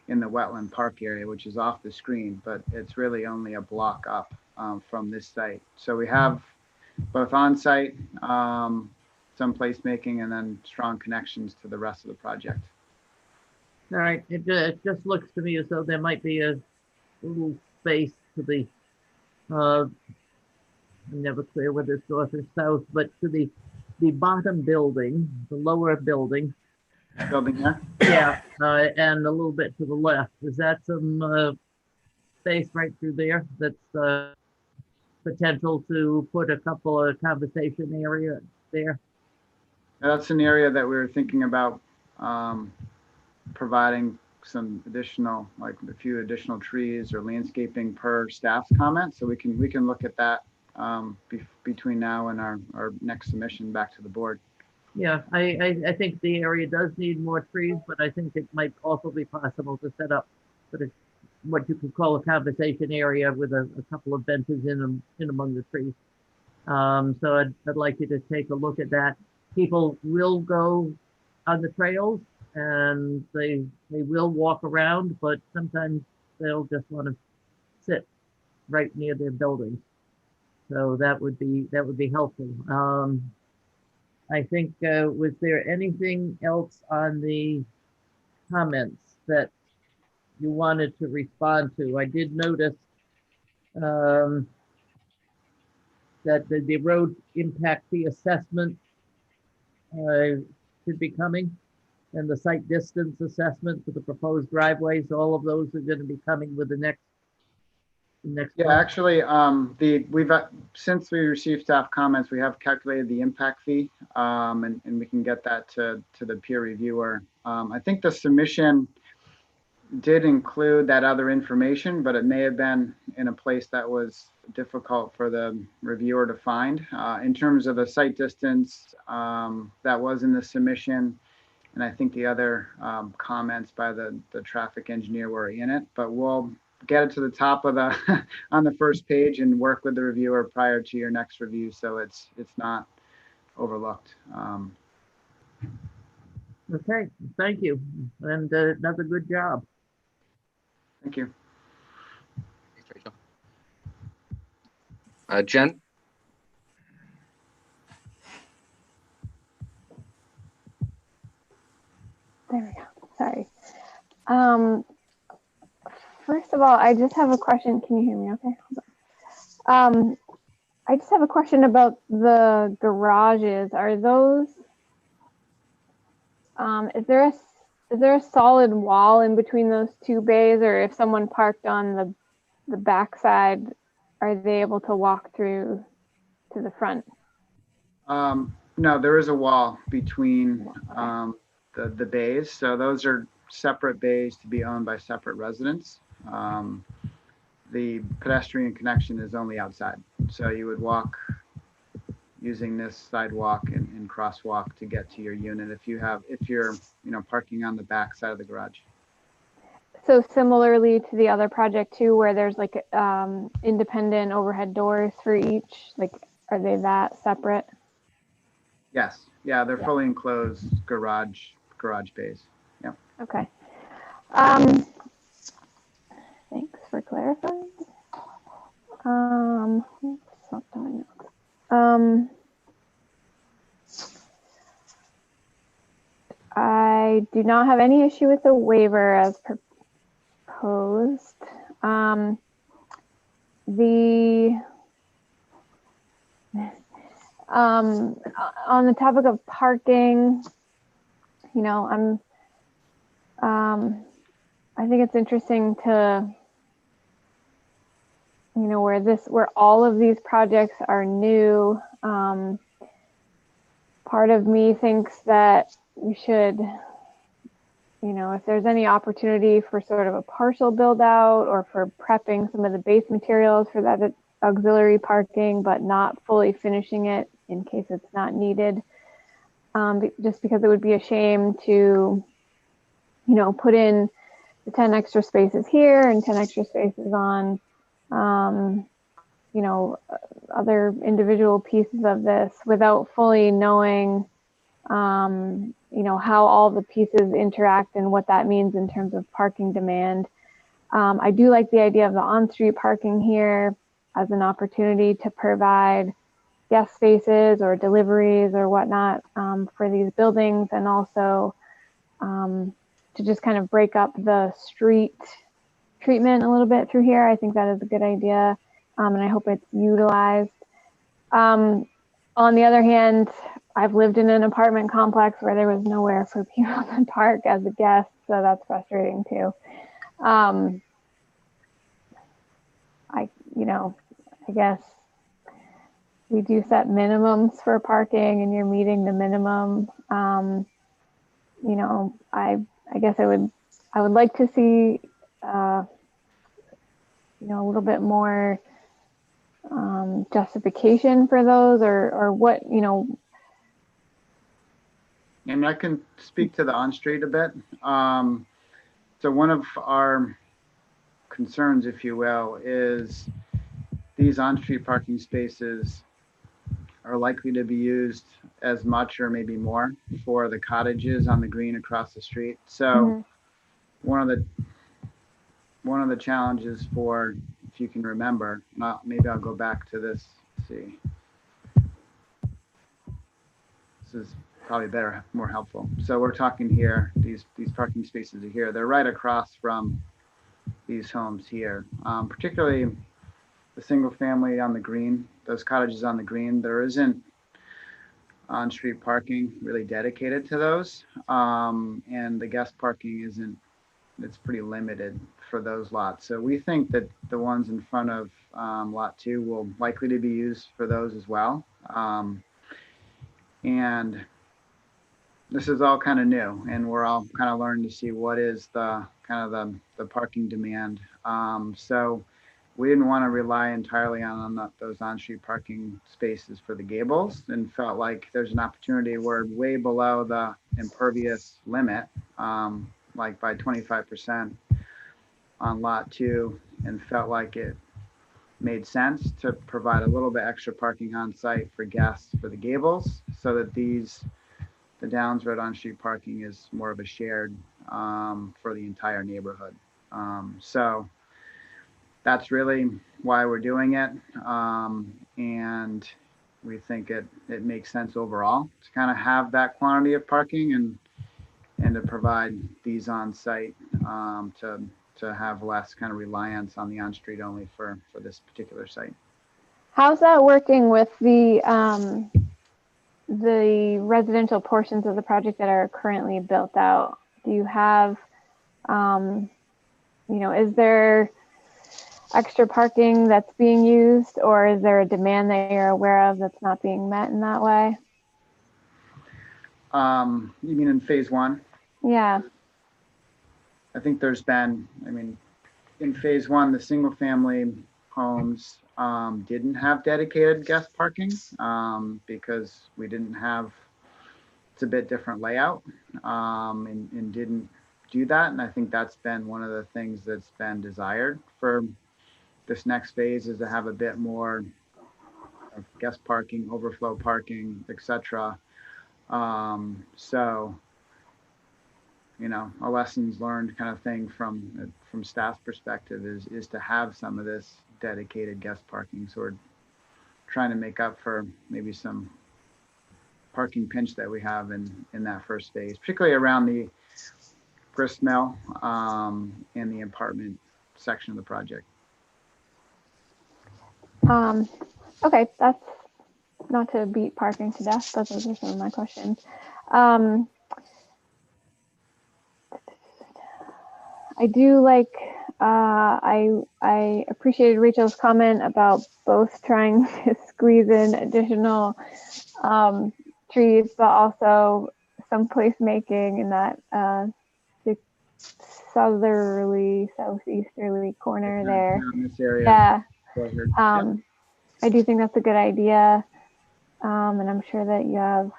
in the wetland park area, which is off the screen, but it's really only a block up from this site. So we have both on-site, some placemaking, and then strong connections to the rest of the project. All right, it just looks to me as though there might be a little space to the, I'm never clear whether it's north or south, but to the bottom building, the lower building. Building here? Yeah, and a little bit to the left. Is that some space right through there that's potential to put a couple of conversation area there? That's an area that we were thinking about providing some additional, like a few additional trees or landscaping per staff's comment. So we can look at that between now and our next submission back to the board. Yeah, I think the area does need more trees, but I think it might also be possible to set up sort of what you could call a conversation area with a couple of benches in among the trees. So I'd like you to take a look at that. People will go on the trails and they will walk around, but sometimes they'll just want to sit right near their buildings. So that would be helpful. I think, was there anything else on the comments that you wanted to respond to? I did notice that the road impact fee assessment should be coming, and the site distance assessment for the proposed driveways, all of those are going to be coming with the next next? Yeah, month? actually, since we received staff comments, we have calculated the impact fee, and we can get that to the peer reviewer. I think the submission did include that other information, but it may have been in a place that was difficult for the reviewer to find. In terms of the site distance, that was in the submission, and I think the other comments by the traffic engineer were in it, but we'll get it to the top of the on the first page and work with the reviewer prior to your next review, so it's not overlooked. Okay, thank you. And another good job. Thank you. Thanks, Rachel. Jen? There we go. Sorry. First of all, I just have a question. Can you hear me okay? I just have a question about the garages. Are those, is there a solid wall in between those two bays, or if someone parked on the backside, are they able to walk through to the front? No, there is a wall between the bays. So those are separate bays to be owned by separate residents. The pedestrian connection is only outside. So you would walk using this sidewalk and crosswalk to get to your unit if you're parking on the back side of the garage. So similarly to the other project too, where there's like independent overhead doors for each, like are they that separate? Yes. Yeah, they're fully enclosed garage bays. Yeah. Okay. Thanks for clarifying. I do not have any issue with the waiver as proposed. On the topic of parking, I think it's interesting to, where all of these projects are new. Part of me thinks that we should, if there's any opportunity for sort of a partial build out or for prepping some of the base materials for that auxiliary parking, but not fully finishing it in case it's not needed. Just because it would be a shame to, put in the 10 extra spaces here and 10 extra spaces on, other individual pieces of this without fully knowing, how all the pieces interact and what that means in terms of parking demand. I do like the idea of the on-street parking here as an opportunity to provide guest spaces or deliveries or whatnot for these buildings, and also to just kind of break up the street treatment a little bit through here. I think that is a good idea, and I hope it's utilized. On the other hand, I've lived in an apartment complex where there was nowhere for people to park as a guest, so that's frustrating too. I guess we do set minimums for parking and you're meeting the minimum. I guess I would like to see, a little bit more justification for those or what, And I can speak to the on-street a bit. So one of our concerns, if you will, is these on-street parking spaces are likely to be used as much or maybe more for the cottages on the green across the street. So one of the challenges for, if you can remember, maybe I'll go back to this, see. This is probably better, more helpful. So we're talking here, these parking spaces are here. They're right across from these homes here, particularly the single family on the green, those cottages on the green. There isn't on-street parking really dedicated to those, and the guest parking isn't it's pretty limited for those lots. So we think that the ones in front of lot 2 will likely to be used for those as well. And this is all kind of new, and we're all kind of learning to see what is the kind of the parking demand. So we didn't want to rely entirely on those on-street parking spaces for the gables, and felt like there's an opportunity. We're way below the impervious limit, like by 25% on lot 2, and felt like it made sense to provide a little bit extra parking on site for guests for the gables, so that the Downs Road on-street parking is more of a shared for the entire neighborhood. So that's really why we're doing it. And we think it makes sense overall to kind of have that quantity of parking and to provide these on site to have less kind of reliance on the on-street only for this particular site. How's that working with the residential portions of the project that are currently built out? Do you have, is there extra parking that's being used, or is there a demand that you're aware of that's not being met in that way? You mean in phase 1? Yeah. I think there's been, in phase 1, the single family homes didn't have dedicated guest parking because we didn't have, it's a bit different layout and didn't do that. And I think that's been one of the things that's been desired for this next phase, is to have a bit more of guest parking, overflow parking, etc. So, a lessons learned kind of thing from staff's perspective is to have some of this dedicated guest parking. So we're trying to make up for maybe some parking pinch that we have in that first phase, particularly around the grist mill and the apartment section of the project. Okay, that's not to beat parking to death, but those are some of my questions. I do like, I appreciated Rachel's comment about both trying to squeeze in additional trees, but also some placemaking in that the southeasterly corner there. In this area. Yeah. Yeah. I do think that's a good idea. And I'm sure that you have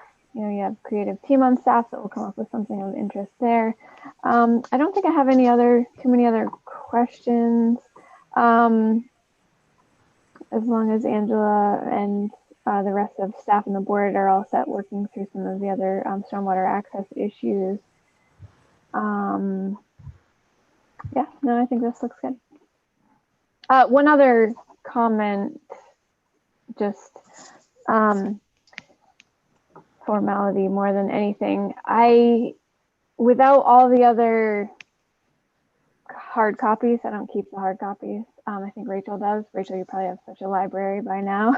creative team on staff that will come up with something of interest there. I don't think I have too many other questions. As long as Angela and the rest of staff and the board are all set working through some of the other stormwater access issues. Yeah, no, I think this looks good. One other comment, just formality more than anything. Without all the other hard copies, I don't keep the hard copies. I think Rachel does. Rachel, you probably have such a library by now.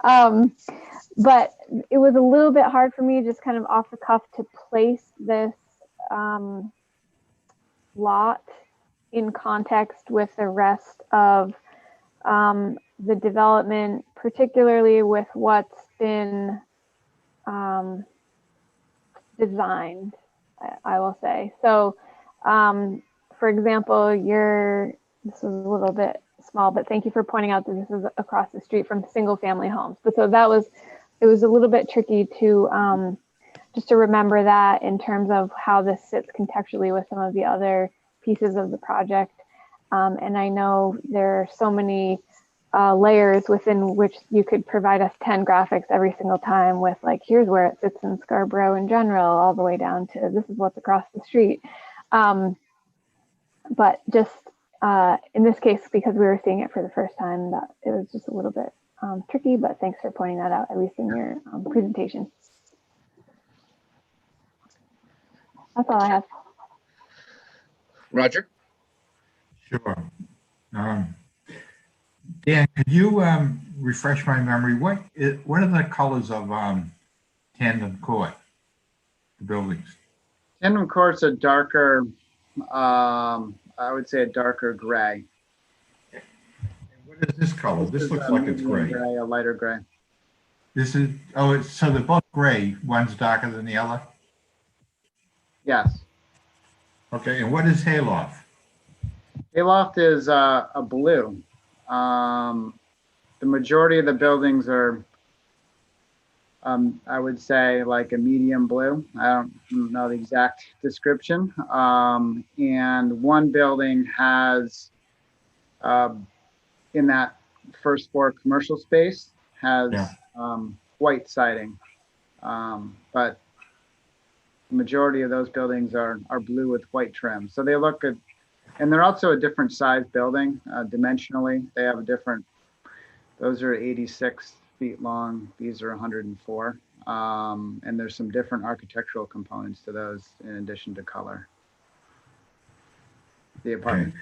But it was a little bit hard for me just kind of off the cuff to place this lot in context with the rest of the development, particularly with what's been designed, I will say. So, for example, this was a little bit small, but thank you for pointing out that this is across the street from single family homes. But so it was a little bit tricky to just to remember that in terms of how this sits contextually with some of the other pieces of the project. And I know there are so many layers within which you could provide us 10 graphics every single time with like, here's where it sits in Scarborough in general, all the way down to this is what's across the street. But just in this case, because we were seeing it for the first time, that it was just a little bit tricky, but thanks for pointing that out, at least in your presentation. That's all I have. Roger? Sure. Dan, could you refresh my memory? What are the colors of Tandem Court, the buildings? Tandem Court's a darker I would say a darker gray. What is this color? This is looks a like it's medium gray. A lighter gray. This is, oh, it's, so they're both gray. One's darker than the other? Yes. Okay, and what is Hayloft? Hayloft is a blue. The majority of the buildings are, I would say, like a medium blue. I don't know the exact description. And one building has, in that first floor commercial space, has white siding. But the majority of those buildings are blue with white trim. So they look good. And they're also a different size building dimensionally. They have a different, those are 86 feet long. These are 104. And there's some different architectural components to those in addition to color. The apartment.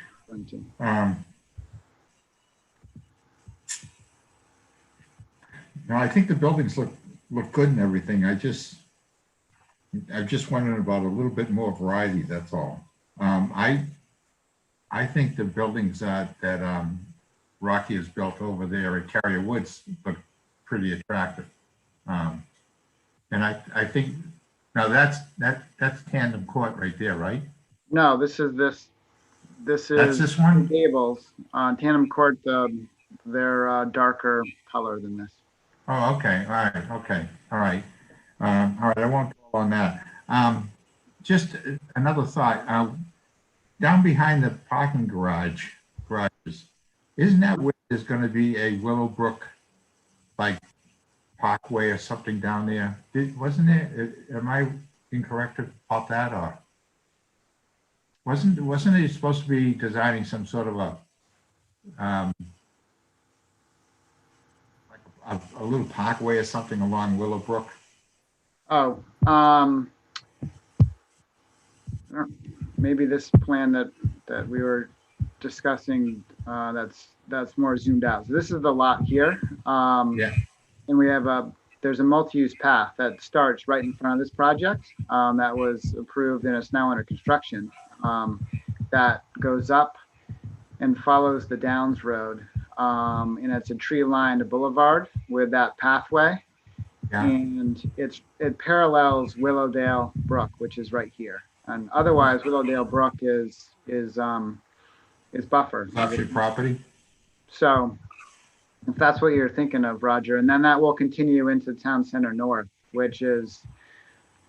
No, I think the buildings look good and everything. I'm just wondering about a little bit more variety, that's all. I think the buildings that Rocky has built over there at Carrier Woods look pretty attractive. And I think, now that's Tandem Court right there, right? No, this is this is this one? Gables. Tandem Court, they're darker color than this. Oh, okay, all right, okay, all right. All right, I won't go on that. Just another thought. Down behind the parking garages, isn't that where there's going to be a Willowbrook, like, parkway or something down there? Wasn't there, am I incorrect about that, or? Wasn't he supposed to be designing some sort of a little parkway or something along Willowbrook? Oh, maybe this plan that we were discussing, that's more zoomed out. So this is the lot here. Yeah. And we have there's a multi-use path that starts right in front of this project that was approved and it's now under construction. That goes up and follows the Downs Road. And it's a tree-lined boulevard with that pathway. Yeah. And it parallels Willowdale Brook, which is right here. And otherwise, Willowdale Brook is buffered. That's your property? So if that's what you're thinking of, Roger, and then that will continue into Town Center North, which is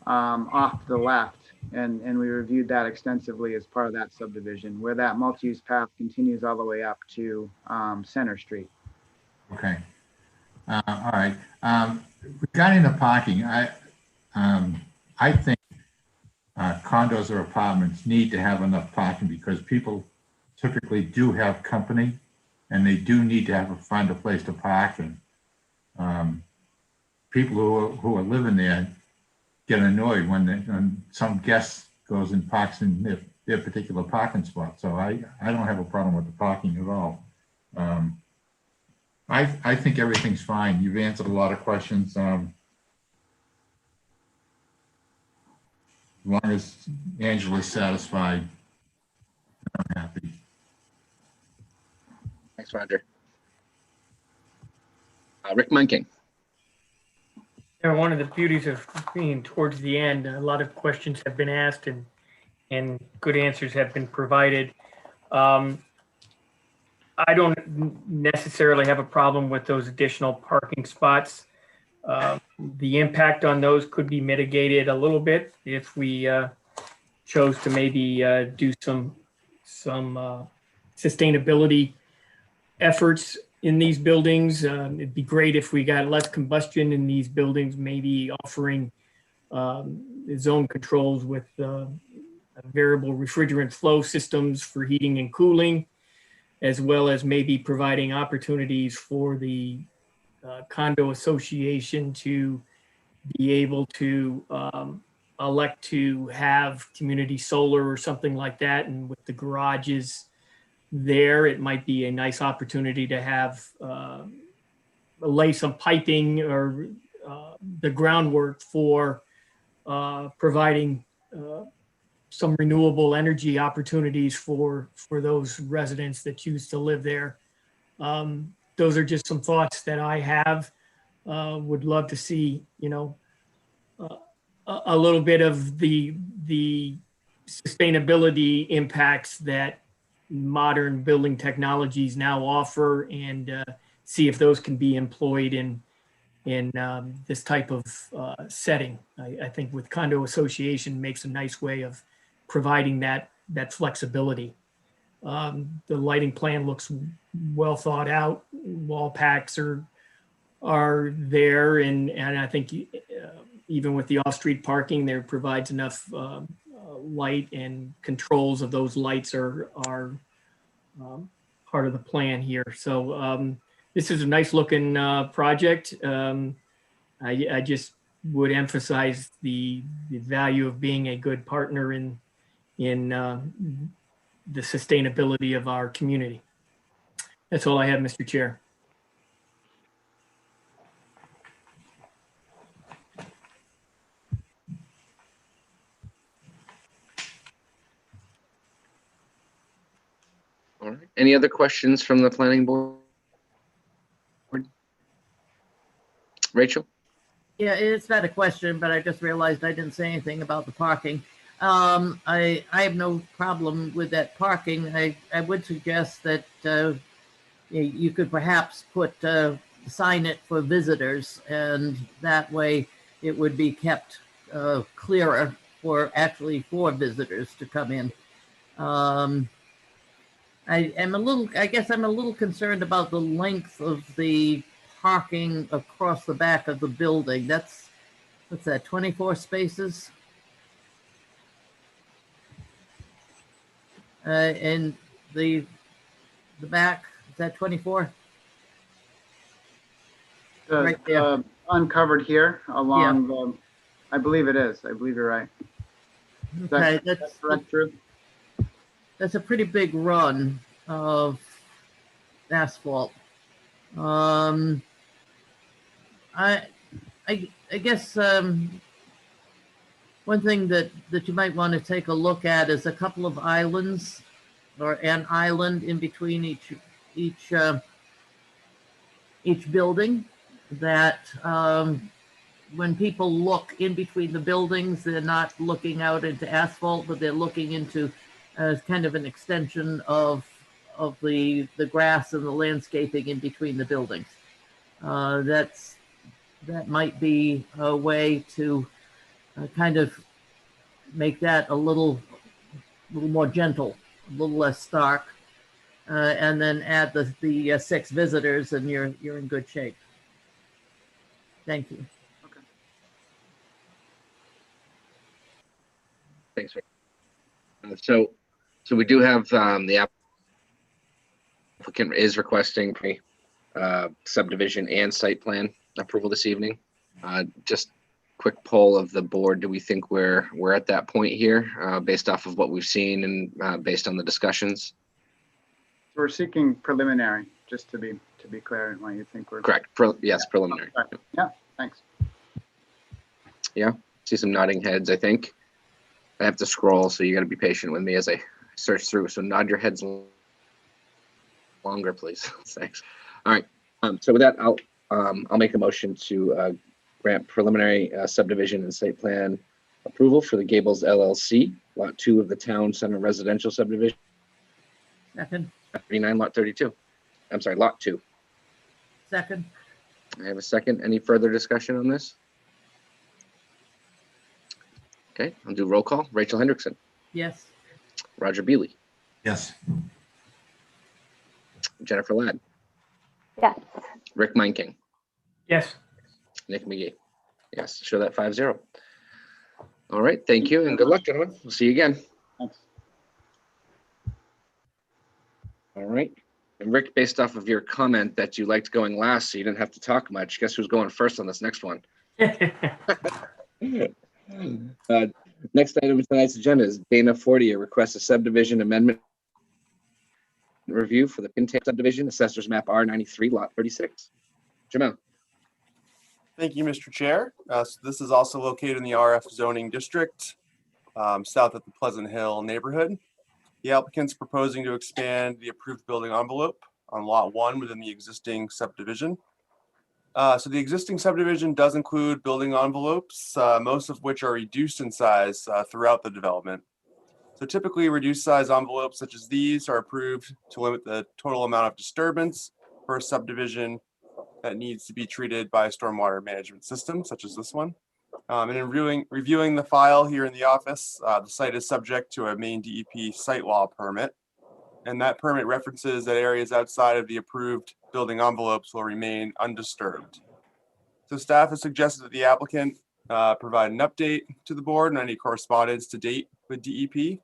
off to the left. And we reviewed that extensively as part of that subdivision, where that multi-use path continues all the way up to Center Street. Okay. All right. Regarding the parking, I think condos or apartments need to have enough parking because people typically do have company and they do need to find a place to park. And people who are living there get annoyed when some guest goes and parks in their particular parking spot. So I don't have a problem with the parking at all. I think everything's fine. You've answered a lot of questions. As long as Angela's satisfied, I'm happy. Thanks, Roger. Rick Munking. One of the beauties of being towards the end, a lot of questions have been asked and good answers have been provided. I don't necessarily have a problem with those additional parking spots. The impact on those could be mitigated a little bit if we chose to maybe do some sustainability efforts in these buildings. It'd be great if we got less combustion in these buildings, maybe offering zone controls with variable refrigerant flow systems for heating and cooling, as well as maybe providing opportunities for the condo association to be able to elect to have community solar or something like that. And with the garages there, it might be a nice opportunity to have lay some piping or the groundwork for providing some renewable energy opportunities for those residents that choose to live there. Those are just some thoughts that I have. Would love to see, a little bit of the sustainability impacts that modern building technologies now offer, and see if those can be employed in this type of setting. I think with condo association makes a nice way of providing that flexibility. The lighting plan looks well thought out. Wall packs are there, and I think even with the off-street parking, there provides enough light, and controls of those lights are part of the plan here. So this is a nice looking project. I just would emphasize the value of being a good partner in the sustainability of our community. That's all I have, Mr. Chair. All right. Any other questions from the planning board? Rachel? Yeah, it's not a question, but I just realized I didn't say anything about the parking. I have no problem with that parking. I would suggest that you could perhaps sign it for visitors, and that way it would be kept clearer for visitors to come in. I guess I'm a little concerned about the length of the parking across the back of the building. What's that, 24 spaces? And the back, is that 24? Right there. Uncovered here along the, I believe it is. I believe you're right. Okay, That's correct, Drew? That's a pretty big run of asphalt. I guess one thing that you might want to take a look at is a couple of islands, or an island in between each building, that when people look in between the buildings, they're not looking out into asphalt, but they're looking into kind of an extension of the grass and the landscaping in between the buildings. That might be a way to kind of make that a little more gentle, a little less stark, and then add the 6 visitors, and you're in good shape. Thank you. Okay. Thanks. So we do have the applicant is requesting subdivision and site plan approval this evening. Just quick poll of the board. Do we think we're at that point here based off of what we've seen and based on the discussions? We're seeking preliminary, just to be clear on why you think we're Correct. Yes, preliminary. Okay. Yeah, thanks. Yeah, see some nodding heads, I think. I have to scroll, so you got to be patient with me as I search through. So nod your heads longer, please. Thanks. All right. So with that, I'll make a motion to grant preliminary subdivision and site plan approval for the Gables LLC, Lot 2 of the Town Center Residential Subdivision. Second. 39, Lot 32. I'm sorry, Lot 2. Second. I have a second. Any further discussion on this? Okay, I'll do roll call. Rachel Hendrickson. Yes. Roger Beely. Yes. Jennifer Ladd. Yes. Rick Meinking. Yes. Nick McGee. Yes, show that 5-0. All right, thank you and good luck, gentlemen. We'll see you again. Thanks. All right. And Rick, based off of your comment that you liked going last, so you didn't have to talk much, guess who's going first on this next one? Next item on tonight's agenda is Dana Fortier requests a subdivision amendment review for the Pintail subdivision, assessors map R93, lot 36. Jamel. Thank you, Mr. Chair. So this is also located in the RF zoning district. south of the Pleasant Hill neighborhood. The applicant's proposing to expand the approved building envelope on Lot 1 within the existing subdivision. So the existing subdivision does include building envelopes, most of which are reduced in size throughout the development. So typically reduced size envelopes such as these are approved to limit the total amount of disturbance for a subdivision that needs to be treated by a stormwater management system such as this one. And in reviewing the file here in the office, the site is subject to a Maine DEP site law permit. And that permit references that areas outside of the approved building envelopes will remain undisturbed. So staff has suggested that the applicant provide an update to the board on any correspondence to date with DEP,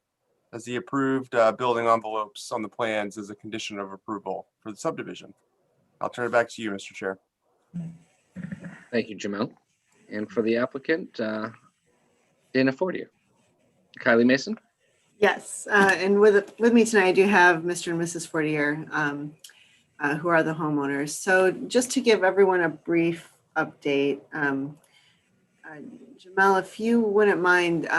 as the approved building envelopes on the plans is a condition of approval for the subdivision. I'll turn it back to you, Mr. Chair. Thank you, Jamel. And for the applicant, Dana Fortier. Kylie Mason. Yes, and with me tonight, I do have Mr. and Mrs. Fortier, who are the homeowners. So just to give everyone a brief update, Jamel, if you wouldn't mind,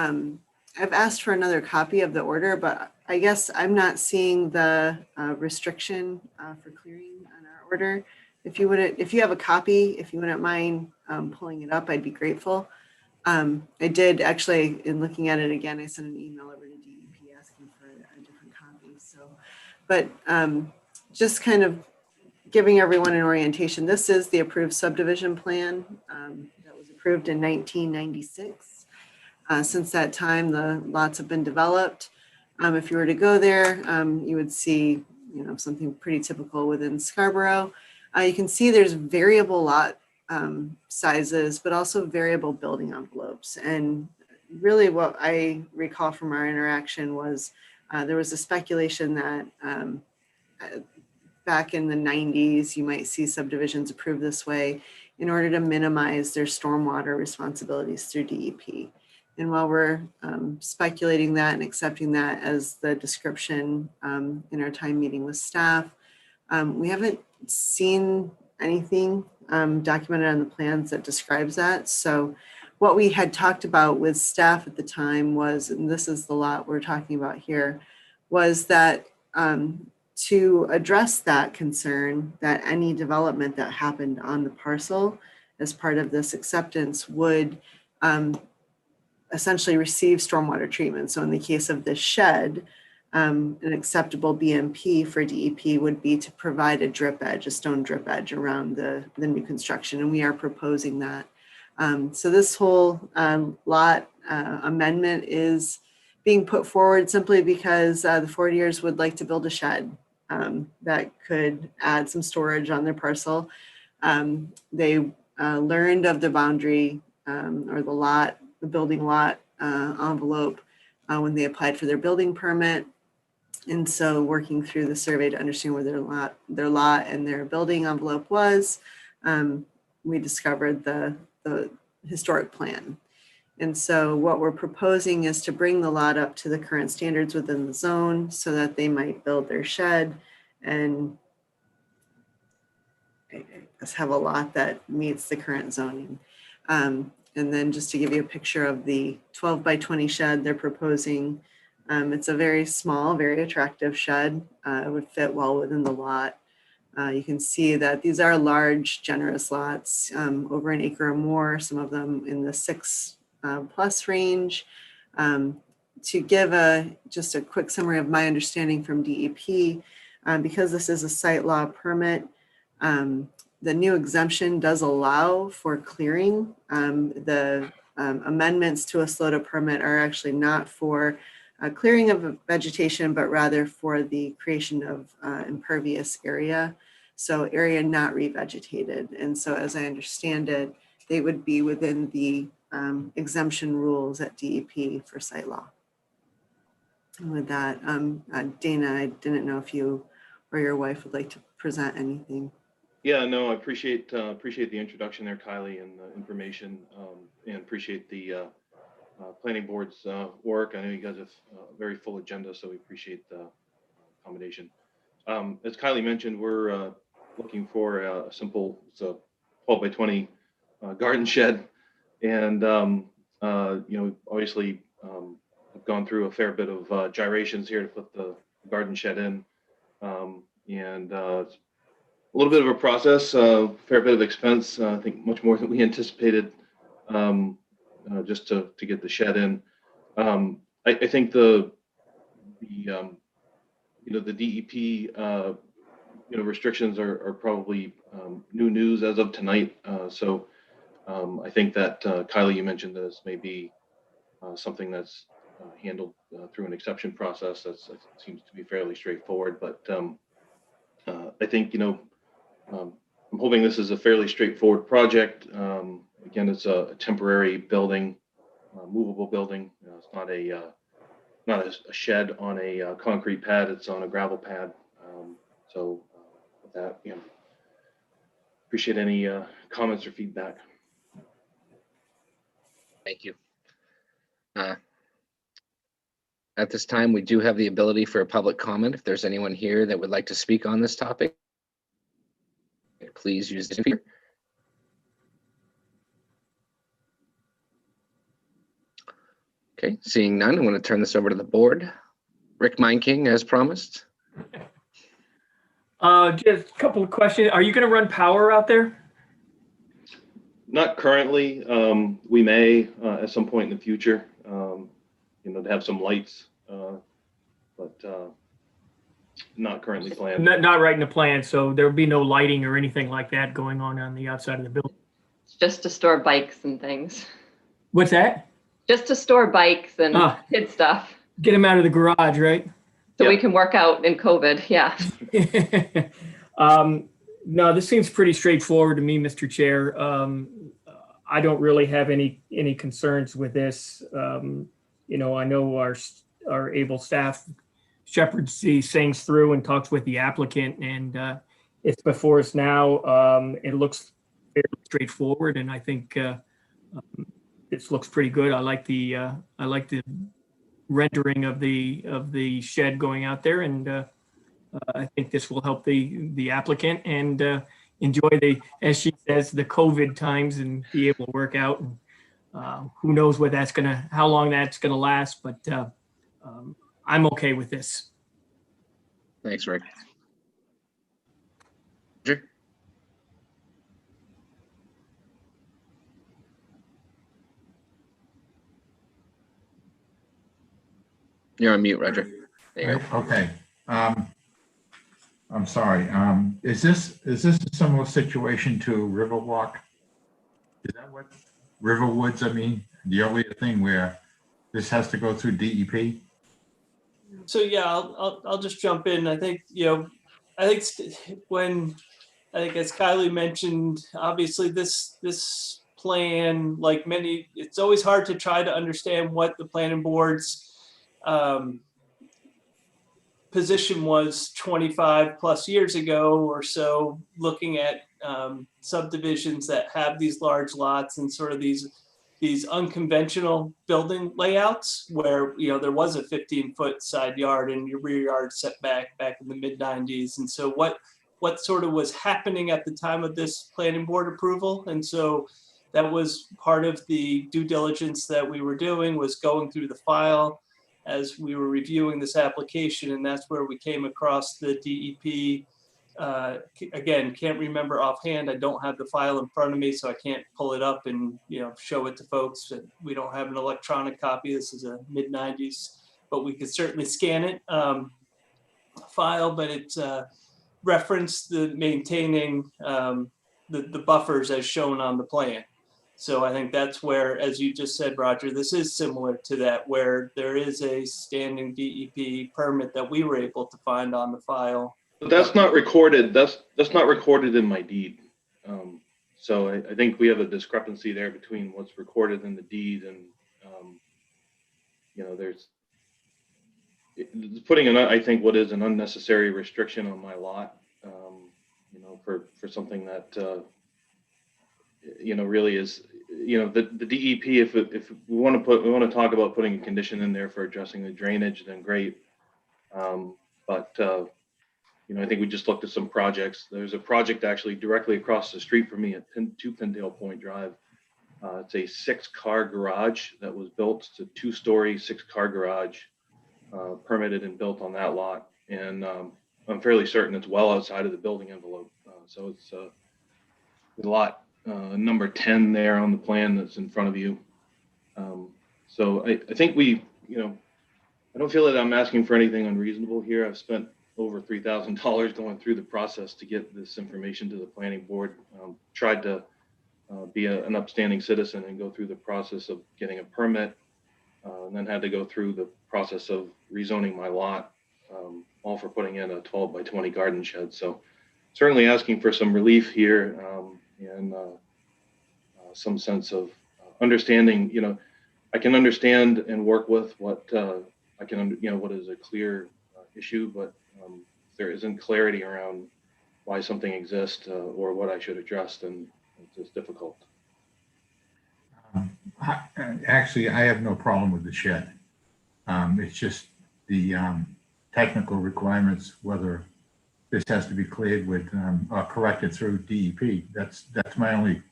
I've asked for another copy of the order, but I guess I'm not seeing the restriction for clearing on our order. If you have a copy, if you wouldn't mind pulling it up, I'd be grateful. I did actually, in looking at it again, I sent an email over to DEP asking for a different copy. So, but just kind of giving everyone an orientation. This is the approved subdivision plan that was approved in 1996. Since that time, the lots have been developed. If you were to go there, you would see, something pretty typical within Scarborough. You can see there's variable lot sizes, but also variable building envelopes. And really what I recall from our interaction was there was a speculation that back in the 90s, you might see subdivisions approved this way in order to minimize their stormwater responsibilities through DEP. And while we're speculating that and accepting that as the description in our time meeting with staff, we haven't seen anything documented on the plans that describes that. So what we had talked about with staff at the time was, and this is the lot we're talking about here, was that to address that concern, that any development that happened on the parcel as part of this acceptance would essentially receive stormwater treatment. So in the case of this shed, an acceptable BMP for DEP would be to provide a drip edge, a stone drip edge around the new construction, and we are proposing that. So this whole lot amendment is being put forward simply because the Fortiers would like to build a shed that could add some storage on their parcel. They learned of the boundary or the building lot envelope when they applied for their building permit. And so working through the survey to understand where their lot and their building envelope was, we discovered the historic plan. And so what we're proposing is to bring the lot up to the current standards within the zone so that they might build their shed and I guess have a lot that meets the current zoning. And then just to give you a picture of the 12 by 20 shed they're proposing, it's a very small, very attractive shed. It would fit well within the lot. You can see that these are large, generous lots, over an acre or more, some of them in the 6+ range. To give just a quick summary of my understanding from DEP, because this is a site law permit, the new exemption does allow for clearing. The amendments to a SLOTA permit are actually not for clearing of vegetation, but rather for the creation of impervious area. So area not revegetated. And so as I understand it, they would be within the exemption rules at DEP for site law. And with that, Dana, I didn't know if you or your wife would like to present anything. Yeah, no, I appreciate the introduction there, Kylie, and the information, and appreciate the planning board's work. I know you guys have a very full agenda, so we appreciate the accommodation. As Kylie mentioned, we're looking for a simple, it's a 12 by 20 garden shed, and obviously I've gone through a fair bit of gyrations here to put the garden shed in. And it's a little bit of a process, fair bit of expense, I think much more than we anticipated, just to get the shed in. I think the DEP restrictions are probably new news as of tonight. So I think that Kylie, you mentioned this may be something that's handled through an exception process. That seems to be fairly straightforward. But I think I'm hoping this is a fairly straightforward project. Again, it's a temporary building, movable building. It's not a shed on a concrete pad. It's on a gravel pad. So with that, appreciate any comments or feedback. Thank you. At this time, we do have the ability for a public comment. If there's anyone here that would like to speak on this topic, please use the feature. Okay, seeing none, I'm going to turn this over to the board. Rick Meinking, as promised. Just a couple of questions. Are you going to run power out there? Not currently. We may at some point in the future, to have some lights, but not currently planned. Not right in the plan, so there'll be no lighting or anything like that going on the outside of the building. It's just to store bikes and things. What's that? Just to store bikes and kid stuff. Get them out of the garage, right? So we can work out in COVID, yeah. No, this seems pretty straightforward to me, Mr. Chair. I don't really have any concerns with this. I know our able staff shepherds these things through and talks with the applicant, and it's before us now. It looks fairly straightforward, and I think this looks pretty good. I like the rendering of the shed going out there, and I think this will help the applicant and enjoy as she says, the COVID times and be able to work out. And who knows how long that's gonna last, but I'm okay with this. Thanks, Rick. You're on mute, Roger. There you go. Okay. I'm sorry. Is this a similar situation to Riverwalk? Is that what Riverwoods? I mean, the earlier thing where this has to go through DEP? So yeah, I'll just jump in. I think as Kylie mentioned, obviously this plan, like many, it's always hard to try to understand what the planning board's position was 25 plus years ago or so, looking at subdivisions that have these large lots and sort of these unconventional building layouts where there was a 15-foot side yard and your rear yard setback back in the mid-90s. And so what sort of was happening at the time of this planning board approval? And so that was part of the due diligence that we were doing, was going through the file as we were reviewing this application, and that's where we came across the DEP. Again, can't remember offhand. I don't have the file in front of me, so I can't pull it up and show it to folks. We don't have an electronic copy. This is a mid-90s, but we could certainly scan it file. But it's referenced the maintaining the buffers as shown on the plan. So I think that's where, as you just said, Roger, this is similar to that, where there is a standing DEP permit that we were able to find on the file. But that's not recorded. That's not recorded in my deed. So I think we have a discrepancy there between what's recorded in the deed and there's putting I think what is an unnecessary restriction on my lot. For something that really is the DEP. If we want to talk about putting a condition in there for addressing the drainage, then great. But I think we just looked at some projects. There's a project actually directly across the street from me at 2 Pindale Point Drive It's a 6-car garage that was built. It's a 2-story, 6-car garage, permitted and built on that lot. And I'm fairly certain it's well outside of the building envelope. So it's lot number 10 there on the plan that's in front of you. So I think we, I don't feel that I'm asking for anything unreasonable here. I've spent over $3,000 going through the process to get this information to the planning board. Tried to be an upstanding citizen and go through the process of getting a permit, and then had to go through the process of rezoning my lot, all for putting in a 12 by 20 garden shed. So certainly asking for some relief here, and some sense of understanding. I can understand and work with what I can, what is a clear issue, but if there isn't clarity around why something exists or what I should address, then it's just difficult. Actually, I have no problem with the shed. It's just the technical requirements, whether this has to be cleared with or corrected through DEP. That's my only.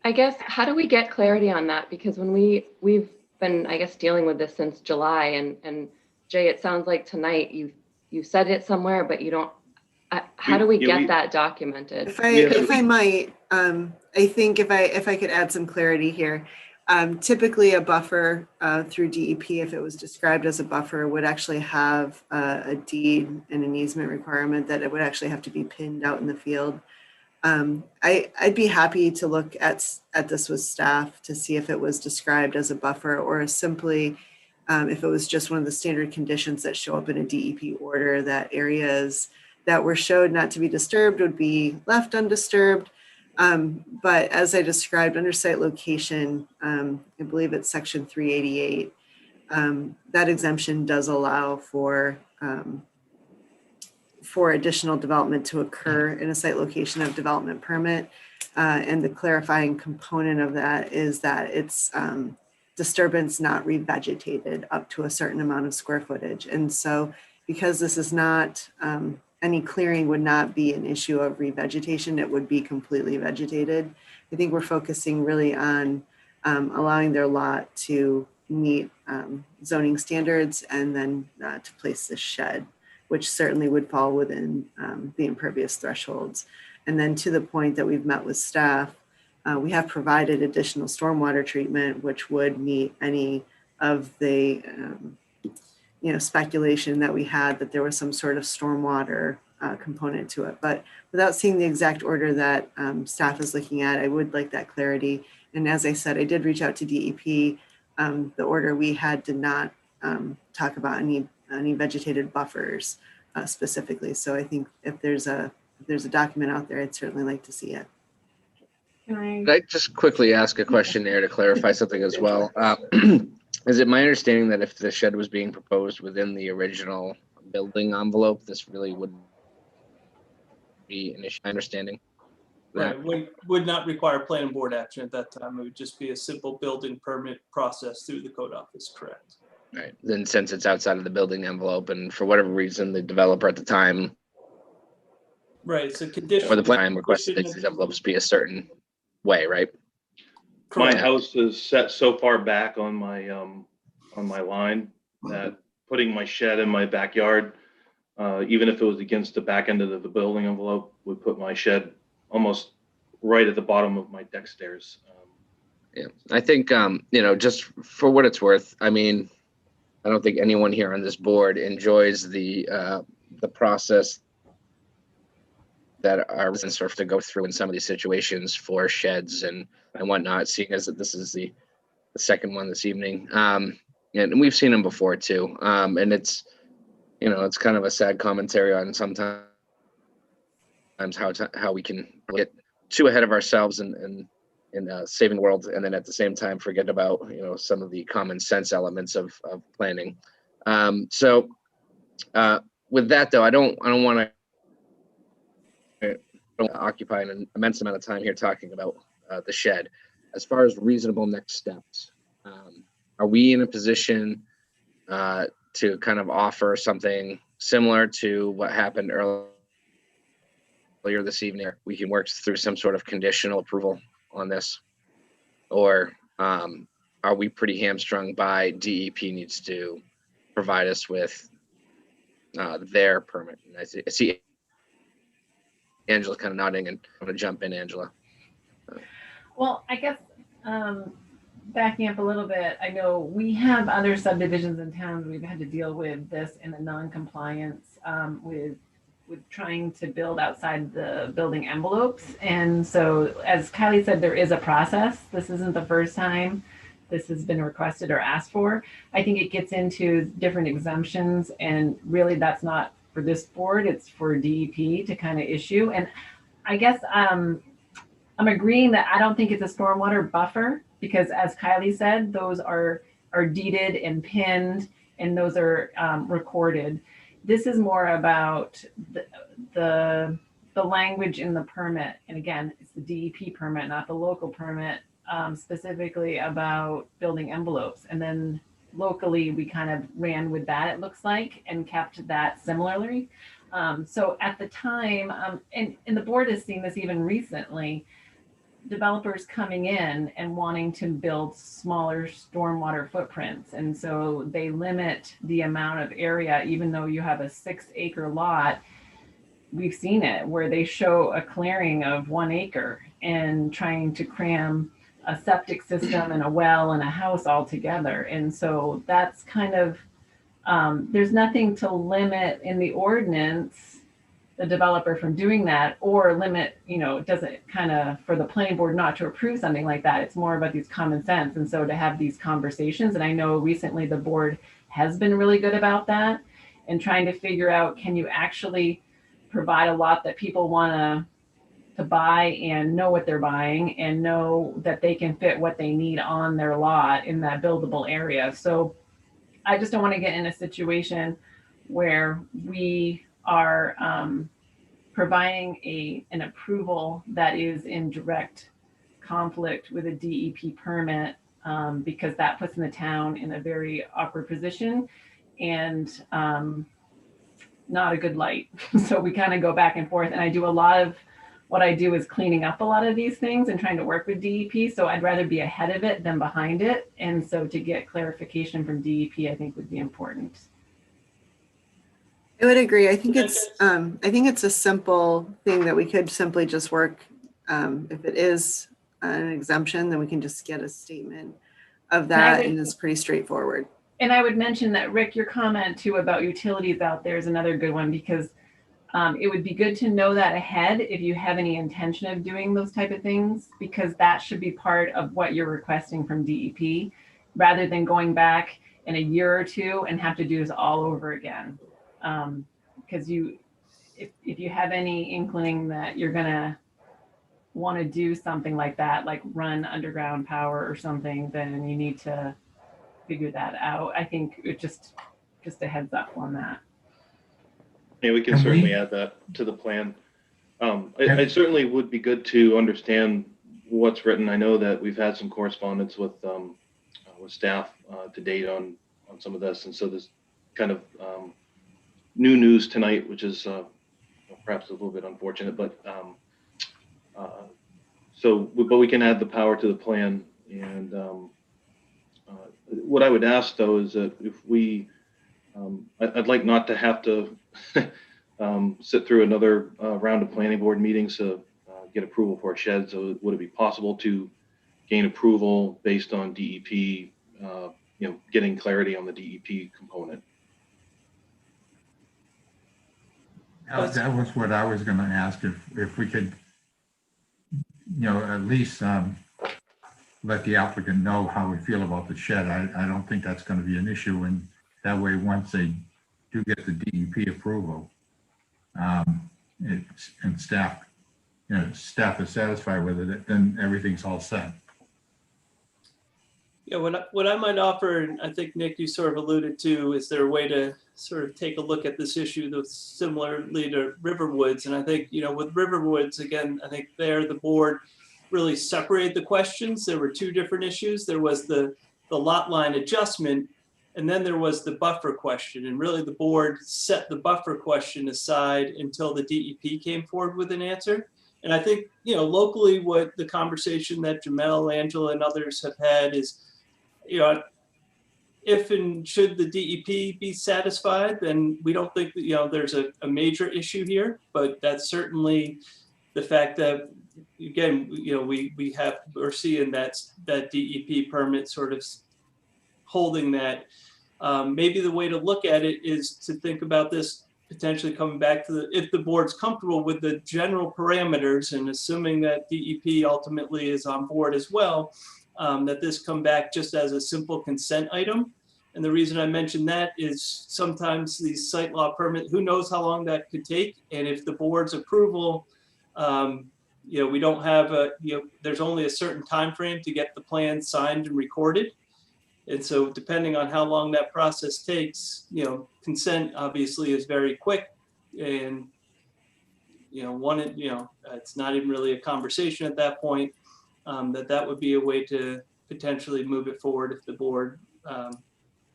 I guess, how do we get clarity on that? Because when we've been, I guess, dealing with this since July, and Jay, it sounds like tonight you said it somewhere, but you don't. How do we get that documented? If I might, I think if I could add some clarity here. Typically, a buffer through DEP, if it was described as a buffer, would actually have a deed and an easement requirement that it would actually have to be pinned out in the field. I'd be happy to look at this with staff to see if it was described as a buffer or simply if it was just one of the standard conditions that show up in a DEP order that areas that were showed not to be disturbed would be left undisturbed. But as I described under site location, I believe it's section 388, that exemption does allow for additional development to occur in a site location of development permit. And the clarifying component of that is that it's disturbance not revegetated up to a certain amount of square footage. And so because this is not, any clearing would not be an issue of revegetation, it would be completely vegetated. I think we're focusing really on allowing their lot to meet zoning standards and then to place this shed, which certainly would fall within the impervious thresholds. And then to the point that we've met with staff, we have provided additional stormwater treatment, which would meet any of the speculation that we had that there was some sort of stormwater component to it. But without seeing the exact order that staff is looking at, I would like that clarity. And as I said, I did reach out to DEP. The order we had did not talk about any vegetated buffers specifically. So I think if there's a document out there, I'd certainly like to see it. Could I just quickly ask a question there to clarify something as well? Is it my understanding that if the shed was being proposed within the original building envelope, this really would be an issue? Understanding? Right, would not require planning board action at that time. It would just be a simple building permit process through the code office, correct? Right. Then since it's outside of the building envelope and for whatever reason, the developer at the time Right, it's a condition. or the plan requested that these envelopes be a certain way, right? My house is set so far back on my line that putting my shed in my backyard, even if it was against the back end of the building envelope, would put my shed almost right at the bottom of my deck stairs. Yeah, I think, just for what it's worth, I mean, I don't think anyone here on this board enjoys the process that our residents have to go through in some of these situations for sheds and whatnot, seeing as that this is the second one this evening. And we've seen them before too. And it's, it's kind of a sad commentary on sometimes how we can get too ahead of ourselves and saving the world, and then at the same time forget about some of the common sense elements of planning. So with that though, I don't want to occupy an immense amount of time here talking about the shed. As far as reasonable next steps, are we in a position to kind of offer something similar to what happened earlier this evening? We can work through some sort of conditional approval on this. Or are we pretty hamstrung by DEP needs to provide us with their permit? And I see Angela kind of nodding, and I'm going to jump in, Angela. Well, I guess backing up a little bit, I know we have other subdivisions in towns we've had to deal with this in the non-compliance with trying to build outside the building envelopes. And so, as Kylie said, there is a process. This isn't the first time this has been requested or asked for. I think it gets into different exemptions, and really that's not for this board, it's for DEP to kind of issue. And I guess I'm agreeing that I don't think it's a stormwater buffer, because as Kylie said, those are deeded and pinned, and those are recorded. This is more about the language in the permit. And again, it's the DEP permit, not the local permit, specifically about building envelopes. And then locally, we kind of ran with that, it looks like, and kept that similarly. So at the time, and the board has seen this even recently, developers coming in and wanting to build smaller stormwater footprints. And so they limit the amount of area, even though you have a 6-acre lot. We've seen it where they show a clearing of 1 acre and trying to cram a septic system and a well and a house all together. And so that's kind of, there's nothing to limit in the ordinance the developer from doing that, or limit, it doesn't kind of, for the planning board not to approve something like that. It's more about these common sense. And so to have these conversations, and I know recently the board has been really good about that and trying to figure out, can you actually provide a lot that people want to buy and know what they're buying and know that they can fit what they need on their lot in that buildable area. So I just don't want to get in a situation where we are providing an approval that is in direct conflict with a DEP permit, because that puts in the town in a very awkward position and not a good light. So we kind of go back and forth, and I do a lot of what I do is cleaning up a lot of these things and trying to work with DEP. So I'd rather be ahead of it than behind it. And so to get clarification from DEP, I think would be important. I would agree. I think it's a simple thing that we could simply just work. If it is an exemption, then we can just get a statement of that, and it's pretty straightforward. And I would mention that, Rick, your comment too about utilities out there is another good one, because it would be good to know that ahead if you have any intention of doing those type of things, because that should be part of what you're requesting from DEP, rather than going back in a year or two and have to do this all over again. Because if you have any inkling that you're gonna want to do something like that, like run underground power or something, then you need to figure that out. I think it just a heads up on that. Yeah, we can certainly add that to the plan. It certainly would be good to understand what's written. I know that we've had some correspondence with staff to date on some of this, and so there's kind of new news tonight, which is perhaps a little bit unfortunate, but but we can add the power to the plan. And what I would ask though is that if we, I'd like not to have to sit through another round of planning board meetings to get approval for a shed. So would it be possible to gain approval based on DEP, getting clarity on the DEP component? That was what I was going to ask, if we could, at least let the applicant know how we feel about the shed. I don't think that's going to be an issue. And that way, once they do get the DEP approval, and staff is satisfied with it, then everything's all set. Yeah, what I might offer, and I think Nick, you sort of alluded to, is there a way to sort of take a look at this issue similarly to Riverwoods? And I think, with Riverwoods, again, I think there the board really separated the questions. There were two different issues. There was the lot line adjustment, and then there was the buffer question. And really the board set the buffer question aside until the DEP came forward with an answer. And I think, you know, locally, what the conversation that Jamel, Angela, and others have had is, you know, if and should the DEP be satisfied, then we don't think that, you know, there's a major issue here, but that's certainly the fact that, again, you know, we're seeing that DEP permit sort of holding that. Maybe the way to look at it is to think about this potentially coming back to if the board's comfortable with the general parameters and assuming that DEP ultimately is on board as well, that this come back just as a simple consent item. And the reason I mention that is sometimes these site law permit, who knows how long that could take. And if the board's approval, you know, we don't have you know, there's only a certain time frame to get the plan signed and recorded. And so depending on how long that process takes, you know, consent obviously is very quick. And, you know, it's not even really a conversation at that point, that would be a way to potentially move it forward if the board,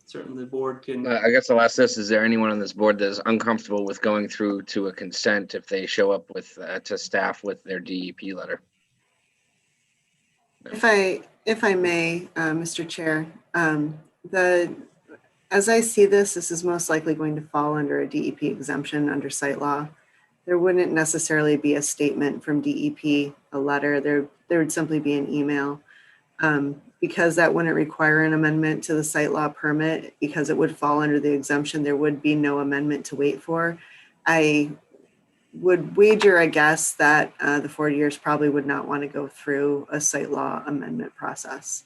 certainly the board can. I guess I'll ask this, is there anyone on this board that is uncomfortable with going through to a consent if they show up with, to staff with their DEP letter? If I may, Mr. Chair, as I see this is most likely going to fall under a DEP exemption under site law. There wouldn't necessarily be a statement from DEP, a letter. There would simply be an email. Because that wouldn't require an amendment to the site law permit, because it would fall under the exemption, there would be no amendment to wait for. I would wager a guess that the 40 years probably would not want to go through a site law amendment process,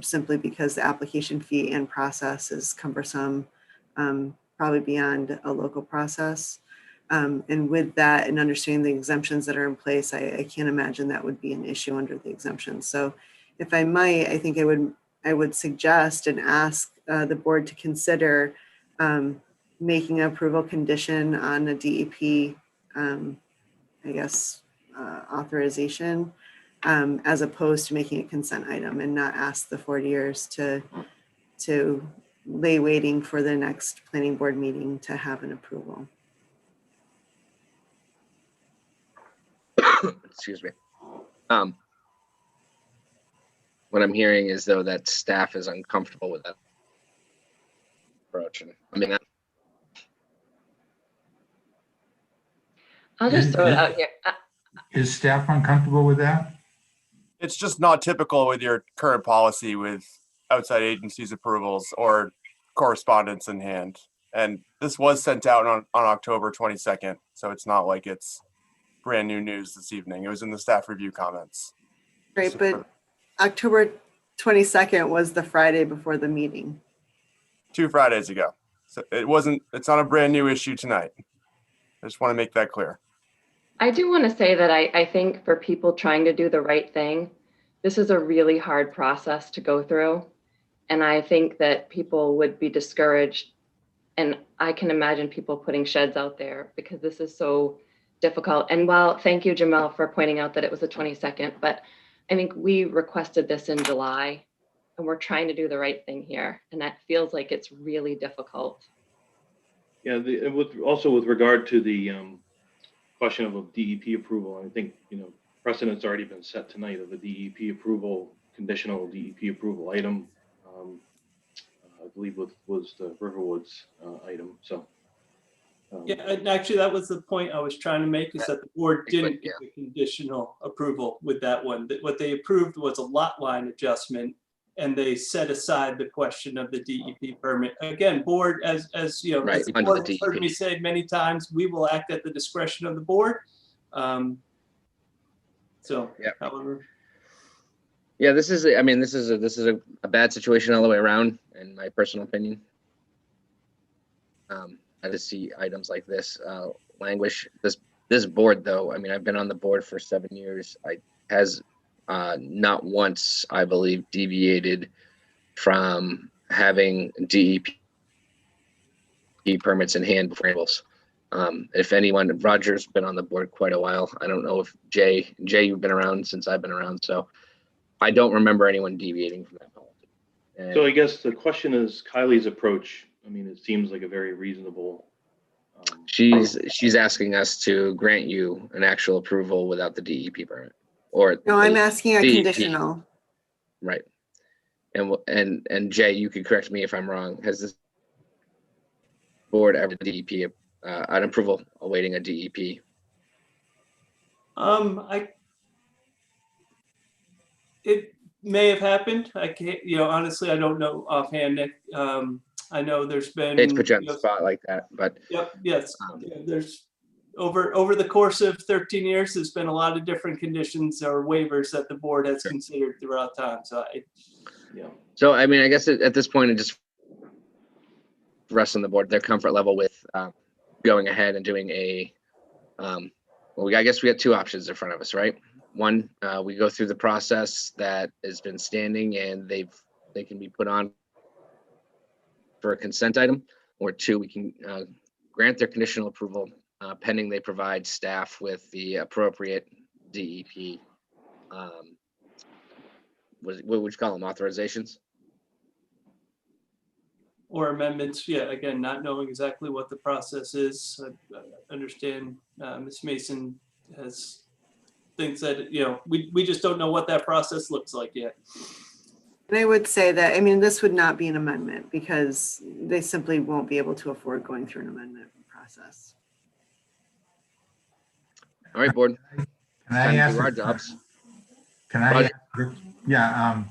simply because the application fee and process is cumbersome, probably beyond a local process. And with that and understanding the exemptions that are in place, I can't imagine that would be an issue under the exemption. So if I might, I think I would suggest and ask the board to consider making an approval condition on a DEP, I guess, authorization, as opposed to making a consent item, and not ask the 40 years to lay waiting for the next planning board meeting to have an approval. Excuse me. What I'm hearing is though that staff is uncomfortable with that approach. And I mean, I'll just throw it out here. Is staff uncomfortable with that? It's just not typical with your current policy with outside agencies approvals or correspondence in hand. And this was sent out on October 22nd. So it's not like it's brand new news this evening. It was in the staff review comments. Right, So but October 22nd was the Friday before the meeting. 2 Fridays ago. So it's not a brand new issue tonight. I just want to make that clear. I do want to say that I think for people trying to do the right thing, this is a really hard process to go through. And I think that people would be discouraged. And I can imagine people putting sheds out there because this is so difficult. And while, thank you, Jamel, for pointing out that it was the 22nd, but I think we requested this in July and we're trying to do the right thing here. And that feels like it's really difficult. Yeah, also with regard to the question of a DEP approval, I think, you know, precedent's already been set tonight of a DEP approval, conditional DEP approval item. I believe was the Riverwoods item. So. Yeah, and actually that was the point I was trying to make, is that the board didn't give a conditional approval with that one. What they approved was a lot line adjustment, and they set aside the question of the DEP permit. Again, board, as you know, Right, as the under board the has heard DEP. me say many times, we will act at the discretion of the board. So, Yeah. however. yeah, this is a bad situation all the way around, in my personal opinion. I just see items like this languish. This board, though, I mean, I've been on the board for 7 years. Has not once, I believe, deviated from having DEP permits in hand before animals. If anyone, Roger's been on the board quite a while. I don't know if Jay, you've been around since I've been around, so I don't remember anyone deviating from that policy. And So I guess the question is Kylie's approach. I mean, it seems like a very reasonable She's asking us to grant you an actual approval without the DEP permit, or No, I'm the asking a DEP. conditional. Right. And Jay, you could correct me if I'm wrong. Has this board ever DEP an approval awaiting a DEP? It may have happened. I can't, honestly, I don't know offhand, Nick. I know there's been. It's put you on the spot like that, but. Yep, yes. There's over the course of 13 years, there's been a lot of different conditions or waivers that the board has considered throughout time. So So, I mean, I guess at this point, it just rests on the board, their comfort level with going ahead and doing I guess we got two options in front of us, right? One, we go through the process that has been standing and they can be put on for a consent item, or two, we can grant their conditional approval pending they provide staff with the appropriate DEP. What would you call them, authorizations? or amendments. Yeah, again, not knowing exactly what the process is. I understand Ms. Mason has things that, we just don't know what that process looks like yet. And I would say that, I mean, this would not be an amendment because they simply won't be able to afford going through an amendment process. All right, board. Can I ask? Our jobs. Can I? Yeah.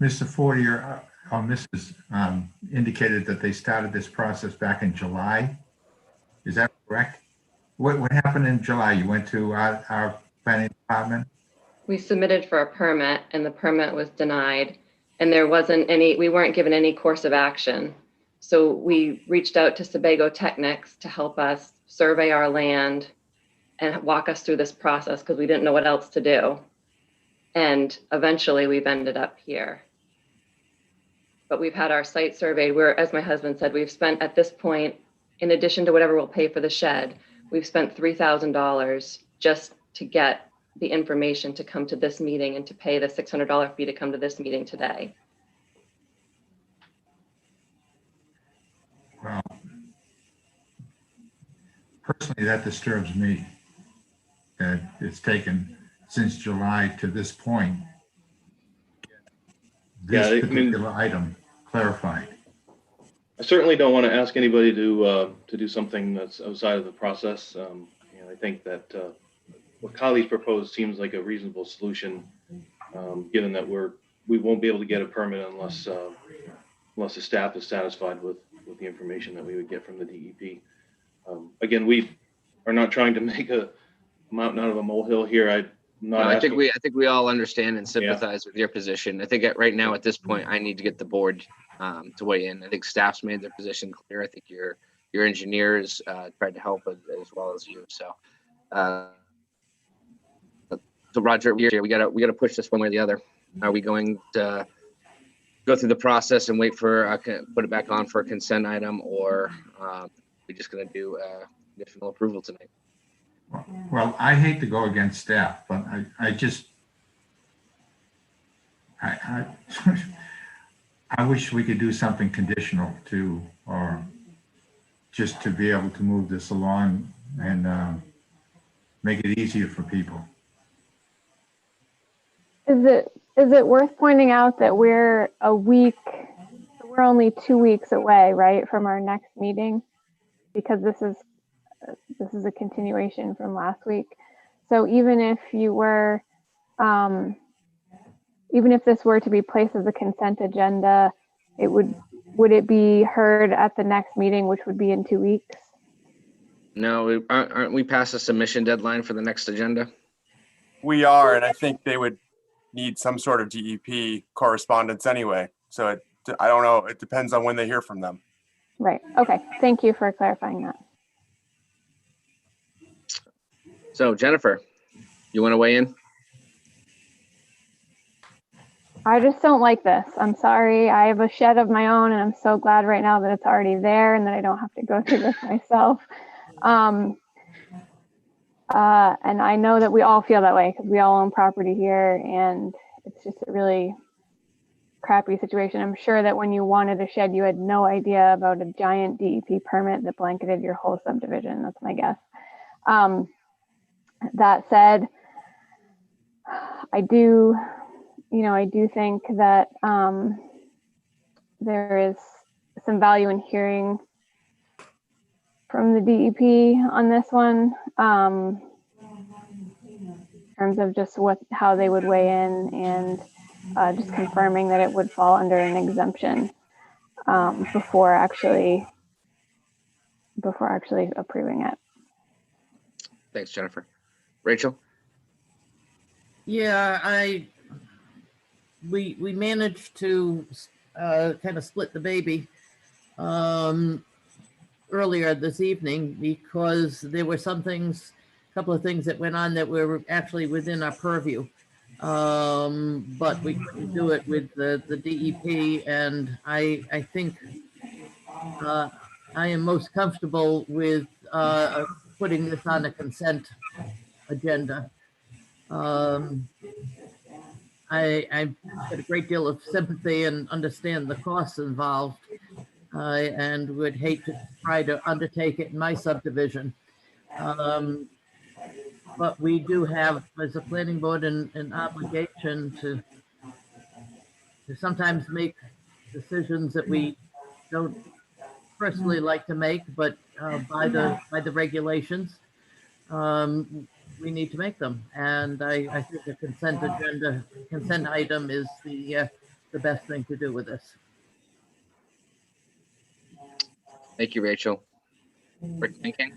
Mr. Fortier or Mrs. Indicated that they started this process back in July. Is that correct? What happened in July? You went to our planning department? We submitted for a permit and the permit was denied, and there wasn't any, we weren't given any course of action. So we reached out to Sebago Technics to help us survey our land and walk us through this process because we didn't know what else to do. And eventually we've ended up here. But we've had our site surveyed where, as my husband said, we've spent at this point, in addition to whatever we'll pay for the shed, we've spent $3,000 just to get the information to come to this meeting and to pay the $600 fee to come to this meeting today. Well, personally, that disturbs me that it's taken since July to this point. This particular item clarified. I certainly don't want to ask anybody to do something that's outside of the process. And I think that what Kylie's proposed seems like a reasonable solution, given that we won't be able to get a permit unless the staff is satisfied with the information that we would get from the DEP. Again, we are not trying to make a mountain out of a molehill here. I think we all understand and sympathize with your position. I think right now at this point, I need to get the board to weigh in. I think staff's made their position clear. I think your engineers tried to help as well as you. So Roger, we gotta push this one way or the other. Are we going to go through the process and wait for put it back on for a consent item, or we just gonna do additional approval tonight? Well, I hate to go against staff, but I wish we could do something conditional to, or just to be able to move this along and make it easier for people. Is it worth pointing out that we're only 2 weeks away, right, from our next meeting? Because this is a continuation from last week. So even if this were to be placed as a consent agenda, would it be heard at the next meeting, which would be in 2 weeks? No, aren't we past the submission deadline for the next agenda? We are, and I think they would need some sort of DEP correspondence anyway. So I don't know. It depends on when they hear from them. Right. Okay. Thank you for clarifying that. So Jennifer, you want to weigh in? I just don't like this. I'm sorry. I have a shed of my own, and I'm so glad right now that it's already there and that I don't have to go through this myself. And I know that we all feel that way because we all own property here, and it's just a really crappy situation. I'm sure that when you wanted a shed, you had no idea about a giant DEP permit that blanketed your whole subdivision. That's my guess. That said, I do think that there is some value in hearing from the DEP on this one, in terms of just how they would weigh in, and just confirming that it would fall under an exemption before actually approving it. Thanks, Jennifer. Rachel? Yeah, we managed to kind of split the baby earlier this evening, because there were a couple of things that went on that were actually within our purview. But we couldn't do it with the DEP, and I think I am most comfortable with putting this on a consent agenda. I've got a great deal of sympathy and understand the costs involved, and would hate to try to undertake it in my subdivision. But we do have, as a planning board, an obligation to sometimes make decisions that we don't personally like to make, but by the regulations, we need to make them. And I think the consent item is the best thing to do with this. Thank you, Rachel. Rick thinking?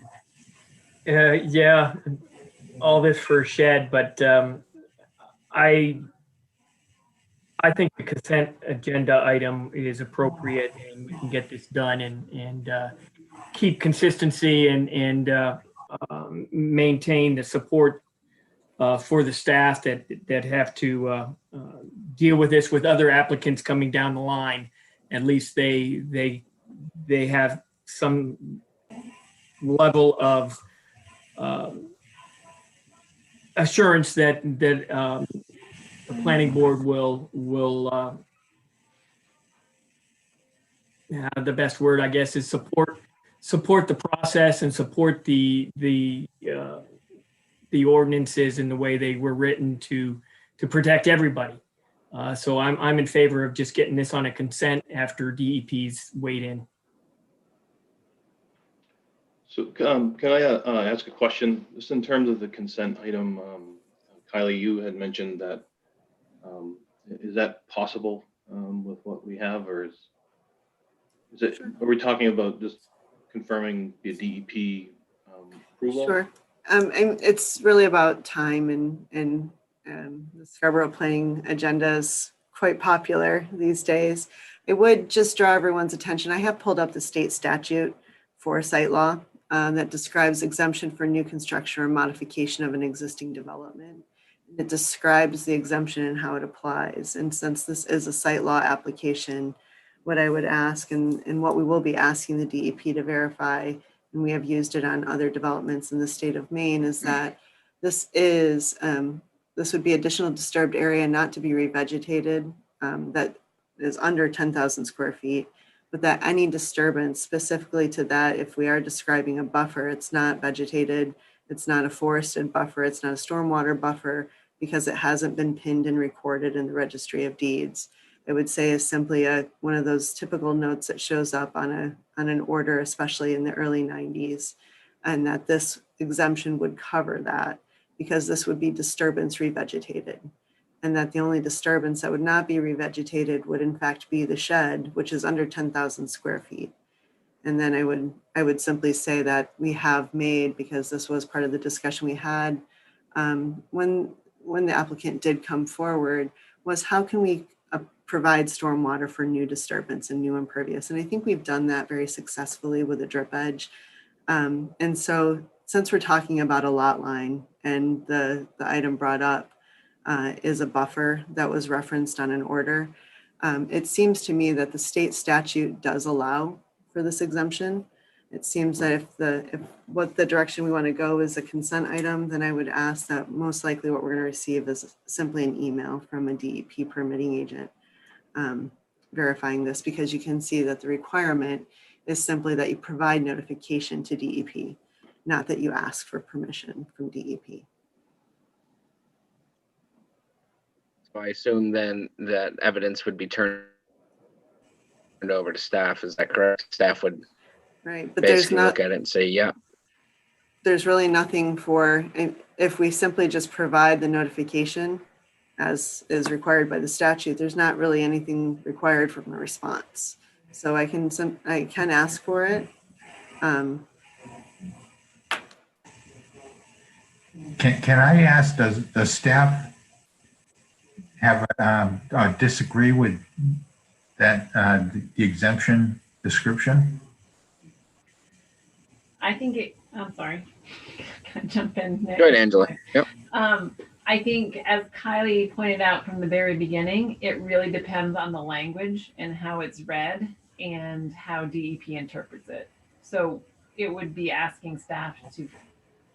Yeah, all this for a shed, but I think the consent agenda item is appropriate, and we can get this done and keep consistency and maintain the support for the staff that have to deal with this with other applicants coming down the line. At least they have some level of assurance that the planning board will the best word, I guess, is support the process and support the ordinances and the way they were written to protect everybody. So I'm in favor of just getting this on a consent after DEP's weighed in. So can I ask a question? Just in terms of the consent item, Kylie, you had mentioned that, is that possible with what we have, or is it, are we talking about just confirming the DEP approval? Sure. It's really about time, and the Scarborough planning agenda is quite popular these days. It would just draw everyone's attention. I have pulled up the state statute for site law that describes exemption for new construction or modification of an existing development. It describes the exemption and how it applies. And since this is a site law application, what I would ask, and what we will be asking the DEP to verify, and we have used it on other developments in the state of Maine, is that this would be additional disturbed area not to be revegetated, that is under 10,000 square feet, but that any disturbance specifically to that, if we are describing a buffer, it's not vegetated, it's not a forested buffer, it's not a stormwater buffer, because it hasn't been pinned and recorded in the registry of deeds. It would say is simply one of those typical notes that shows up on an order, especially in the early 90s, and that this exemption would cover that, because this would be disturbance revegetated, and that the only disturbance that would not be revegetated would in fact be the shed, which is under 10,000 square feet. And then I would simply say that we have made, because this was part of the discussion we had when the applicant did come forward, was how can we provide stormwater for new disturbance and new impervious? And I think we've done that very successfully with a drip edge. And so since we're talking about a lot line, and the item brought up is a buffer that was referenced on an order, it seems to me that the state statute does allow for this exemption. It seems that if what the direction we want to go is a consent item, then I would ask that most likely what we're going to receive is simply an email from a DEP permitting agent. verifying this, because you can see that the requirement is simply that you provide notification to DEP, not that you ask for permission from DEP. So I assume then that evidence would be turned over to staff. Is that correct? Staff would Right, but there's basically not, look at it and say, yeah. there's really nothing for, if we simply just provide the notification as is required by the statute, there's not really anything required from a response. So I can ask for it. Can I ask, does staff have, disagree with that, the exemption description? I think I'm sorry, can I jump in? Nick? Go ahead, Angela. Yep. I think, as Kylie pointed out from the very beginning, it really depends on the language and how it's read and how DEP interprets it. So it would be asking staff to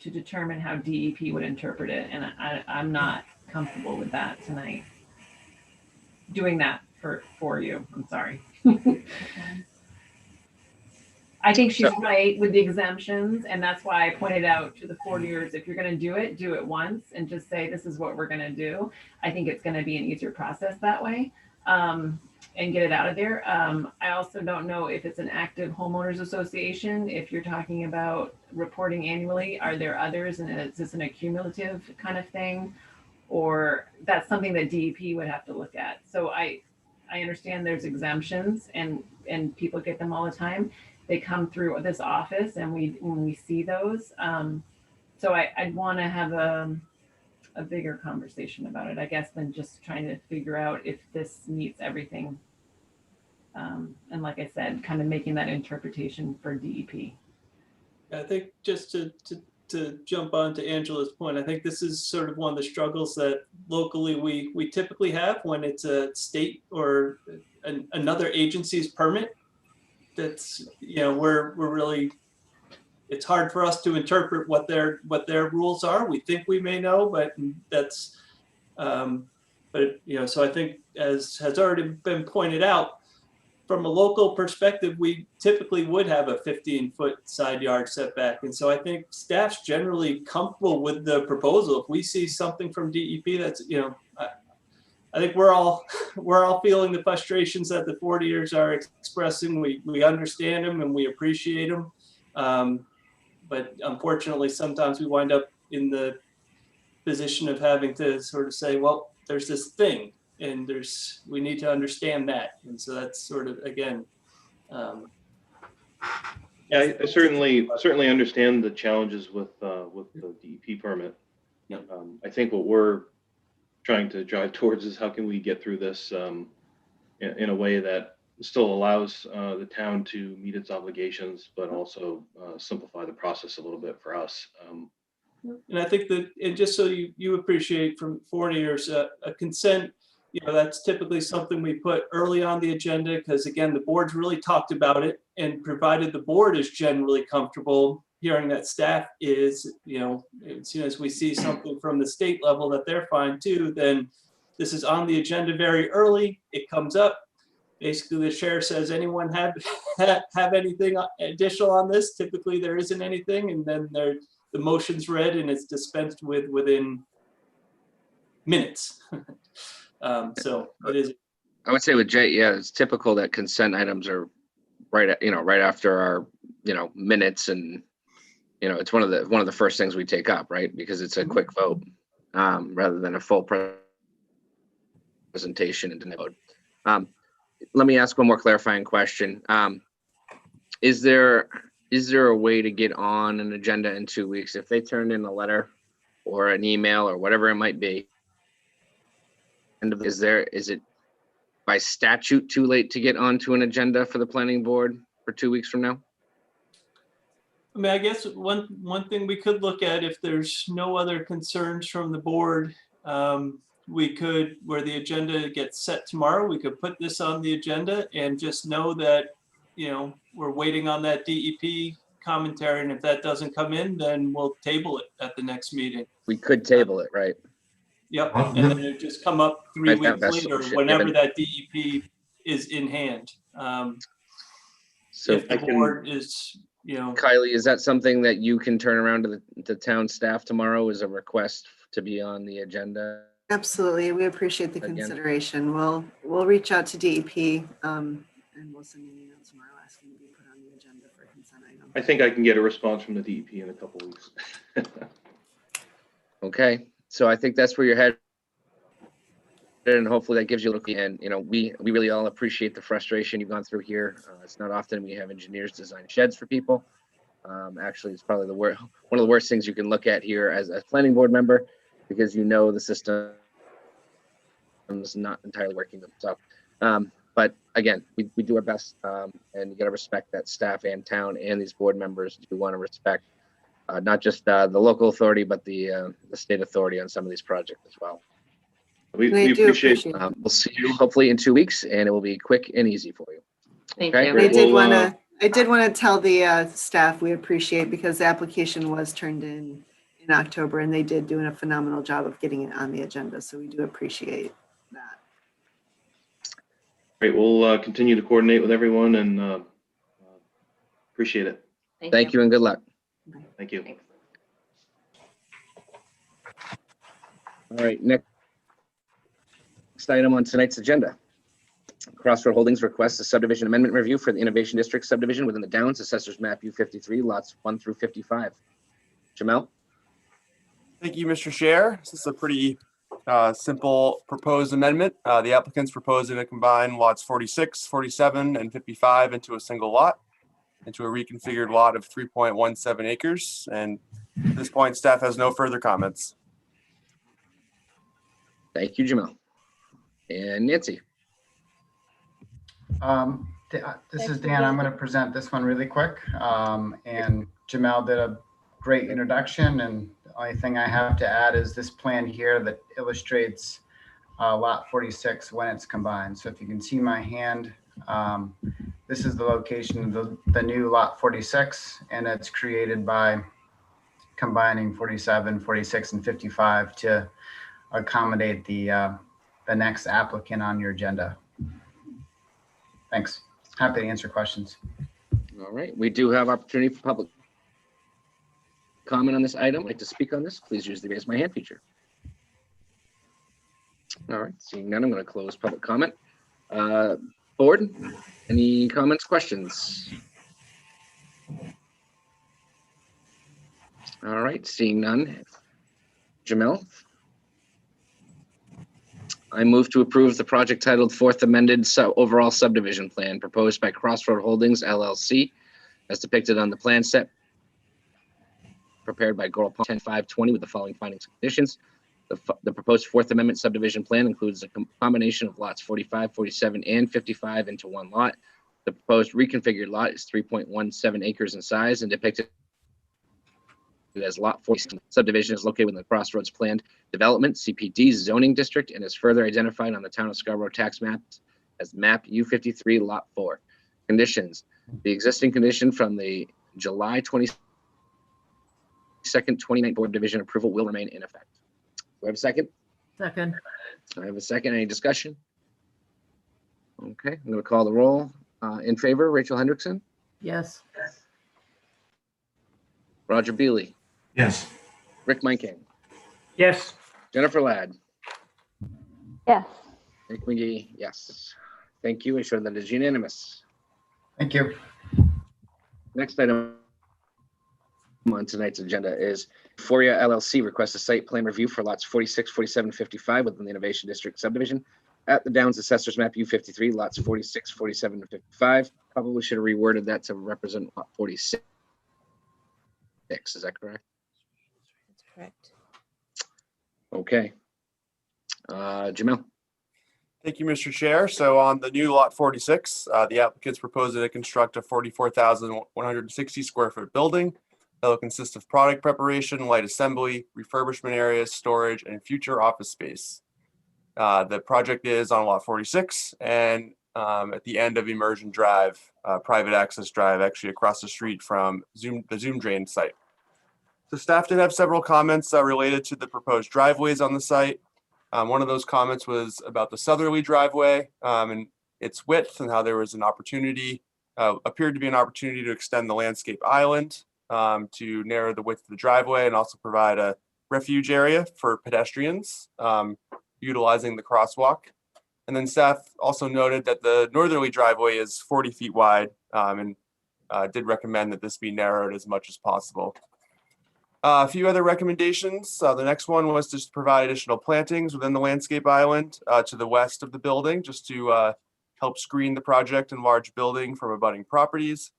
determine how DEP would interpret it. And I'm not comfortable with that tonight. Doing that for you, I'm sorry. I think she's right with the exemptions, and that's why I pointed out to the 40ers, if you're going to do it once and just say, this is what we're going to do. I think it's going to be an easier process that way, and get it out of there. I also don't know if it's an active homeowners association. If you're talking about reporting annually, are there others, and is this an accumulative kind of thing? Or that's something that DEP would have to look at. So I understand there's exemptions, and people get them all the time. They come through this office, and when we see those. So I'd want to have a bigger conversation about it, I guess, than just trying to figure out if this meets everything. And like I said, kind of making that interpretation for DEP. I think just to jump on to Angela's point, I think this is sort of one of the struggles that locally we typically have when it's a state or another agency's permit. That's, we're really, it's hard for us to interpret what their rules are. We think we may know, but that's, so I think, as has already been pointed out, from a local perspective, we typically would have a 15-foot side yard setback. And so I think staff's generally comfortable with the proposal. If we see something from DEP that's, I think we're all feeling the frustrations that the 40ers are expressing. We understand them and we appreciate them. But unfortunately, sometimes we wind up in the position of having to sort of say, well, there's this thing, and we need to understand that. And so that's sort of, again. Yeah, I certainly understand the challenges with the DEP permit. Yep. I think what we're trying to drive towards is how can we get through this in a way that still allows the town to meet its obligations, but also simplify the process a little bit for us. And I think that, and just so you appreciate from 40ers, a consent, that's typically something we put early on the agenda, because again, the board's really talked about it, and provided the board is generally comfortable hearing that staff is, as soon as we see something from the state level that they're fine too, then this is on the agenda very early. It comes up. Basically, the chair says, anyone have anything additional on this? Typically, there isn't anything, and then the motion's read and it's dispensed with within minutes. So it is. I would say with Jay, yeah, it's typical that consent items are right after our, minutes, and it's one of the first things we take up, right? Because it's a quick vote, rather than a full presentation and vote. Let me ask one more clarifying question. Is there a way to get on an agenda in 2 weeks if they turned in a letter or an email or whatever it might be? And is it by statute too late to get onto an agenda for the planning board for 2 weeks from now? I mean, I guess one thing we could look at, if there's no other concerns from the board, we could, where the agenda gets set tomorrow, we could put this on the agenda and just know that, we're waiting on that DEP commentary. And if that doesn't come in, then we'll table it at the next meeting. We could table it, right? Yep, Oh, and then it just come up 3 Right, that weeks best later, solution, whenever given- that DEP is in hand. So If the board is, Kylie, is that something that you can turn around to the town staff tomorrow as a request to be on the agenda? Absolutely. We appreciate the Again. consideration. We'll reach out to DEP and we'll send an email tomorrow asking to be put on the agenda for a consent item. I think I can get a response from the DEP in a couple of weeks. Okay, so I think that's where you're headed. And hopefully that gives you a look. And, we really all appreciate the frustration you've gone through here. It's not often we have engineers design sheds for people. Actually, it's probably one of the worst things you can look at here as a planning board member, because the system is not entirely working. So, but again, we do our best, and you got to respect that staff and town and these board members do want to respect not just the local authority, but the state authority on some of these projects as well. We do appreciate. We'll see you hopefully in 2 weeks, and it will be quick and easy for you. Thank Okay, you. great. I did want to tell the staff we appreciate, because the application was turned in October and they did do a phenomenal job of getting it on the agenda. So we do appreciate that. Great. We'll continue to coordinate with everyone and appreciate it. Thank you and good luck. Thank you. Thanks. All right, next item on tonight's agenda. Crossroad Holdings requests a subdivision amendment review for the Innovation District subdivision within the Downs, Assessors Map U53, lots 1 through 55. Jamel? Thank you, Mr. Chair. This is a pretty simple proposed amendment. The applicant's proposing to combine lots 46, 47, and 55 into a single lot, into a reconfigured lot of 3.17 acres. And at this point, staff has no further comments. Thank you, Jamel. And Nancy? This is Dan. I'm going to present this one really quick. And Jamel did a great introduction. And the only thing I have to add is this plan here that illustrates lot 46 when it's combined. So if you can see my hand, this is the location of the new lot 46, and it's created by combining 47, 46, and 55 to accommodate the next applicant on your agenda. Thanks. Happy to answer questions. All right, we do have opportunity for public comment on this item. Like to speak on this, please use the raise my hand feature. All right, seeing none, I'm going to close public comment. Board, any comments, questions? All right, seeing none. Jamel? I move to approve the project titled Fourth Amended Overall Subdivision Plan proposed by Crossroad Holdings LLC as depicted on the plan set prepared by Goral 10-520 with the following findings and conditions. The proposed Fourth Amendment subdivision plan includes a combination of lots 45, 47, and 55 into one lot. The proposed reconfigured lot is 3.17 acres in size and depicted as lot 40. Subdivision is located within the Crossroads Planned Development CPD zoning district and is further identified on the Town of Scarborough tax maps as map U53 lot 4. Conditions. The existing condition from the July 22nd, 29th Board Division approval will remain in effect. Do I have a second? Second. I have a second. Any discussion? Okay, I'm going to call the roll. In favor, Rachel Hendrickson, Yes. Roger Beely, Yes. Rick Meinking, Yes. Jennifer Ladd, Yes. Nick McGee, yes. Thank you. I show that is unanimous. Thank you. Next item on tonight's agenda is Euphoria LLC requests a site plan review for lots 46, 47, 55 within the Innovation District subdivision at the Downs Assessors Map U53, lots 46, 47, and 55. Probably should have reworded that to represent lot 46. Is that correct? That's correct. Okay. Jamel. Thank you, Mr. Chair. So on the new lot 46, the applicant's proposing to construct a 44,160 square foot building that will consist of product preparation, light assembly, refurbishment areas, storage, and future office space. The project is on lot 46 and at the end of Immersion Drive, private access drive, actually across the street from the Zoom Drain site. So staff did have several comments related to the proposed driveways on the site. One of those comments was about the southerly driveway and its width, and how there was an opportunity, appeared to be an opportunity to extend the landscape island to narrow the width of the driveway and also provide a refuge area for pedestrians utilizing the crosswalk. And then staff also noted that the northerly driveway is 40 feet wide and did recommend that this be narrowed as much as possible. A few other recommendations. The next one was to provide additional plantings within the landscape island to the west of the building, just to help screen the project and large building from abutting properties.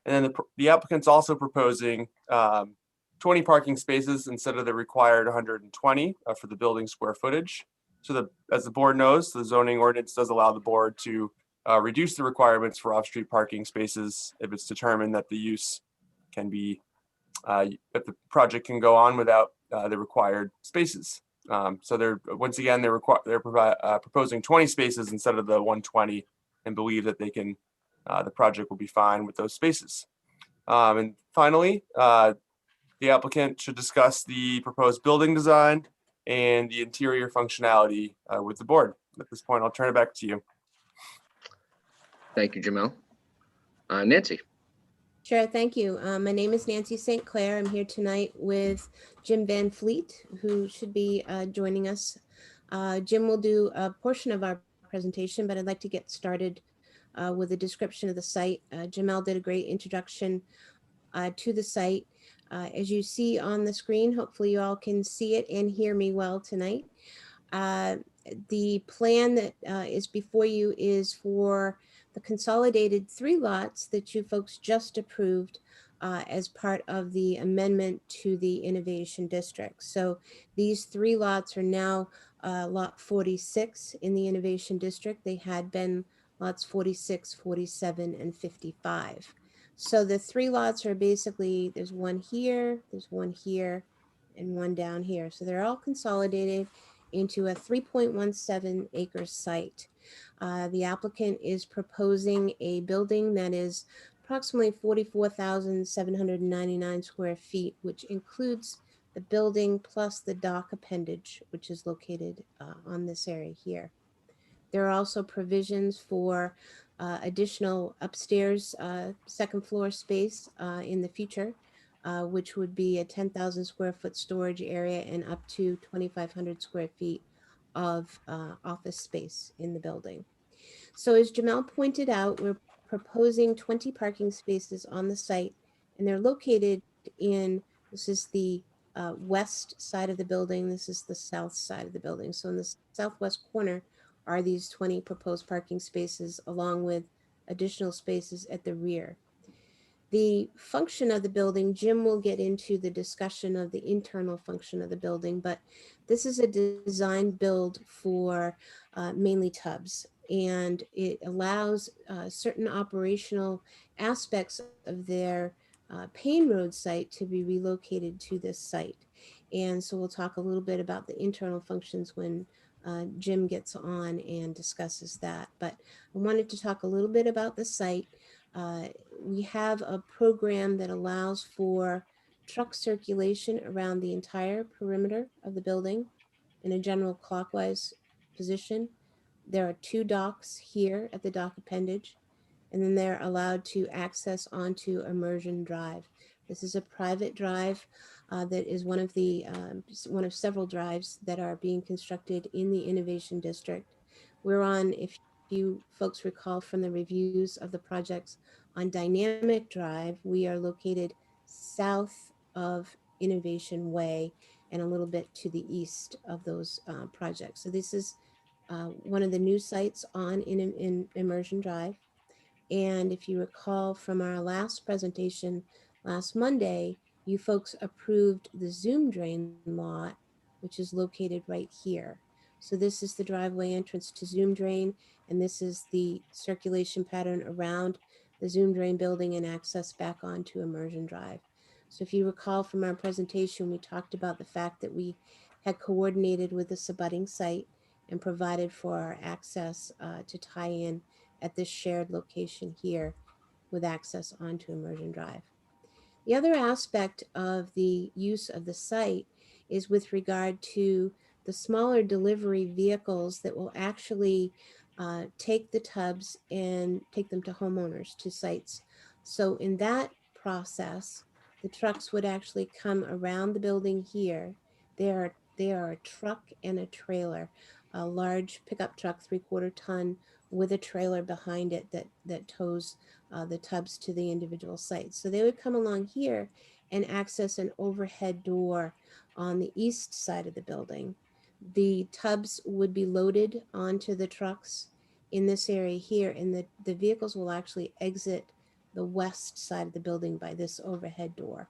And then the applicant's also proposing 20 parking spaces instead of the required 120 for the building square footage. So as the board knows, the zoning ordinance does allow the board to reduce the requirements for off-street parking spaces if it's determined that the use can be, that the project can go on without the required spaces. So they're proposing 20 spaces instead of the 120, and believe that they can, the project will be fine with those spaces. And finally, the applicant should discuss the proposed building design and the interior functionality with the board. At this point, I'll turn it back to you. Thank you, Jamel. Nancy. Sure, thank you. My name is Nancy St. Clair. I'm here tonight with Jim Van Fleet, who should be joining us. Jim will do a portion of our presentation, but I'd like to get started with a description of the site. Jamel did a great introduction to the site. As you see on the screen, hopefully you all can see it and hear me well tonight. The plan that is before you is for the consolidated 3 lots that you folks just approved as part of the amendment to the Innovation District. So these 3 lots are now lot 46 in the Innovation District. They had been lots 46, 47, and 55. So the 3 lots are basically, there's one here, and one down here. So they're all consolidated into a 3.17 acre site. The applicant is proposing a building that is approximately 44,799 square feet, which includes the building plus the dock appendage, which is located on this area here. There are also provisions for additional upstairs second floor space in the future, which would be a 10,000 square foot storage area and up to 2,500 square feet of office space in the building. So as Jamel pointed out, we're proposing 20 parking spaces on the site, and they're located in, this is the west side of the building, this is the south side of the building. So in the southwest corner are these 20 proposed parking spaces, along with additional spaces at the rear. The function of the building, Jim will get into the discussion of the internal function of the building, but this is a design build for mainly tubs, and it allows certain operational aspects of their Payne Road site to be relocated to this site. And so we'll talk a little bit about the internal functions when Jim gets on and discusses that. But I wanted to talk a little bit about the site. We have a program that allows for truck circulation around the entire perimeter of the building in a general clockwise position. There are 2 docks here at the dock appendage, and then they're allowed to access onto Immersion Drive. This is a private drive that is one of several drives that are being constructed in the Innovation District. We're on, if you folks recall from the reviews of the projects, on Dynamic Drive. We are located south of Innovation Way and a little bit to the east of those projects. So this is one of the new sites on in Immersion Drive. And if you recall from our last presentation last Monday, you folks approved the Zoom Drain lot, which is located right here. So this is the driveway entrance to Zoom Drain, and this is the circulation pattern around the Zoom Drain building and access back onto Immersion Drive. So if you recall from our presentation, we talked about the fact that we had coordinated with this abutting site and provided for our access to tie in at this shared location here with access onto Immersion Drive. The other aspect of the use of the site is with regard to the smaller delivery vehicles that will actually take the tubs and take them to homeowners, to sites. So in that process, the trucks would actually come around the building here. They are a truck and a trailer, a large pickup truck, 3/4 ton, with a trailer behind it that tows the tubs to the individual sites. So they would come along here and access an overhead door on the east side of the building. The tubs would be loaded onto the trucks in this area here, and the vehicles will actually exit the west side of the building by this overhead door.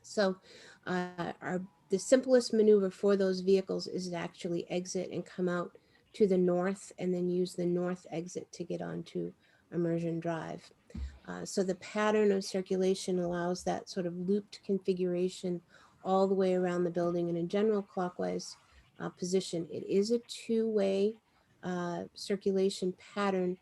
So the simplest maneuver for those vehicles is to actually exit and come out to the north and then use the north exit to get onto Immersion Drive. So the pattern of circulation allows that sort of looped configuration all the way around the building in a general clockwise position. It is a two-way circulation pattern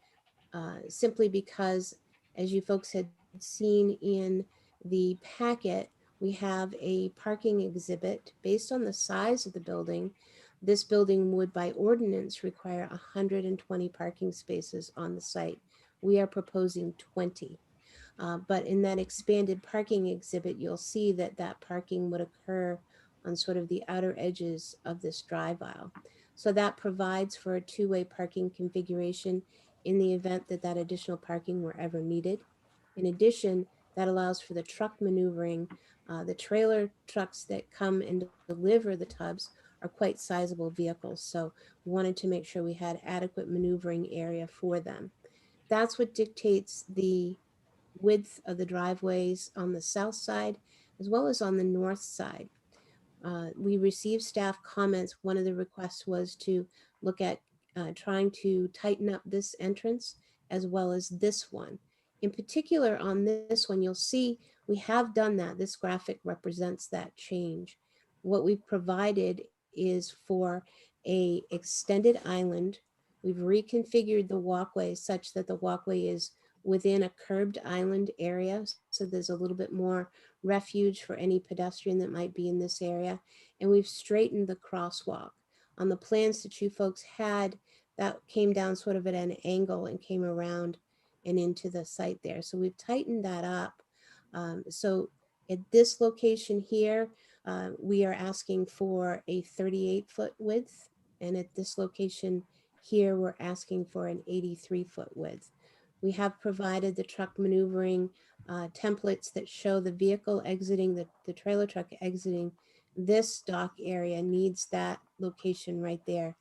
simply because, as you folks had seen in the packet, we have a parking exhibit based on the size of the building. This building would by ordinance require 120 parking spaces on the site. We are proposing 20. But in that expanded parking exhibit, you'll see that that parking would occur on sort of the outer edges of this drive aisle. So that provides for a two-way parking configuration in the event that that additional parking were ever needed. In addition, that allows for the truck maneuvering. The trailer trucks that come and deliver the tubs are quite sizable vehicles. So we wanted to make sure we had adequate maneuvering area for them. That's what dictates the width of the driveways on the south side as well as on the north side. We received staff comments. One of the requests was to look at trying to tighten up this entrance as well as this one. In particular, on this one, you'll see we have done that. This graphic represents that change. What we've provided is for a extended island. We've reconfigured the walkway such that the walkway is within a curbed island area. So there's a little bit more refuge for any pedestrian that might be in this area. And we've straightened the crosswalk. On the plans that you folks had, that came down sort of at an angle and came around and into the site there. So we've tightened that up. So at this location here, we are asking for a 38-foot width. And at this location here, we're asking for an 83-foot width. We have provided the truck maneuvering templates that show the vehicle exiting, the trailer truck exiting this dock area needs that location right there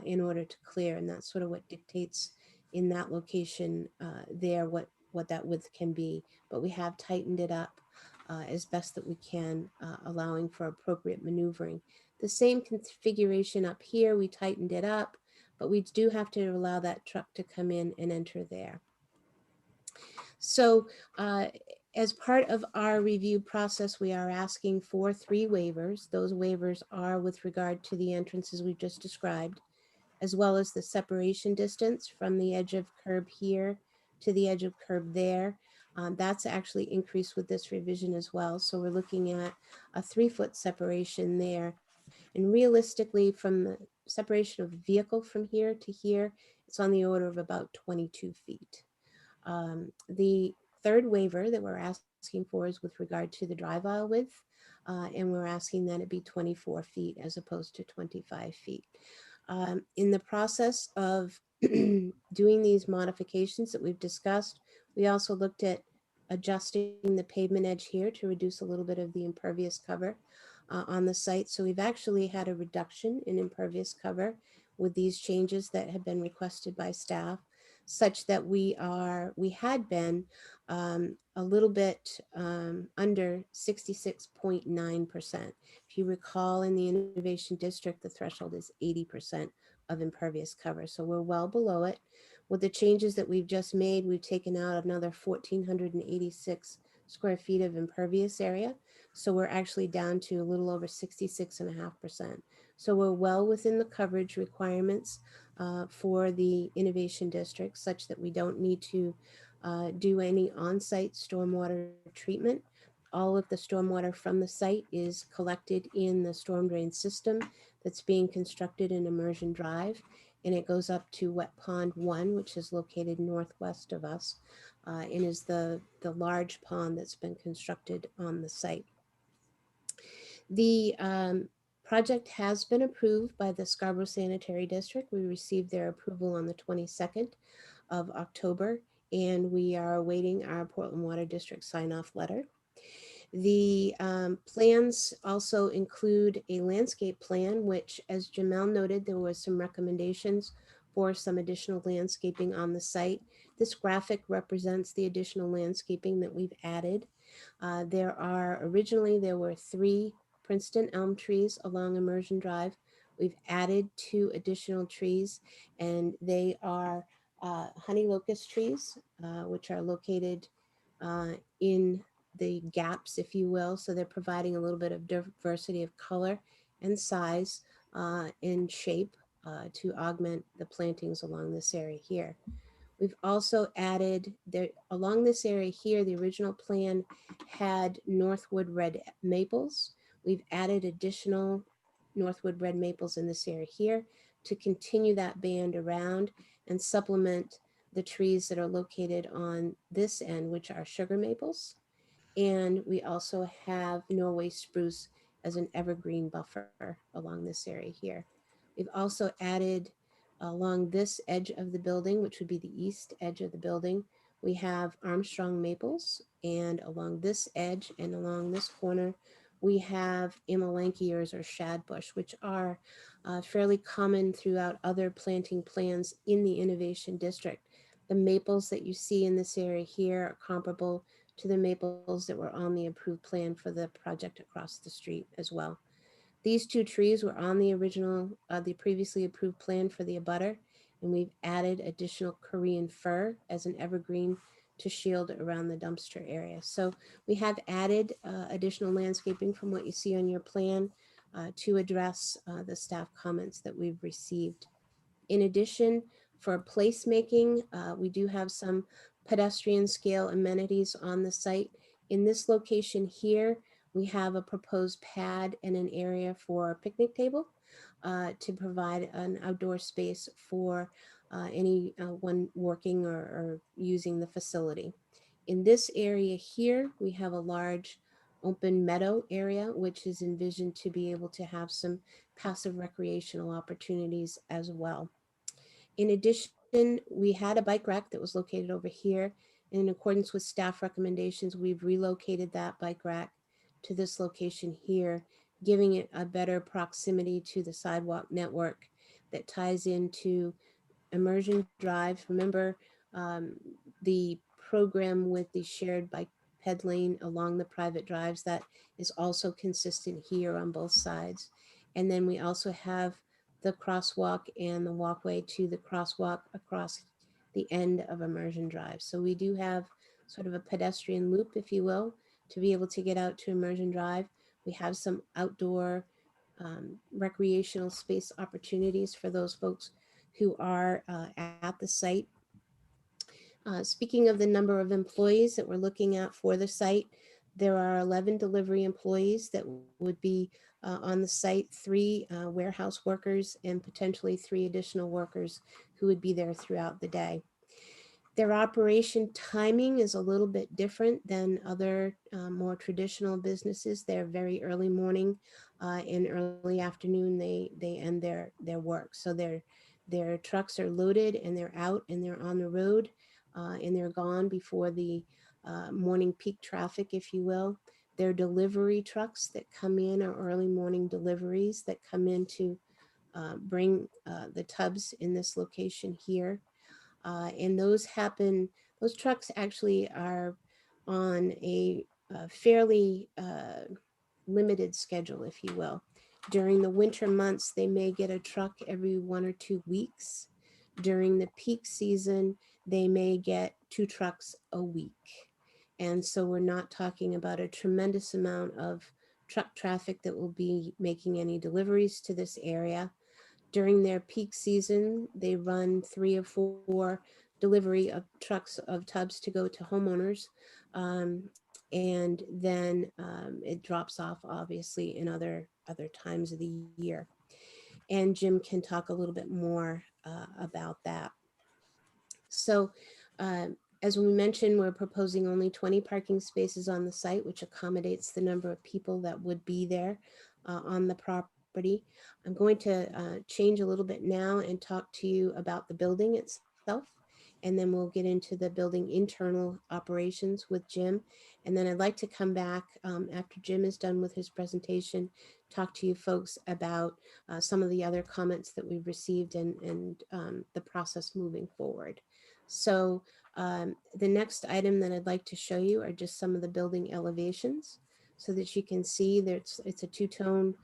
in order to clear. And that's sort of what dictates in that location there what that width can be. But we have tightened it up as best that we can, allowing for appropriate maneuvering. The same configuration up here, we tightened it up, but we do have to allow that truck to come in and enter there. So as part of our review process, we are asking for 3 waivers. Those waivers are with regard to the entrances we've just described, as well as the separation distance from the edge of curb here to the edge of curb there. That's actually increased with this revision as well. So we're looking at a 3-foot separation there. And realistically, from the separation of the vehicle from here to here, it's on the order of about 22 feet. The third waiver that we're asking for is with regard to the drive aisle width, and we're asking that it be 24 feet as opposed to 25 feet. In the process of doing these modifications that we've discussed, we also looked at adjusting the pavement edge here to reduce a little bit of the impervious cover on the site. So we've actually had a reduction in impervious cover with these changes that have been requested by staff, such that we had been a little bit under 66.9%. If you recall, in the Innovation District, the threshold is 80% of impervious cover. So we're well below it. With the changes that we've just made, we've taken out another 1,486 square feet of impervious area. So we're actually down to a little over 66.5%. So we're well within the coverage requirements for the Innovation District, such that we don't need to do any on-site stormwater treatment. all of the stormwater from the site is collected in the storm drain system that's being constructed in Immersion Drive, and it goes up to Wet Pond 1, which is located northwest of us, and is the large pond that's been constructed on the site. The project has been approved by the Scarborough Sanitary District. We received their approval on the 22nd of October, and we are awaiting our Portland Water District sign-off letter. The plans also include a landscape plan, which, as Jamel noted, there was some recommendations for some additional landscaping on the site. This graphic represents the additional landscaping that we've added. Originally there were 3 Princeton elm trees along Immersion Drive. We've added 2 additional trees, and they are honey locust trees, which are located in the gaps, if you will. So they're providing a little bit of diversity of color and size and shape to augment the plantings along this area here. We've also added along this area here, the original plan had Northwood red maples. We've added additional Northwood red maples in this area here to continue that band around and supplement the trees that are located on this end, which are sugar maples. And we also have Norway spruce as an evergreen buffer along this area here. We've also added along this edge of the building, which would be the east edge of the building, we have Armstrong maples, and along this edge and along this corner, we have amelanchiers or shadbush, which are fairly common throughout other planting plans in the Innovation District. The maples that you see in this area here are comparable to the maples that were on the approved plan for the project across the street as well. These 2 trees were on the original, the previously approved plan for the abutter, and we've added additional Korean fir as an evergreen to shield around the dumpster area. So we have added additional landscaping from what you see on your plan to address the staff comments that we've received. In addition, for placemaking, we do have some pedestrian scale amenities on the site. In this location here, we have a proposed pad and an area for a picnic table to provide an outdoor space for anyone working or using the facility. In this area here, we have a large open meadow area, which is envisioned to be able to have some passive recreational opportunities as well. In addition, we had a bike rack that was located over here. In accordance with staff recommendations, we've relocated that bike rack to this location here, giving it a better proximity to the sidewalk network that ties into Immersion Drive. Remember the program with the shared bike ped lane along the private drives, that is also consistent here on both sides. And then we also have the crosswalk and the walkway to the crosswalk across the end of Immersion Drive. So we do have sort of a pedestrian loop, if you will, to be able to get out to Immersion Drive. We have some outdoor recreational space opportunities for those folks who are at the site. Speaking of the number of employees that we're looking at for the site, there are 11 delivery employees that would be on the site, 3 warehouse workers, and potentially 3 additional workers who would be there throughout the day. Their operation timing is a little bit different than other more traditional businesses. They're very early morning and early afternoon they end their work. So their trucks are loaded and they're out and they're on the road and they're gone before the morning peak traffic, if you will. Their delivery trucks that come in are early morning deliveries that come in to bring the tubs in this location here. And those trucks actually are on a fairly limited schedule, if you will. During the winter months, they may get a truck every 1 or 2 weeks. During the peak season, they may get 2 trucks a week. And so we're not talking about a tremendous amount of truck traffic that will be making any deliveries to this area. During their peak season, they run 3 or 4 delivery of trucks of tubs to go to homeowners. and then it drops off obviously in other times of the year. And Jim can talk a little bit more about that. So as we mentioned, we're proposing only 20 parking spaces on the site, which accommodates the number of people that would be there on the property. I'm going to change a little bit now and talk to you about the building itself, and then we'll get into the building internal operations with Jim. And then I'd like to come back after Jim is done with his presentation, talk to you folks about some of the other comments that we've received and the process moving forward. So the next item that I'd like to show you are just some of the building elevations so that you can see that it's a two-tone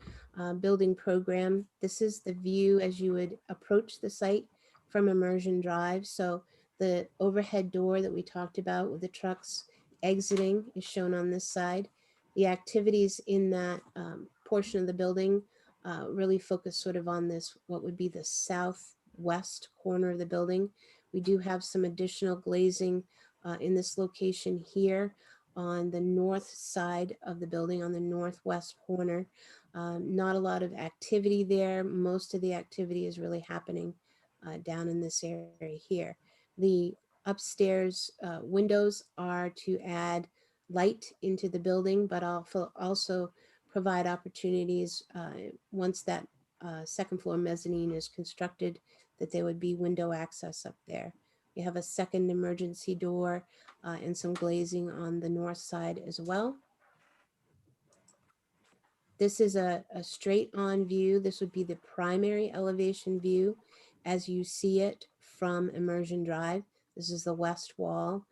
building program. This is the view as you would approach the site from Immersion Drive. So the overhead door that we talked about with the trucks exiting is shown on this side. The activities in that portion of the building really focus sort of on this, what would be the southwest corner of the building. We do have some additional glazing in this location here on the north side of the building, on the northwest corner. Not a lot of activity there. Most of the activity is really happening down in this area here. The upstairs windows are to add light into the building, but also provide opportunities once that second floor mezzanine is constructed, that there would be window access up there. We have a second emergency door and some glazing on the north side as well. This is a straight on view. This would be the primary elevation view as you see it from Immersion Drive. This is the west wall.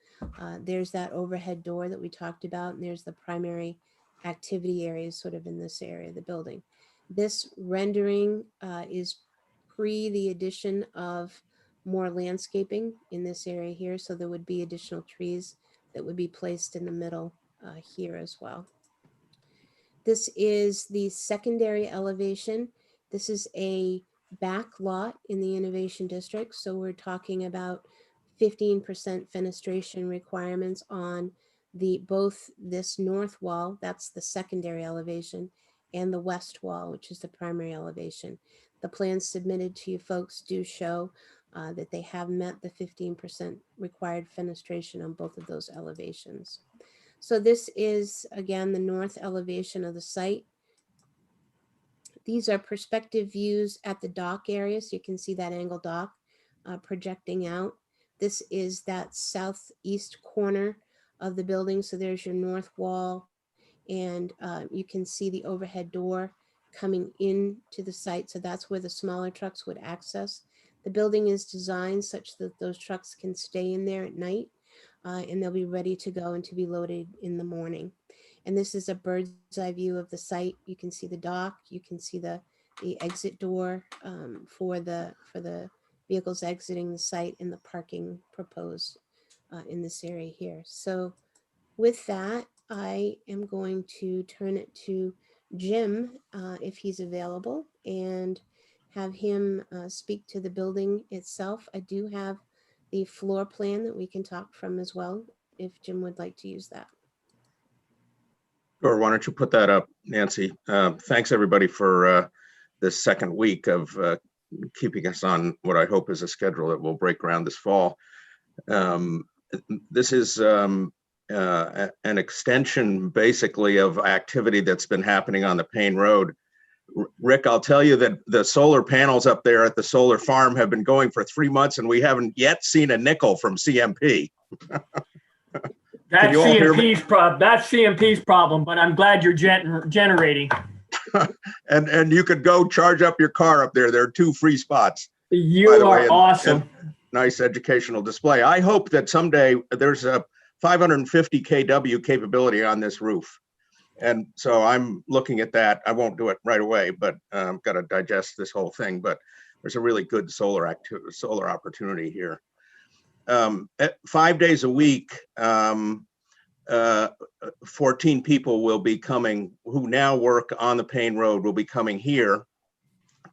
There's that overhead door that we talked about, and there's the primary activity areas sort of in this area of the building. This rendering is pre the addition of more landscaping in this area here. So there would be additional trees that would be placed in the middle here as well. This is the secondary elevation. This is a back lot in the Innovation District. So we're talking about 15% fenestration requirements on both this north wall, that's the secondary elevation, and the west wall, which is the primary elevation. The plans submitted to you folks do show that they have met the 15% required fenestration on both of those elevations. So this is, again, the north elevation of the site. These are perspective views at the dock area. So you can see that angle dock projecting out. This is that southeast corner of the building. So there's your north wall, and you can see the overhead door coming into the site. So that's where the smaller trucks would access. The building is designed such that those trucks can stay in there at night and they'll be ready to go and to be loaded in the morning. And this is a bird's eye view of the site. You can see the dock, you can see the exit door for the vehicles exiting the site, and the parking proposed in this area here. So with that, I am going to turn it to Jim if he's available, and have him speak to the building itself. I do have the floor plan that we can talk from as well, if Jim would like to use that. Sure, why don't you put that up, Nancy? Thanks everybody for this second week of keeping us on what I hope is a schedule that will break ground this fall. This is an extension basically of activity that's been happening on the Payne Road. Rick, I'll tell you that the solar panels up there at the solar farm have been going for 3 months and we haven't yet seen a nickel from CMP. That's CMP's problem. That's CMP's problem, but I'm glad you're generating. and you could go charge up your car up there. There are 2 free spots. You are awesome. And nice educational display. I hope that someday there's a 550 kW capability on this roof. And so I'm looking at that. I won't do it right away, but I've got to digest this whole thing. But there's a really good solar opportunity here. 5 days a week, 14 people will be coming who now work on the Payne Road will be coming here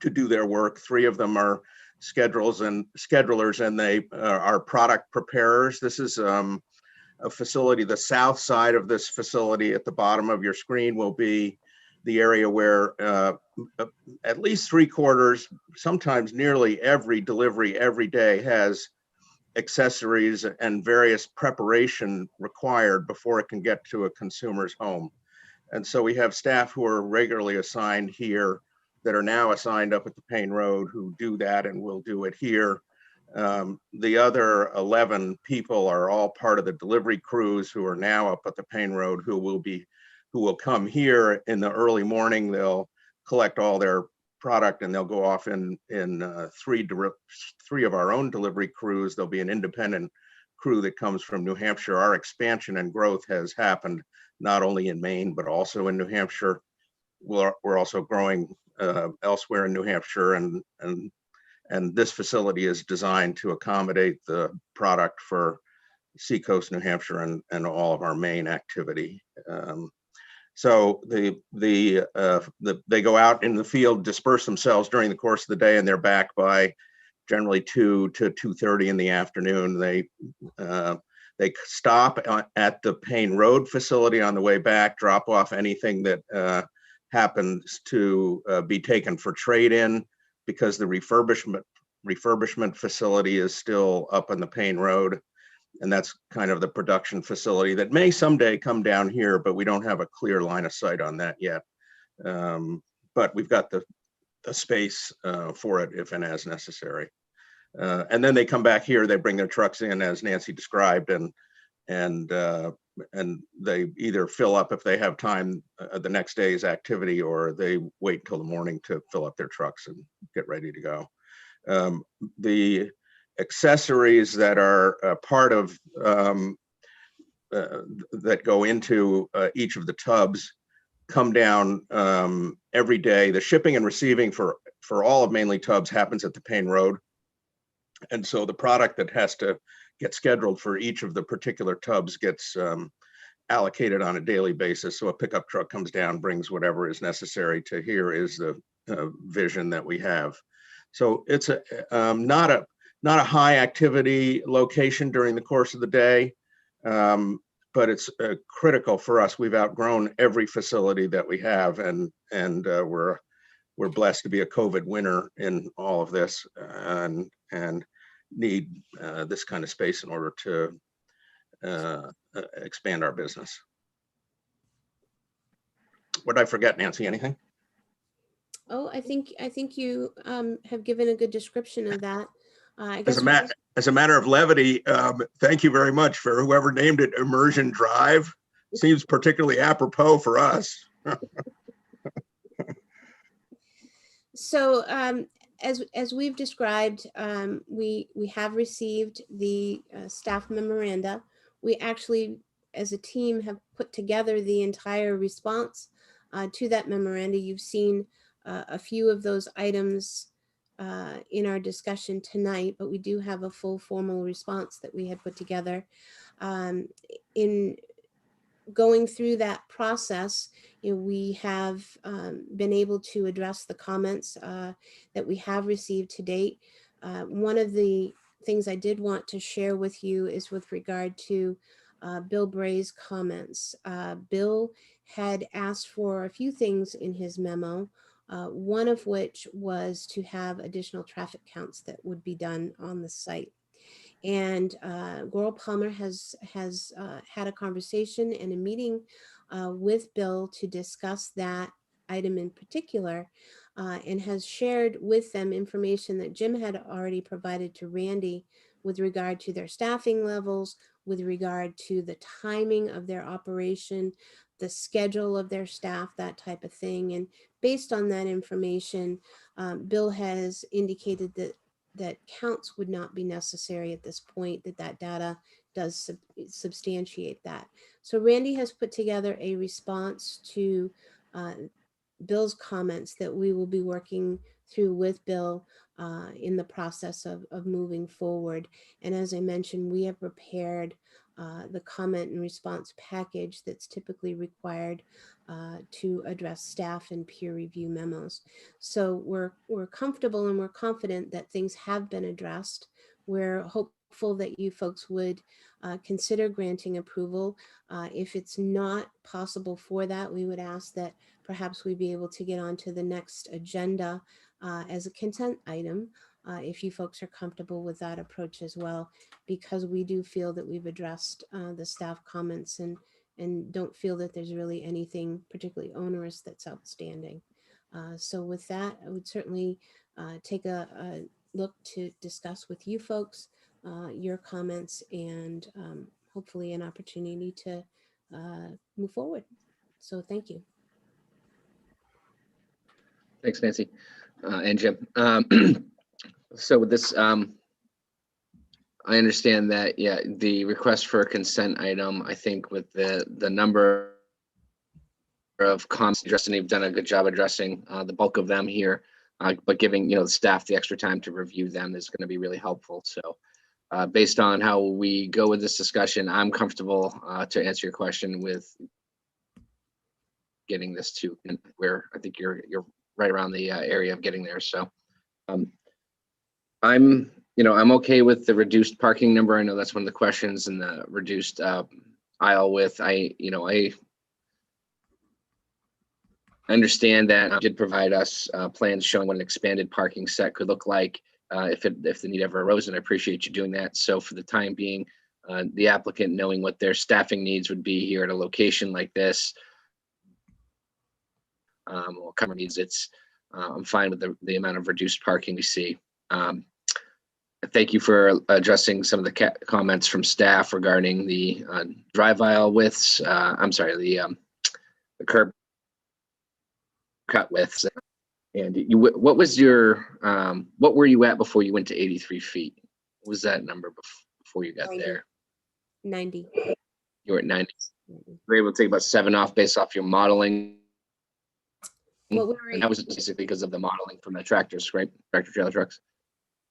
to do their work. 3 of them are schedulers, and they are product preparers. This is facility. The south side of this facility at the bottom of your screen will be the area where at least 3/4, sometimes nearly every delivery every day has accessories and various preparation required before it can get to a consumer's home. And so we have staff who are regularly assigned here that are now assigned up at the Payne Road who do that and will do it here. The other 11 people are all part of the delivery crews who are now up at the Payne Road who will come here in the early morning. They'll collect all their product and they'll go off in three of our own delivery crews. There'll be an independent crew that comes from New Hampshire. Our expansion and growth has happened not only in Maine, but also in New Hampshire. We're also growing elsewhere in New Hampshire, and this facility is designed to accommodate the product for Seacoast, New Hampshire, and all of our Maine activity. So they go out in the field, disperse themselves during the course of the day, and they're back by generally 2 to 2:30 in the afternoon. They stop at the Payne Road facility on the way back, drop off anything that happens to be taken for trade-in, because the refurbishment facility is still up on the Payne Road. And that's kind of the production facility that may someday come down here, but we don't have a clear line of sight on that yet. But we've got the space for it if and as necessary. And then they come back here, they bring their trucks in as Nancy described, and they either fill up if they have time the next day's activity, or they wait until the morning to fill up their trucks and get ready to go. The accessories that are part of that go into each of the tubs come down every day. The shipping and receiving for all of Mainly Tubs happens at the Payne Road. And so the product that has to get scheduled for each of the particular tubs gets allocated on a daily basis. So a pickup truck comes down, brings whatever is necessary to here is the vision that we have. So it's not a high activity location during the course of the day, but it's critical for us. We've outgrown every facility that we have, and we're blessed to be a COVID winner in all of this, and need this kind of space in order to expand our business. What did I forget, Nancy? Anything? Oh, I think you have given a good description of that. I guess As a matter of levity, thank you very much for whoever named it Immersion Drive. Seems particularly apropos for us. So as we've described, we have received the staff memoranda. We actually, as a team, have put together the entire response to that memoranda. You've seen a few of those items in our discussion tonight, but we do have a full formal response that we had put together. In going through that process, we have been able to address the comments that we have received to date. One of the things I did want to share with you is with regard to Bill Bray's comments. Bill had asked for a few things in his memo, one of which was to have additional traffic counts that would be done on the site. And Goral Palmer has had a conversation and a meeting with Bill to discuss that item in particular, and has shared with them information that Jim had already provided to Randy with regard to their staffing levels, with regard to the timing of their operation, the schedule of their staff, that type of thing. And based on that information, Bill has indicated that counts would not be necessary at this point, that data does substantiate that. So Randy has put together a response to Bill's comments that we will be working through with Bill in the process of moving forward. And as I mentioned, we have prepared the comment and response package that's typically required to address staff and peer review memos. So we're comfortable and we're confident that things have been addressed. We're hopeful that you folks would consider granting approval. If it's not possible for that, we would ask that perhaps we be able to get onto the next agenda as a consent item, if you folks are comfortable with that approach as well, because we do feel that we've addressed the staff comments and don't feel that there's really anything particularly onerous that's outstanding. So with that, I would certainly take a look to discuss with you folks your comments and hopefully an opportunity to move forward. So thank you. Thanks, Nancy and Jim. So with this, I understand that, yeah, the request for a consent item, I think with the number of comments addressed, and you've done a good job addressing the bulk of them here, but giving, the staff the extra time to review them is going to be really helpful. So based on how we go with this discussion, I'm comfortable to answer your question with getting this to where I think you're right around the area of getting there. So I'm okay with the reduced parking number. I know that's one of the questions, and the reduced aisle width. I understand that you did provide us plans showing what an expanded parking set could look like if the need ever arose, and I appreciate you doing that. So for the time being, the applicant knowing what their staffing needs would be here at a location like this, or cover needs, I'm fine with the amount of reduced parking we see. Thank you for addressing some of the comments from staff regarding the drive aisle widths. I'm sorry, the curb cut widths. And what was your what were you at before you went to 83 feet? What was that number before you got 90. there? 90. You were at 90. You were able to take about 7 off based off your modeling. And that was basically because of the modeling from the tractors, right? Tractor trailer trucks.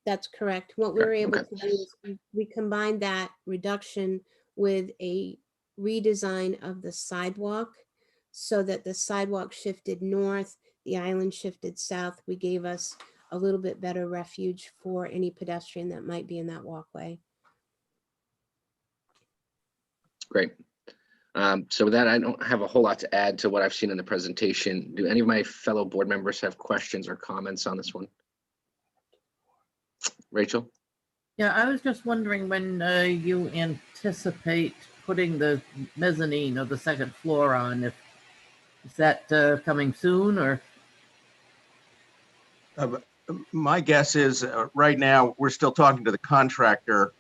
That's correct. What we were able Okay. to do is we combined that reduction with a redesign of the sidewalk so that the sidewalk shifted north, the island shifted south. We gave us a little bit better refuge for any pedestrian that might be in that walkway. Great. So with that, I don't have a whole lot to add to what I've seen in the presentation. Do any of my fellow board members have questions or comments on this one? Rachel? Yeah, I was just wondering when you anticipate putting the mezzanine or the second floor on, is that coming soon or? My guess is right now, we're still talking to the contractor.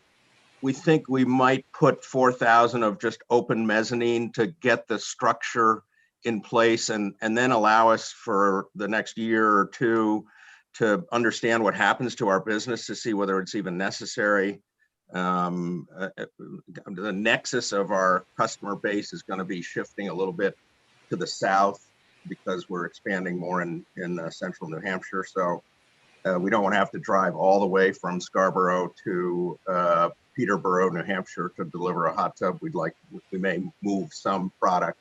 We think we might put 4,000 of just open mezzanine to get the structure in place and then allow us for the next year or two to understand what happens to our business to see whether it's even necessary. The nexus of our customer base is going to be shifting a little bit to the south because we're expanding more in central New Hampshire. So we don't want to have to drive all the way from Scarborough to Peterborough, New Hampshire to deliver a hot tub. We may move some product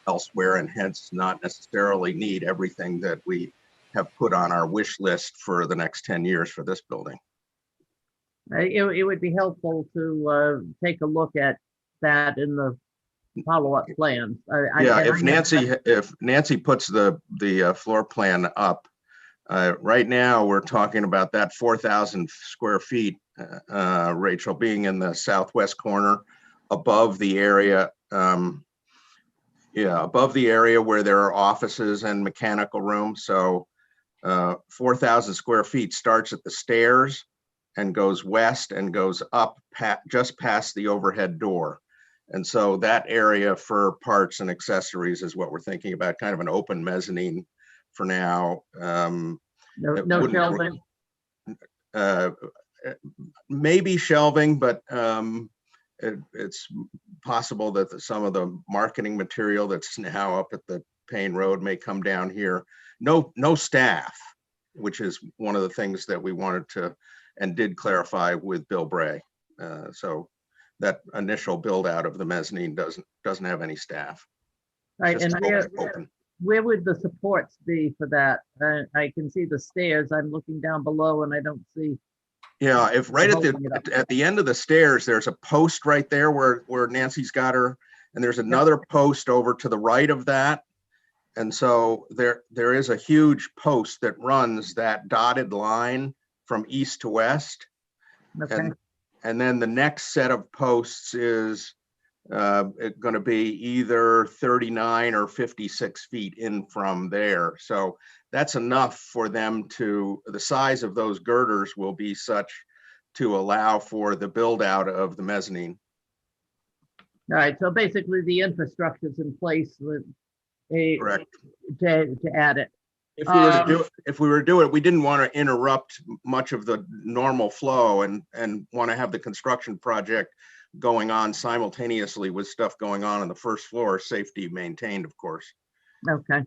elsewhere and hence not necessarily need everything that we have put on our wish list for the next 10 years for this building. It would be helpful to take a look at that in the follow-up plans. If Nancy puts the floor plan up, right now we're talking about that 4,000 square feet, Rachel, being in the southwest corner above the area. Above the area where there are offices and mechanical rooms. So 4,000 square feet starts at the stairs and goes west and goes up just past the overhead door. And so that area for parts and accessories is what we're thinking about, kind of an open mezzanine for now. No shelving? Maybe shelving, but it's possible that some of the marketing material that's now up at the Payne Road may come down here. No staff, which is one of the things that we wanted to and did clarify with Bill Bray. So that initial build out of the mezzanine doesn't have any staff. Right, and open. Where would the supports be for that? I can see the stairs. I'm looking down below and I don't see. Yeah, if right at Holding it up. at the end of the stairs, there's a post right there where Nancy's got her, and there's another post over to the right of that. And so there is a huge post that runs that dotted line from east to west. Okay. And then the next set of posts is going to be either 39 or 56 feet in from there. So that's enough for them to, the size of those girders will be such to allow for the build out of the mezzanine. All right, so basically the infrastructure's in place with Correct. to add it. If we were to do it, we didn't want to interrupt much of the normal flow and want to have the construction project going on simultaneously with stuff going on the first floor, safety maintained, of course. Okay.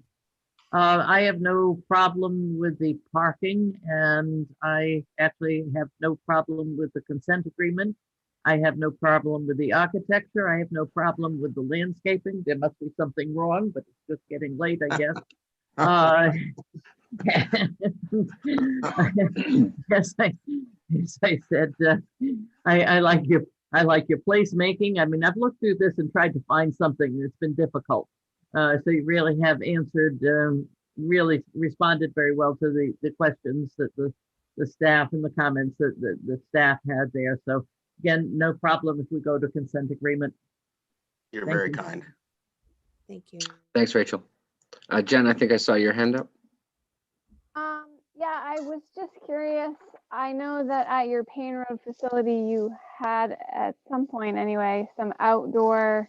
I have no problem with the parking, and I actually have no problem with the consent agreement. I have no problem with the architecture. I have no problem with the landscaping. There must be something wrong, but it's just getting late, I guess. As I said, I like your placemaking. I mean, I've looked through this and tried to find something that's been difficult. So you really have answered, really responded very well to the questions that the staff and the comments that the staff had there. So again, no problem if we go to consent agreement. You're Thank very you. kind. Thank you. Thanks, Rachel. Jen, I think I saw your hand up. Yeah, I was just curious. I know that at your Payne Road facility, you had at some point anyway, some outdoor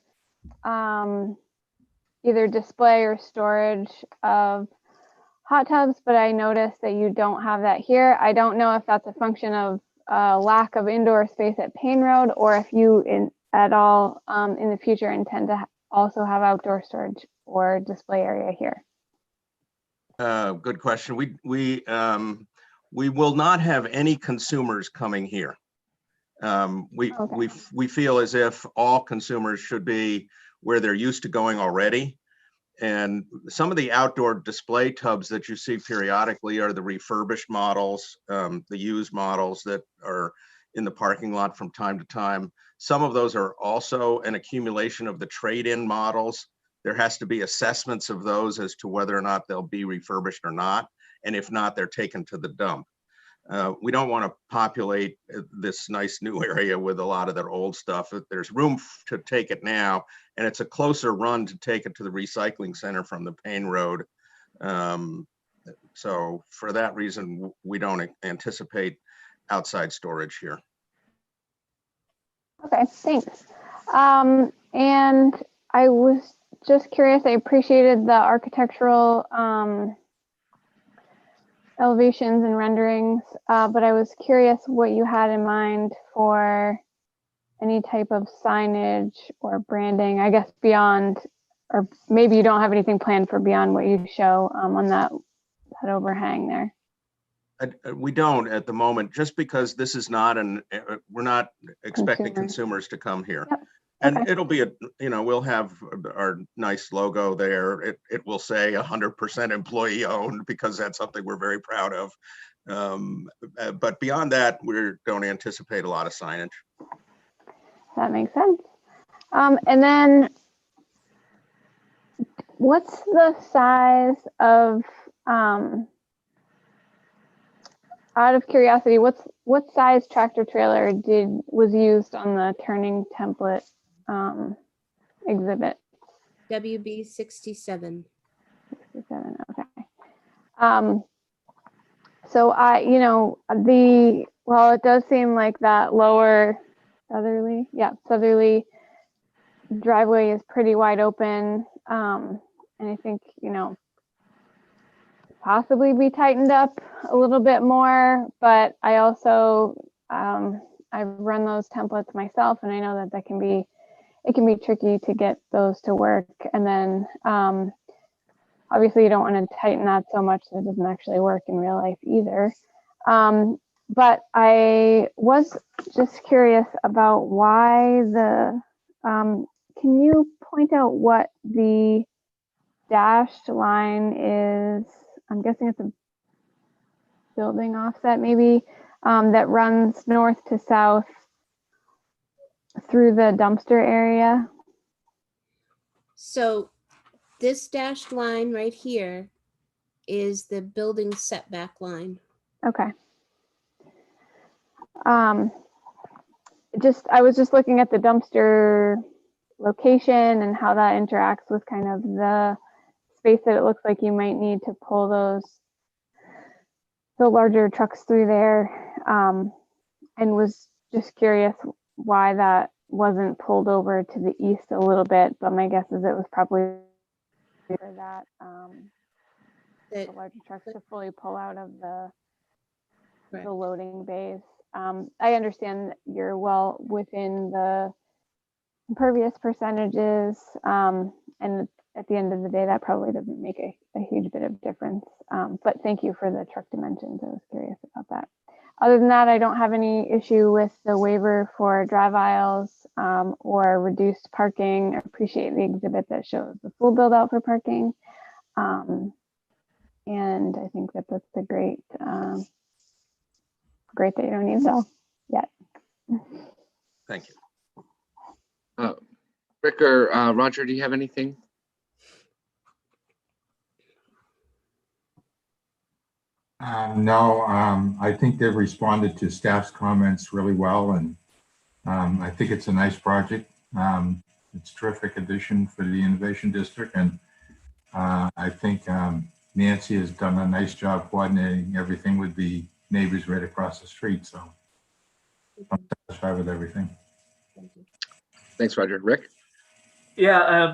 either display or storage of hot tubs, but I noticed that you don't have that here. I don't know if that's a function of lack of indoor space at Payne Road, or if you at all in the future intend to also have outdoor storage or display area here. Good question. We will not have any consumers coming here. We feel as if all consumers should be where they're used to going already. And some of the outdoor display tubs that you see periodically are the refurbished models, the used models that are in the parking lot from time to time. Some of those are also an accumulation of the trade-in models. There has to be assessments of those as to whether or not they'll be refurbished or not. And if not, they're taken to the dump. We don't want to populate this nice new area with a lot of that old stuff. There's room to take it now, and it's a closer run to take it to the recycling center from the Payne Road. So for that reason, we don't anticipate outside storage here. Okay, thanks. And I was just curious, I appreciated the architectural elevations and renderings, but I was curious what you had in mind for any type of signage or branding, I guess beyond, or maybe you don't have anything planned for beyond what you show on that overhang there. We don't at the moment, just because this is not we're not expecting consumers to come here. Yep. And Okay. it'll be we'll have our nice logo there. It will say 100% employee owned, because that's something we're very proud of. But beyond that, we don't anticipate a lot of signage. That makes sense. And then what's the size of, out of curiosity, what size tractor trailer was used on the turning template exhibit? WB 67. 67, okay. So well, it does seem like that lower southerly driveway is pretty wide open. And I think, possibly be tightened up a little bit more, but I also, I've run those templates myself, and I know that it can be tricky to get those to work. And then obviously you don't want to tighten that so much that it doesn't actually work in real life either. But I was just curious about why can you point out what the dashed line is? I'm guessing it's a building offset maybe. that runs north to south through the dumpster area. So this dashed line right here is the building setback line. Okay. I was just looking at the dumpster location and how that interacts with kind of the space that it looks like you might need to pull the larger trucks through there, and was just curious why that wasn't pulled over to the east a little bit, but my guess is it was probably for that the larger trucks to fully pull out of the loading bays. I understand that you're well within the impervious percentages, and at the end of the day, that probably doesn't make a huge bit of difference. But thank you for the truck dimensions. I was curious about that. Other than that, I don't have any issue with the waiver for drive aisles or reduced parking. I appreciate the exhibit that shows the full build out for parking. And I think that that's a great that you don't need that yet. Thank you. Rick or Roger, do you have anything? No, I think they've responded to staff's comments really well, and I think it's a nice project. It's a terrific addition for the Innovation District, and I think Nancy has done a nice job coordinating everything with the neighbors right across the street, so I'm satisfied with everything. Thanks, Roger. Rick? Yeah,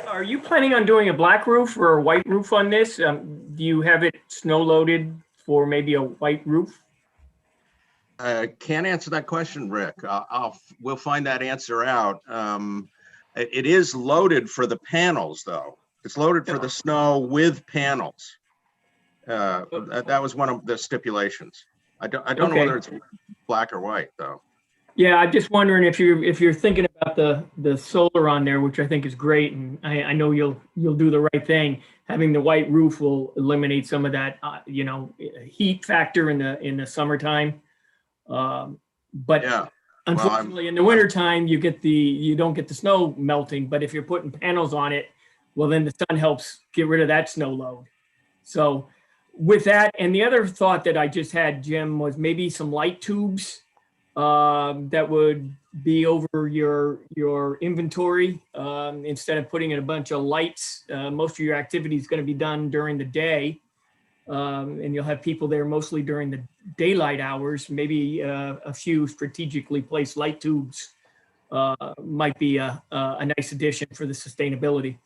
are you planning on doing a black roof or a white roof on this? Do you have it snow loaded for maybe a white roof? I can't answer that question, Rick. We'll find that answer out. It is loaded for the panels, though. It's loaded for the snow with panels. That was one of the stipulations. I don't know whether it's black or white, though. Yeah, I'm just wondering if you're thinking about the solar on there, which I think is great, and I know you'll do the right thing. Having the white roof will eliminate some of that heat factor in the summertime. But yeah, unfortunately, in the wintertime, you don't get the snow melting. But if you're putting panels on it, well, then the sun helps get rid of that snow load. So with that, and the other thought that I just had, Jim, was maybe some light tubes that would be over your inventory instead of putting in a bunch of lights. Most of your activity is going to be done during the day, and you'll have people there mostly during the daylight hours. Maybe a few strategically placed light tubes might be a nice addition for the sustainability.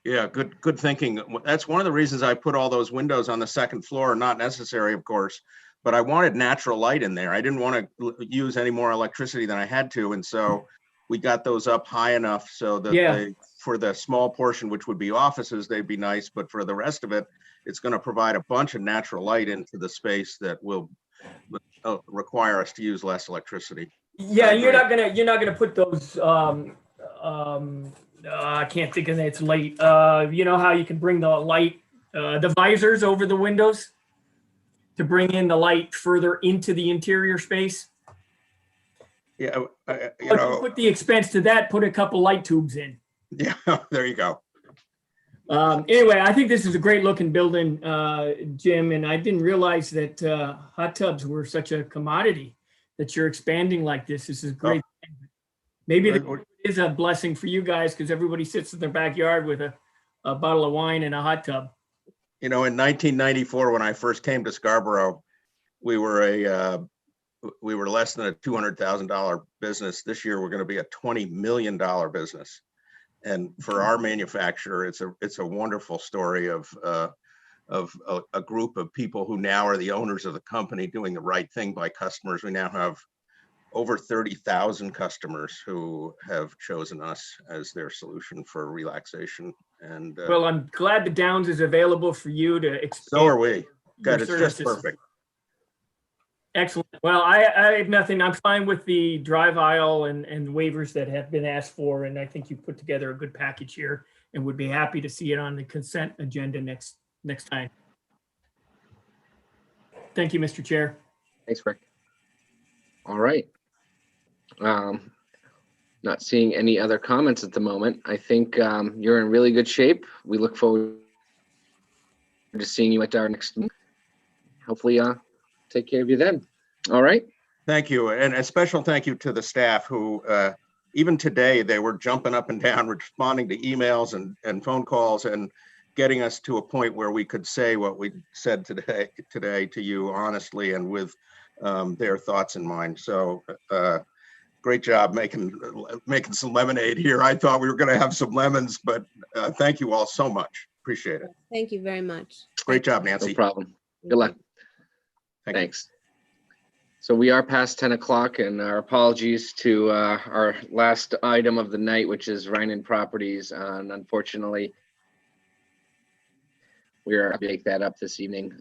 Yeah, good thinking. That's one of the reasons I put all those windows on the second floor. Not necessary, of course, but I wanted natural light in there. I didn't want to use any more electricity than I had to. And so we got those up high enough so that for the small portion, which would be offices, they'd be nice. But for the rest of it, it's going to provide a bunch of natural light into the space that will require us to use less electricity. Yeah, you're not gonna put those. I can't think of it. It's late. You know how you can bring the light, the visors over the windows to bring in the light further into the interior space? Yeah, put the expense to that, put a couple light tubes in. Yeah, there you go. Anyway, I think this is a great looking building, Jim, and I didn't realize that hot tubs were such a commodity that you're expanding like this. This is great. Maybe it is a blessing for you guys because everybody sits in their backyard with a bottle of wine and a hot tub. You know, in 1994, when I first came to Scarborough, we were less than a $200,000 business. This year, we're going to be a $20 million business. And for our manufacturer, it's a wonderful story of a group of people who now are the owners of the company doing the right thing by customers. We now have over 30,000 customers who have chosen us as their solution for relaxation. And well, I'm glad the Downs is available for you to expand. So are we. God, it's services. just perfect. Excellent. Well, I have nothing. I'm fine with the drive aisle and waivers that have been asked for. And I think you put together a good package here and would be happy to see it on the consent agenda next time. Thank you, Mr. Chair. Thanks, Rick. All right. Not seeing any other comments at the moment. I think you're in really good shape. We look forward to seeing you at our next meeting. Hopefully, take care of you then. All right. Thank you. And a special thank you to the staff who, even today, they were jumping up and down, responding to emails and phone calls and getting us to a point where we could say what we said today to you honestly and with their thoughts in mind. So great job making some lemonade here. I thought we were going to have some lemons, but thank you all so much. Appreciate it. Thank you very much. Great job, Nancy. No problem. Good luck. Thanks. So we are past 10 o'clock, and our apologies to our last item of the night, which is Reinen Properties. And unfortunately, we are going to make that up this evening.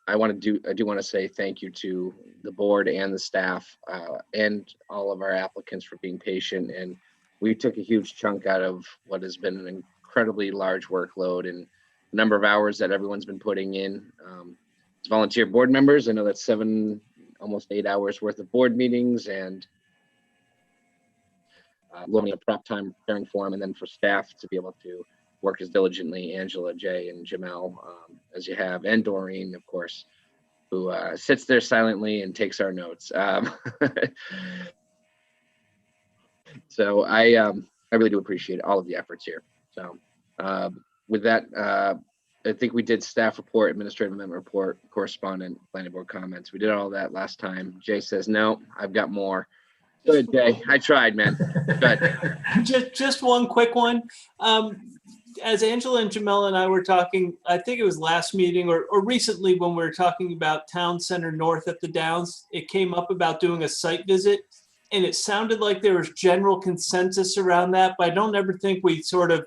I do want to say thank you to the board and the staff and all of our applicants for being patient. And we took a huge chunk out of what has been an incredibly large workload and number of hours that everyone's been putting in. As volunteer board members, I know that's almost 8 hours worth of board meetings and loading up prep time preparing for them, and then for staff to be able to work as diligently, Angela, Jay, and Jamel, as you have, and Doreen, of course, who sits there silently and takes our notes. So I really do appreciate all of the efforts here. So with that, I think we did staff report, administrative amendment report, correspondent, planning board comments. We did all that last time. Jay says, no, I've got more. Good, Jay. I tried, man. Good. Just one quick one. As Angela and Jamel and I were talking, I think it was last meeting or recently when we were talking about Town Center North at the Downs, it came up about doing a site visit. And it sounded like there was general consensus around that, but I don't ever think we sort of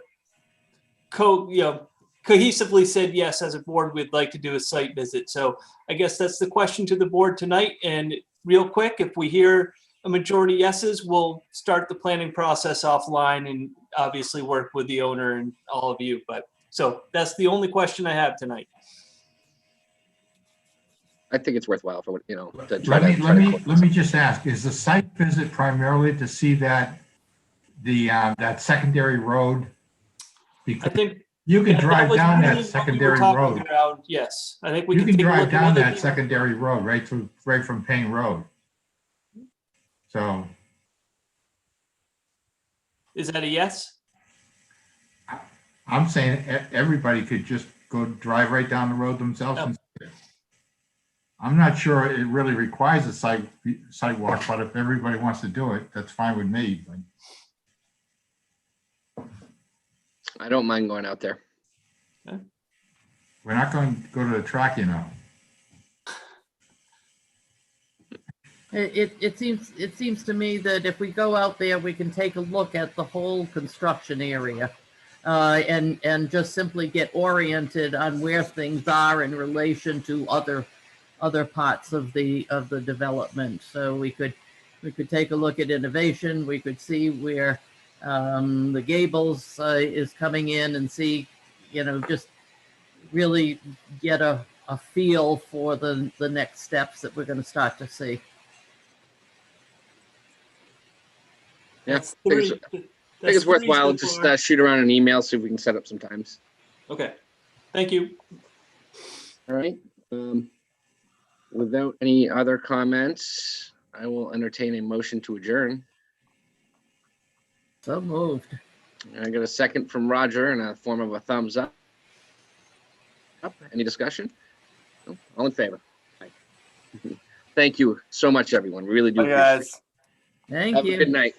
cohesively said, yes, as a board, we'd like to do a site visit. So I guess that's the question to the board tonight. And real quick, if we hear a majority yeses, we'll start the planning process offline and obviously work with the owner and all of you. But so that's the only question I have tonight. I think it's worthwhile for Let me just ask: is the site visit primarily to see that that secondary road? I think you can drive down that secondary road. Yes, I think we can take a drive look down at that secondary road right from Payne Road. So, is that a yes? I'm saying everybody could just go drive right down the road themselves. And I'm not sure it really requires a sidewalk, but if everybody wants to do it, that's fine with me. But I don't mind going out there. We're not going to go to the track, you know. It seems to me that if we go out there, we can take a look at the whole construction area and just simply get oriented on where things are in relation to other parts of the development. So we could take a look at innovation. We could see where the Gables is coming in and see, just really get a feel for the next steps that we're going to start to see. Yeah, I think it's worthwhile just shoot around an email, see if we can set up some times. Okay, thank you. All right. Without any other comments, I will entertain a motion to adjourn. So moved. I got a second from Roger in a form of a thumbs up. Any discussion? No? All in favor? Thank you so much, everyone. Really do appreciate it. Thank Have you. a good night.